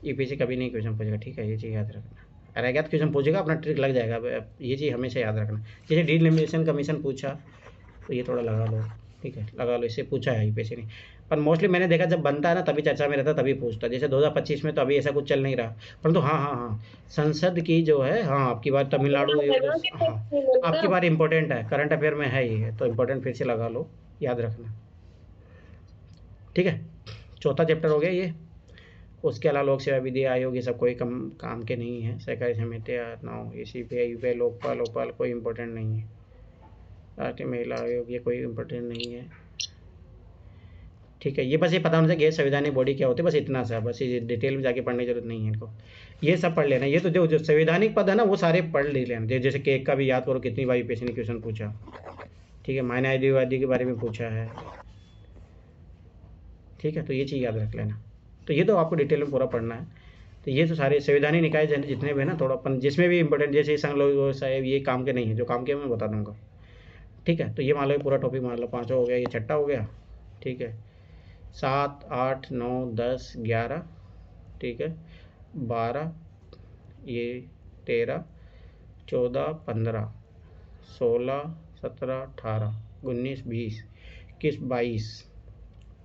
यूपीएससी कभी नहीं क्वेश्चन पूछेगा, ठीक है, ये चीज़ याद रखना। अरे अज्ञात क्वेश्चन पूछेगा अपना ट्रिक लग जाएगा, ये चीज़ हमेशा याद रखना। जैसे डिलिमिटेशन कमीशन पूछा तो ये थोड़ा लगा लो, ठीक है, लगा लो, इससे पूछा है यूपीएससी ने, पर मोस्टली मैंने देखा जब बनता है ना तभी चर्चा में रहता, तभी पूछता। जैसे 2025 में तो अभी ऐसा कुछ चल नहीं रहा, परंतु हाँ, संसद की जो है, हाँ आपकी बार तमिलनाडु, हाँ आपकी बार इंपॉर्टेंट है, करंट अफेयर में है ये, तो इंपॉर्टेंट फिर से लगा लो, याद रखना, ठीक है। चौथा चैप्टर हो गया ये। उसके अलावा लोक सेवा विधि आयोग ये सब कोई काम के नहीं है। सहकारी समितियाँ 9, CPI UPI लोकपाल कोई इंपॉर्टेंट नहीं है। राष्ट्रीय महिला आयोग ये कोई इंपॉर्टेंट नहीं है, ठीक है, ये बस ये पता होना चाहिए गैर संवैधानिक बॉडी क्या होती है, बस इतना सा, बस ये डिटेल में जाके पढ़ने की जरूरत नहीं है इनको, ये सब पढ़ लेना। ये तो जो संवैधानिक पद है ना वो सारे पढ़ ले लेना, जैसे केक का भी याद करो कितनी बार यूपीएससी ने क्वेश्चन पूछा, ठीक है, मानववादी के बारे में पूछा है, ठीक है, तो ये चीज़ याद रख लेना। तो ये तो आपको डिटेल में पूरा पढ़ना है। तो ये तो सारे संवैधानिक निकाय जितने भी है ना, थोड़ा अपन जिसमें भी इंपॉर्टेंट, जैसे संघ लोग साहब ये काम के नहीं है, जो काम के मैं बता दूंगा, ठीक है। तो ये मान लो पूरा टॉपिक मान लो 5 हो गया, ये 6 हो गया, ठीक है, 7, 8, 9, 10, 11, ठीक है, 12, ये 13, 14, 15, 16, 17, 18, 19, 20, 21, 22,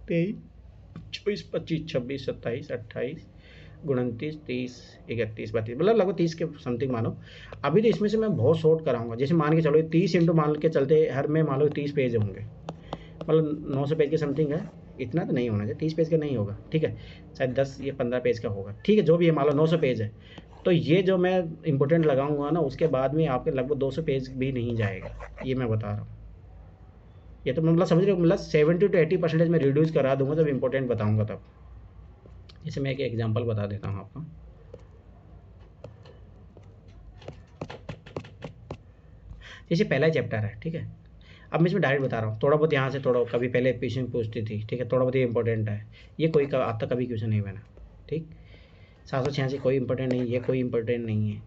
23, 24, 25, 26, 27, 28, 29, 30, 31, 32, मतलब लगभग 30 के समथिंग मानो। अभी तो इसमें से मैं बहुत शॉर्ट कराऊंगा, जैसे मान के चलो 30 इंटू मान के चलते हर में मान लो 30 पेज होंगे, मतलब 900 पेज के समथिंग है, इतना तो नहीं होना चाहिए, 30 पेज का नहीं होगा, ठीक है, शायद 10 या 15 पेज का होगा, ठीक है, जो भी है मान लो 900 पेज है। तो ये जो मैं इंपॉर्टेंट लगाऊंगा ना, उसके बाद में आपके लगभग 200 पेज भी नहीं जाएगा, ये मैं बता रहा हूँ। ये तो मतलब समझ रहे हो, मतलब 70 to 80% में रिड्यूस करा दूंगा जब इंपॉर्टेंट बताऊंगा तब। जैसे मैं एक एग्जांपल बता देता हूँ आपको, जैसे पहला चैप्टर है, ठीक है, अब मैं इसमें डायरेक्ट बता रहा हूँ, थोड़ा बहुत यहाँ से थोड़ा कभी पहले क्वेश्चन पूछती थी, ठीक है, थोड़ा बहुत ये इंपॉर्टेंट है, ये कोई अब तक कभी क्वेश्चन नहीं बना, ठीक, 786 कोई इंपॉर्टेंट नहीं, ये कोई इंपॉर्टेंट नहीं है,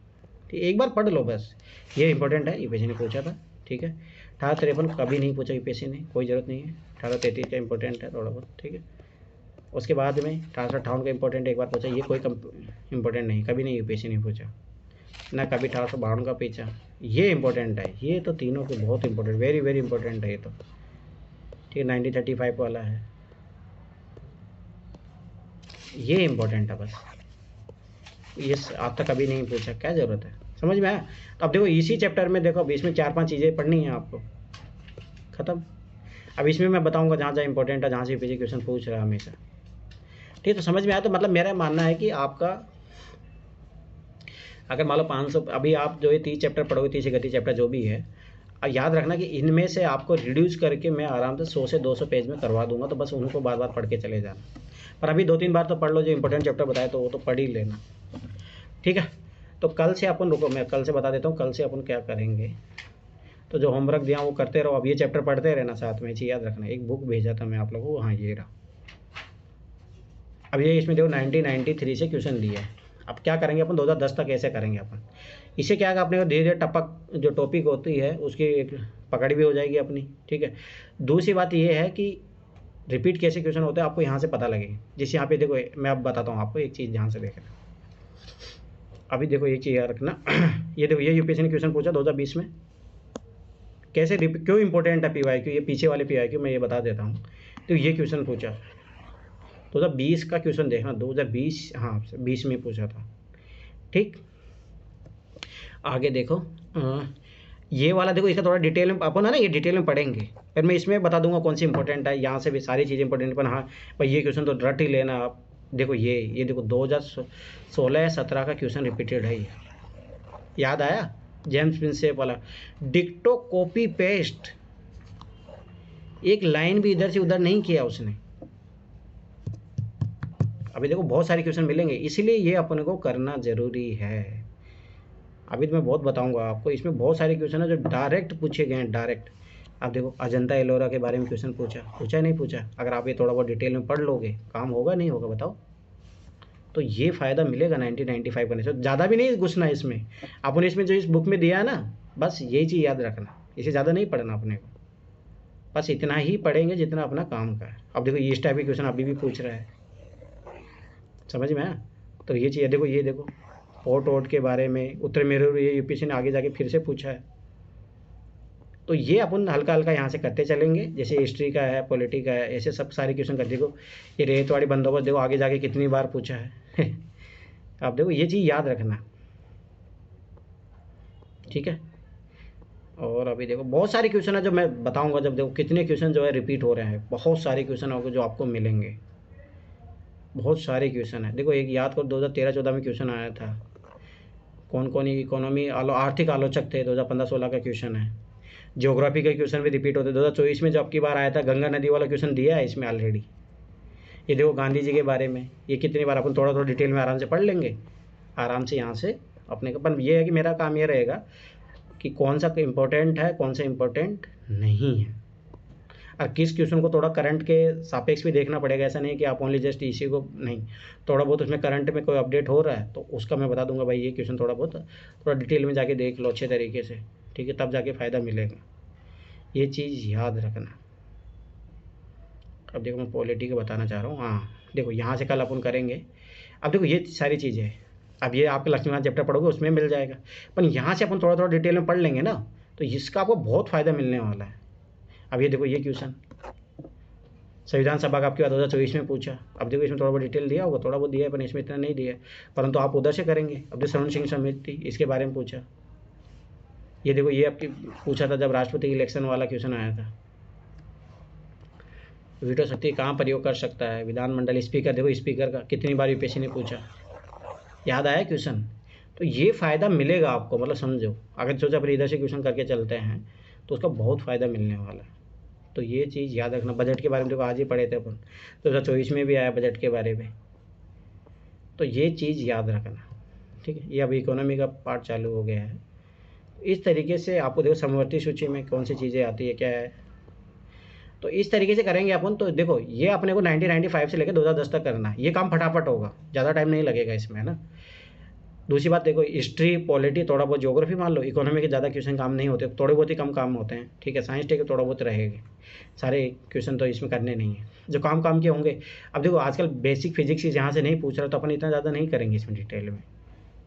ठीक, एक बार पढ़ लो बस, ये इंपॉर्टेंट है, यूपीएससी ने पूछा था, ठीक है। 1853 कभी नहीं पूछा यूपीएससी ने, कोई ज़रूरत नहीं है। 1833 का इंपॉर्टेंट है थोड़ा बहुत, ठीक है। उसके बाद में 1858 का इंपॉर्टेंट एक बार पूछा, ये कोई इंपॉर्टेंट नहीं, कभी नहीं यूपीएससी ने पूछा ना, कभी 1852 का पूछा, ये इंपॉर्टेंट है, ये तो तीनों के बहुत इंपॉर्टेंट, वेरी वेरी इंपॉर्टेंट है ये तो, ठीक है। 1935 वाला है, ये इंपॉर्टेंट है बस, ये आज तक कभी नहीं पूछा, क्या ज़रूरत है, समझ में आया। तो अब देखो इसी चैप्टर में देखो, अब इसमें 4-5 चीज़ें पढ़नी है आपको, ख़त्म। अब इसमें मैं बताऊंगा जहाँ जहाँ इंपॉर्टेंट है, जहाँ से यूपीएससी क्वेश्चन पूछ रहा है हमेशा, ठीक है। तो समझ में आया। तो मतलब मेरा मानना है कि आपका अगर मान लो 500, अभी आप जो ये 30 चैप्टर पढ़ोगे, 30 31 चैप्टर जो भी है, अब याद रखना कि इनमें से आपको रिड्यूस करके मैं आराम से 100 से 200 पेज में करवा दूंगा, तो बस उनको बार बार पढ़ के चले जाना। पर अभी 2-3 बार तो पढ़ लो, जो इंपॉर्टेंट चैप्टर बताए तो वो तो पढ़ ही लेना, ठीक है। तो कल से अपन रुको, मैं कल से बता देता हूँ कल से अपन क्या करेंगे। तो जो होमवर्क दिया वो करते रहो, अब ये चैप्टर पढ़ते रहना साथ में, चीज़ याद रखना। एक बुक भेजा था मैं आप लोगों को, हाँ ये रहा। अब ये इसमें देखो 1993 से क्वेश्चन दिया है। अब क्या करेंगे अपन 2010 तक ऐसे करेंगे अपन। इससे क्या अपने को धीरे धीरे टपक जो टॉपिक होती है उसकी एक पकड़ भी हो जाएगी अपनी, ठीक है। दूसरी बात ये है कि रिपीट कैसे क्वेश्चन होते हैं आपको यहाँ से पता लगेगी। जैसे यहाँ पे देखो, मैं अब बताता हूँ आपको एक चीज़, ध्यान से देखना। अभी देखो एक चीज़ याद रखना, ये देखो, ये यूपीएससी ने क्वेश्चन पूछा 2020 में, कैसे क्यों इंपॉर्टेंट है पीवाईक्यू, ये पीछे वाले पीवाईक्यू मैं ये बता देता हूँ। तो ये क्वेश्चन पूछा 2020 का क्वेश्चन देखना, 2020 हाँ 20 में पूछा था, ठीक। आगे देखो ये वाला देखो, इसका थोड़ा डिटेल में अपन है ना, ये डिटेल में पढ़ेंगे, फिर मैं इसमें बता दूंगा कौन सी इंपॉर्टेंट है। यहाँ से भी सारी चीज़ें इंपॉर्टेंट, पर हाँ भाई ये क्वेश्चन तो रट ही लेना आप। देखो ये देखो 2016-17 का क्वेश्चन रिपीटेड है, ये याद आया, जेम्स प्रिंसेप वाला, डिक्टो कॉपी पेस्ट, एक लाइन भी इधर से उधर नहीं किया उसने। अभी देखो बहुत सारे क्वेश्चन मिलेंगे, इसीलिए ये अपन को करना जरूरी है। अभी तो मैं बहुत बताऊंगा आपको, इसमें बहुत सारे क्वेश्चन है जो डायरेक्ट पूछे गए हैं, डायरेक्ट। आप देखो अजंता एलोरा के बारे में क्वेश्चन पूछा नहीं पूछा। अगर आप ये थोड़ा बहुत डिटेल में पढ़ लोगे, काम होगा नहीं होगा बताओ। तो ये फ़ायदा मिलेगा 1995 करने से। ज़्यादा भी नहीं घुसना इसमें, अपन इसमें जो इस बुक में दिया है ना, बस यही चीज़ याद रखना, इसे ज़्यादा नहीं पढ़ना अपने को, बस इतना ही पढ़ेंगे जितना अपना काम का है। अब देखो इस टाइप के क्वेश्चन अभी भी पूछ रहा है, समझ में आया। तो ये चीज़ देखो, ये देखो पोर्ट वोट के बारे में, उत्तर मेरू, ये यूपीएससी ने आगे जाके फिर से पूछा है। तो ये अपन हल्का हल्का यहाँ से करते चलेंगे, जैसे हिस्ट्री का है, पॉलिटी का है, ऐसे सब सारे क्वेश्चन कर। देखो ये रेतवाड़ी बंदोबस्त देखो आगे जाके कितनी बार पूछा है आप देखो ये चीज़ याद रखना, ठीक है। और अभी देखो बहुत सारे क्वेश्चन है जो मैं बताऊंगा, जब देखो कितने क्वेश्चन जो है रिपीट हो रहे हैं, बहुत सारे क्वेश्चन होंगे जो आपको मिलेंगे, बहुत सारे क्वेश्चन है। देखो एक याद करो 2013-14 में क्वेश्चन आया था, कौन कौन इकोनॉमी आर्थिक आलोचक थे, 2015-16 का क्वेश्चन है। ज्योग्राफी के क्वेश्चन भी रिपीट होते, 2024 में जो आपकी बार आया था गंगा नदी वाला क्वेश्चन दिया है इसमें ऑलरेडी, ये देखो गांधी जी के बारे में, ये कितनी बार अपन थोड़ा थोड़ा डिटेल में आराम से पढ़ लेंगे, आराम से यहाँ से अपने का। पर ये है कि मेरा काम ये रहेगा कि कौन सा इम्पोर्टेंट है, कौन सा इम्पोर्टेंट नहीं है, और किस क्वेश्चन को थोड़ा करंट के सापेक्ष भी देखना पड़ेगा। ऐसा नहीं कि आप ओनली जस्ट इसी को नहीं, थोड़ा बहुत उसमें करंट में कोई अपडेट हो रहा है तो उसका मैं बता दूंगा भाई ये क्वेश्चन थोड़ा डिटेल में जाके देख लो अच्छे तरीके से, ठीक है, तब जाके फ़ायदा मिलेगा। ये चीज़ याद रखना। अब देखो मैं पॉलिटी का बताना चाह रहा हूँ। हाँ देखो यहाँ से कल अपन करेंगे। अब देखो ये सारी चीज़ें, अब ये आपके लक्ष्मीकांत चैप्टर पढ़ोगे उसमें मिल जाएगा, पर यहाँ से अपन थोड़ा थोड़ा डिटेल में पढ़ लेंगे ना, तो इसका आपको बहुत फ़ायदा मिलने वाला है। अब ये देखो ये क्वेश्चन संविधान सभा का आपके 2024 में पूछा। अब देखो इसमें थोड़ा बहुत डिटेल दिया होगा, थोड़ा बहुत दिया है, पर इसमें इतना नहीं दिया है, परंतु आप उधर से करेंगे। अब श्रवण सिंह समिति, इसके बारे में पूछा। ये देखो ये आपकी पूछा था जब राष्ट्रपति इलेक्शन वाला क्वेश्चन आया था, वीटो शक्ति कहाँ प्रयोग कर सकता है विधानमंडल, स्पीकर, देखो स्पीकर का कितनी बार यूपीएससी ने पूछा, याद आया क्वेश्चन। तो ये फ़ायदा मिलेगा आपको, मतलब समझो, अगर सोचा फिर इधर से क्वेश्चन करके चलते हैं तो उसका बहुत फ़ायदा मिलने वाला है। तो ये चीज़ याद रखना। बजट के बारे में देखो आज ही पढ़े थे अपन, 2024 में भी आया बजट के बारे में, तो ये चीज़ याद रखना, ठीक है। ये अभी इकोनॉमी का पार्ट चालू हो गया है। इस तरीके से आपको देखो समवर्ती सूची में कौन सी चीज़ें आती है, क्या है, तो इस तरीके से करेंगे अपन। तो देखो ये अपने को 1995 से लेकर 2010 तक करना है, ये काम फटाफट होगा, ज़्यादा टाइम नहीं लगेगा इसमें, है ना। दूसरी बात देखो हिस्ट्री, पॉलिटी, थोड़ा बहुत ज्योग्राफी मान लो, इकोनॉमी के ज़्यादा क्वेश्चन काम नहीं होते, थोड़े बहुत ही कम काम होते हैं, ठीक है। साइंस टेक थोड़ा बहुत रहेंगे, सारे क्वेश्चन तो इसमें करने नहीं है जो काम के होंगे। अब देखो आजकल बेसिक फिजिक्स यहाँ से नहीं पूछ रहा, तो अपन इतना ज़्यादा नहीं करेंगे इसमें डिटेल में,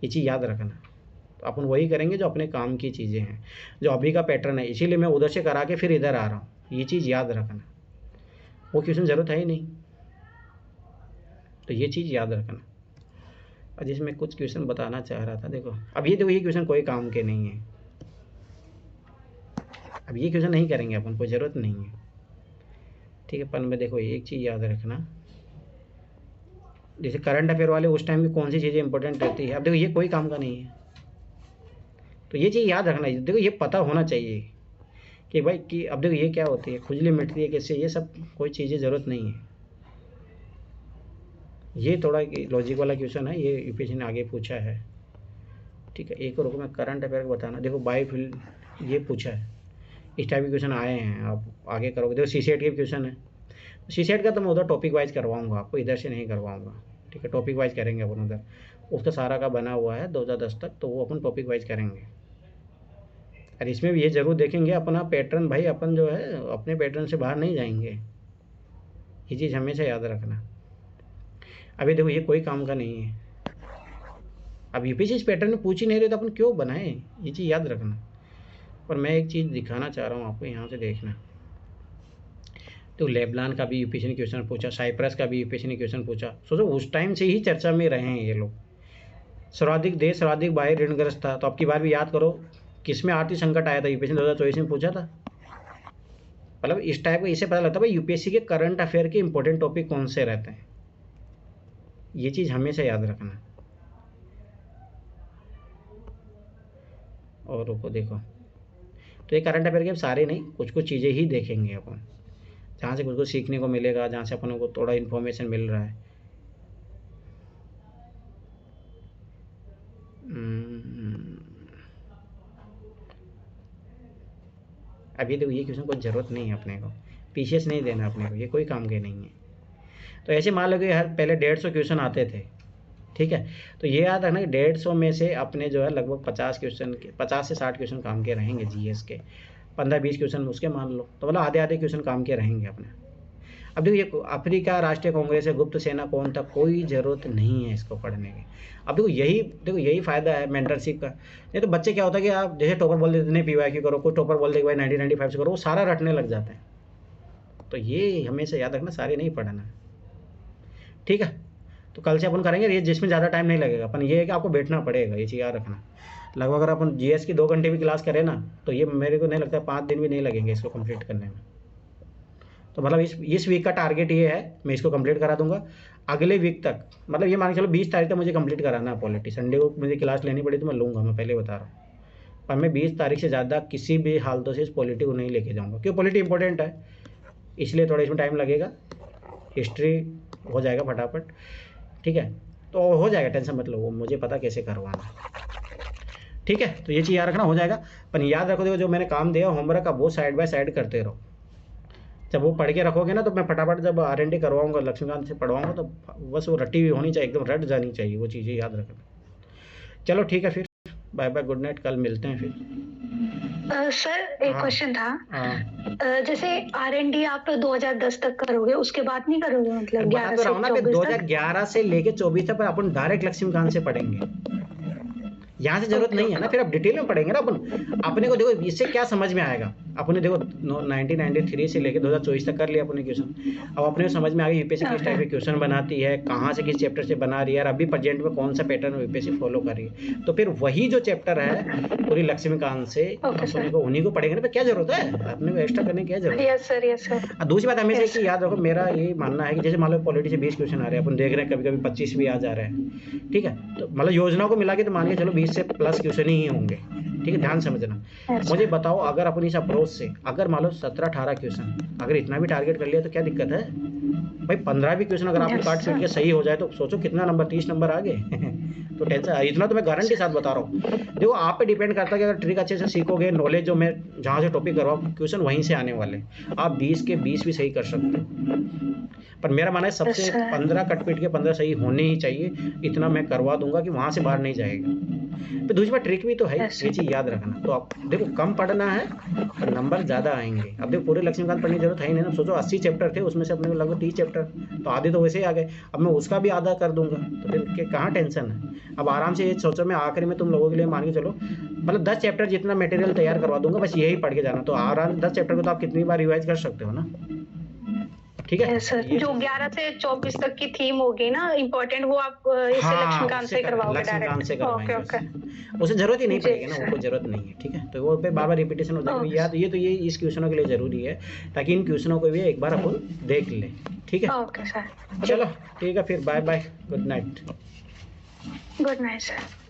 ये चीज़ याद रखना। तो अपन वही करेंगे जो अपने काम की चीज़ें हैं, जो अभी का पैटर्न है, इसीलिए मैं उधर से करा के फिर इधर आ रहा हूँ, ये चीज़ याद रखना। वो क्वेश्चन ज़रूरत है ही नहीं, तो ये चीज़ याद रखना। और जिसमें कुछ क्वेश्चन बताना चाह रहा था, देखो अब ये देखो ये क्वेश्चन कोई काम के नहीं है, अब ये क्वेश्चन नहीं करेंगे अपन, कोई ज़रूरत नहीं है, ठीक है। पर में देखो एक चीज़ याद रखना, जैसे करंट अफेयर वाले उस टाइम की कौन सी चीज़ें इंपॉर्टेंट रहती है, अब देखो ये कोई काम का नहीं है, तो ये चीज़ याद रखना। देखो ये पता होना चाहिए कि भाई कि अब देखो ये क्या होती है, खुजली मिटती है कैसे, ये सब कोई चीज़ें ज़रूरत नहीं है। ये थोड़ा लॉजिक वाला क्वेश्चन है, ये यूपीएससी ने आगे पूछा है, ठीक है। एक और मैं करंट अफेयर का बताना, देखो बायोफिल ये पूछा है, इस टाइप के क्वेश्चन आए हैं, आप आगे करोगे। देखो सीसेट के क्वेश्चन है, सीसेट का तो मैं उधर टॉपिक वाइज करवाऊंगा आपको, इधर से नहीं करवाऊंगा, ठीक है। टॉपिक वाइज करेंगे अपन उधर, उसका सारा का बना हुआ है 2010 तक, तो वो अपन टॉपिक वाइज करेंगे। और इसमें भी ये ज़रूर देखेंगे अपना पैटर्न, भाई अपन जो है अपने पैटर्न से बाहर नहीं जाएंगे, ये चीज़ हमेशा याद रखना। अभी देखो ये कोई काम का नहीं है, अब यूपीएससी इस पैटर्न में पूछ ही नहीं रहे तो अपन क्यों बनाए, ये चीज़ याद रखना। पर मैं एक चीज़ दिखाना चाह रहा हूँ आपको, यहाँ से देखना। तो लेबनान का भी यूपीएससी ने क्वेश्चन पूछा, साइप्रस का भी यूपीएससी ने क्वेश्चन पूछा। सोचो उस टाइम से ही चर्चा में रहे हैं ये लोग। सर्वाधिक देश सर्वाधिक बाह्य ऋणग्रस्त था, तो अब की बार भी याद करो किसमें आर्थिक संकट आया था, यूपीएससी ने 2024 में पूछा था। मतलब इस टाइप का इससे पता लगता है भाई यूपीएससी के करंट अफेयर के इंपॉर्टेंट टॉपिक कौन से रहते हैं, ये चीज़ हमेशा याद रखना। और रुको देखो, तो ये करंट अफेयर के सारे नहीं, कुछ कुछ चीज़ें ही देखेंगे अपन, जहाँ से कुछ कुछ सीखने को मिलेगा, जहाँ से अपन को थोड़ा इन्फॉर्मेशन मिल रहा है। अभी तो ये क्वेश्चन कोई ज़रूरत नहीं है अपने को, पीसीएस नहीं देना अपने को, ये कोई काम के नहीं है। तो ऐसे मान लो कि हर पहले 150 क्वेश्चन आते थे, ठीक है। तो ये याद रखना कि 150 में से अपने जो है लगभग 50 क्वेश्चन के, 50 से 60 क्वेश्चन काम के रहेंगे जीएस के, 15-20 क्वेश्चन उसके मान लो, तो मतलब आधे क्वेश्चन काम के रहेंगे अपने। अब देखो ये अफ्रीका राष्ट्रीय कांग्रेस है, गुप्त सेना कौन था, कोई ज़रूरत नहीं है इसको पढ़ने की। अब देखो यही फ़ायदा है मेंटरशिप का। नहीं तो बच्चे क्या होता है कि आप जैसे टॉपर बोल देते नहीं पीवाईक्यू करो, कोई टॉपर बोल दे भाई 1995 से करो, वो सारा रटने लग जाते हैं। तो ये हमेशा याद रखना, सारे नहीं पढ़ना, ठीक है। तो कल से अपन करेंगे ये, जिसमें ज़्यादा टाइम नहीं लगेगा। अपन ये है कि आपको बैठना पड़ेगा, ये चीज़ याद रखना। लगभग अगर अपन जीएस की 2 घंटे भी क्लास करें ना, तो ये मेरे को नहीं लगता 5 दिन भी नहीं लगेंगे इसको कंप्लीट करने में। तो मतलब इस वीक का टारगेट ये है, मैं इसको कंप्लीट करा दूंगा अगले वीक तक। मतलब ये मान के चलो 20 तारीख तक मुझे कंप्लीट कराना है पॉलिटी। संडे को मुझे क्लास लेनी पड़ी तो मैं लूँगा, मैं पहले बता रहा हूँ। पर मैं 20 तारीख से ज़्यादा किसी भी हालतों से इस पॉलिटी को नहीं लेके जाऊँगा, क्योंकि पॉलिटी इंपॉर्टेंट है, इसलिए थोड़ा इसमें टाइम लगेगा। हिस्ट्री हो जाएगा फटाफट, ठीक है। तो हो जाएगा, टेंशन मत लो, वो मुझे पता कैसे करवाना, ठीक है। तो ये चीज़ याद रखना, हो जाएगा। पर याद रखो, देखो जो मैंने काम दिया होमवर्क का वो साइड बाय साइड करते रहो। जब वो पढ़ के रखोगे ना तो मैं फटाफट जब R&D करवाऊंगा, लक्ष्मीकांत से पढ़वाऊंगा, तो बस वो रटी हुई होनी चाहिए, एकदम रट जानी चाहिए, वो चीज़ें याद रखना। चलो ठीक है, फिर बाय बाय, गुड नाइट, कल मिलते हैं फिर। सर एक हाँ। क्वेश्चन था। हाँ, जैसे R&D आप 2010 तक करोगे, उसके बाद नहीं करोगे? मतलब बता 11 तो से रहा हूँ ना, फिर 24 तक? 2011 से लेके 24 तक अपन डायरेक्ट लक्ष्मीकांत से पढ़ेंगे। यहाँ से जरूरत नहीं है ना, फिर अब डिटेल में पढ़ेंगे ना अपन। अपने को देखो इससे क्या समझ में आएगा, अपने देखो 1993 से लेके 2024 तक कर लिया अपने क्वेश्चन। अब अपने को समझ में आ गया यूपीएससी किस टाइप के क्वेश्चन बनाती है, कहाँ से किस चैप्टर से बना रही है, और अभी प्रेजेंट में कौन सा पैटर्न यूपीएससी फॉलो कर रही है। तो फिर वही जो चैप्टर है पूरी लक्ष्मीकांत से अपने को उन्हीं को पढ़ेंगे ना, फिर क्या जरूरत है अपने को एक्स्ट्रा करने की, क्या जरूरत है। Yes sir, yes sir. और दूसरी बात हमेशा कि याद रखो, मेरा ये मानना है कि जैसे मान लो पॉलिटी से 20 क्वेश्चन आ रहे हैं, अपन देख रहे हैं कभी कभी 25 भी आ जा रहे हैं, ठीक है। तो मतलब योजना को मिला के तो मान के चलो 20 से प्लस क्वेश्चन ही होंगे, ठीक है, ध्यान समझना। मुझे बताओ, अगर अपन इस अप्रोच से अगर मान लो 17-18 क्वेश्चन अगर इतना भी टारगेट कर लिया तो क्या दिक्कत है भाई। 15 भी क्वेश्चन अगर आपको काट पीट के सही हो जाए तो सोचो कितना नंबर, 30 नंबर आ गए। तो टेंशन इतना तो मैं गारंटी के साथ बता रहा हूँ। देखो आप पे डिपेंड करता है कि अगर ट्रिक अच्छे से सीखोगे, नॉलेज जो मैं जहाँ से टॉपिक करवाऊँ क्वेश्चन वहीं से आने वाले, आप 20 के 20 भी सही कर सकते हो। पर मेरा मानना है सबसे 15 कट पीट के 15 सही होने ही चाहिए, इतना मैं करवा दूंगा कि वहाँ से बाहर नहीं जाएगा। फिर दूसरी बात ट्रिक भी तो है, ये चीज़ याद रखना। तो आप देखो कम पढ़ना है पर नंबर ज़्यादा आएंगे। अब देखो पूरे लक्ष्मीकांत पढ़ने की जरूरत है ही नहीं ना, सोचो 80 चैप्टर थे, उसमें से अपने को लगभग 30 चैप्टर, तो आधे तो वैसे ही आ गए। अब मैं उसका भी आधा कर दूंगा, तो फिर कहाँ टेंशन है। अब आराम से ये सोचो, मैं आखिरी में तुम लोगों के लिए मान के चलो मतलब 10 चैप्टर जितना मटेरियल तैयार करवा दूंगा, बस यही पढ़ के जाना। तो आराम 10 चैप्टर को तो आप कितनी बार रिवाइज कर सकते हो ना, ठीक है। सर जो 11 से 24 तक की थीम होगी ना इम्पोर्टेंट, वो आप इससे लक्ष्मीकांत से करवाओगे डायरेक्ट? ओके ओके, उसे जरूरत ही नहीं पड़ेगी ना, वो कोई जरूरत नहीं है, ठीक है। तो वो पे बार बार रिपीटेशन हो जाएगी याद, ये तो ये इस क्वेश्चनों के लिए जरूरी है ताकि इन क्वेश्चनों को भी एक बार अपन देख लें, ठीक है। ओके सर, चलो ठीक है, फिर bye bye, good night. Good night sir.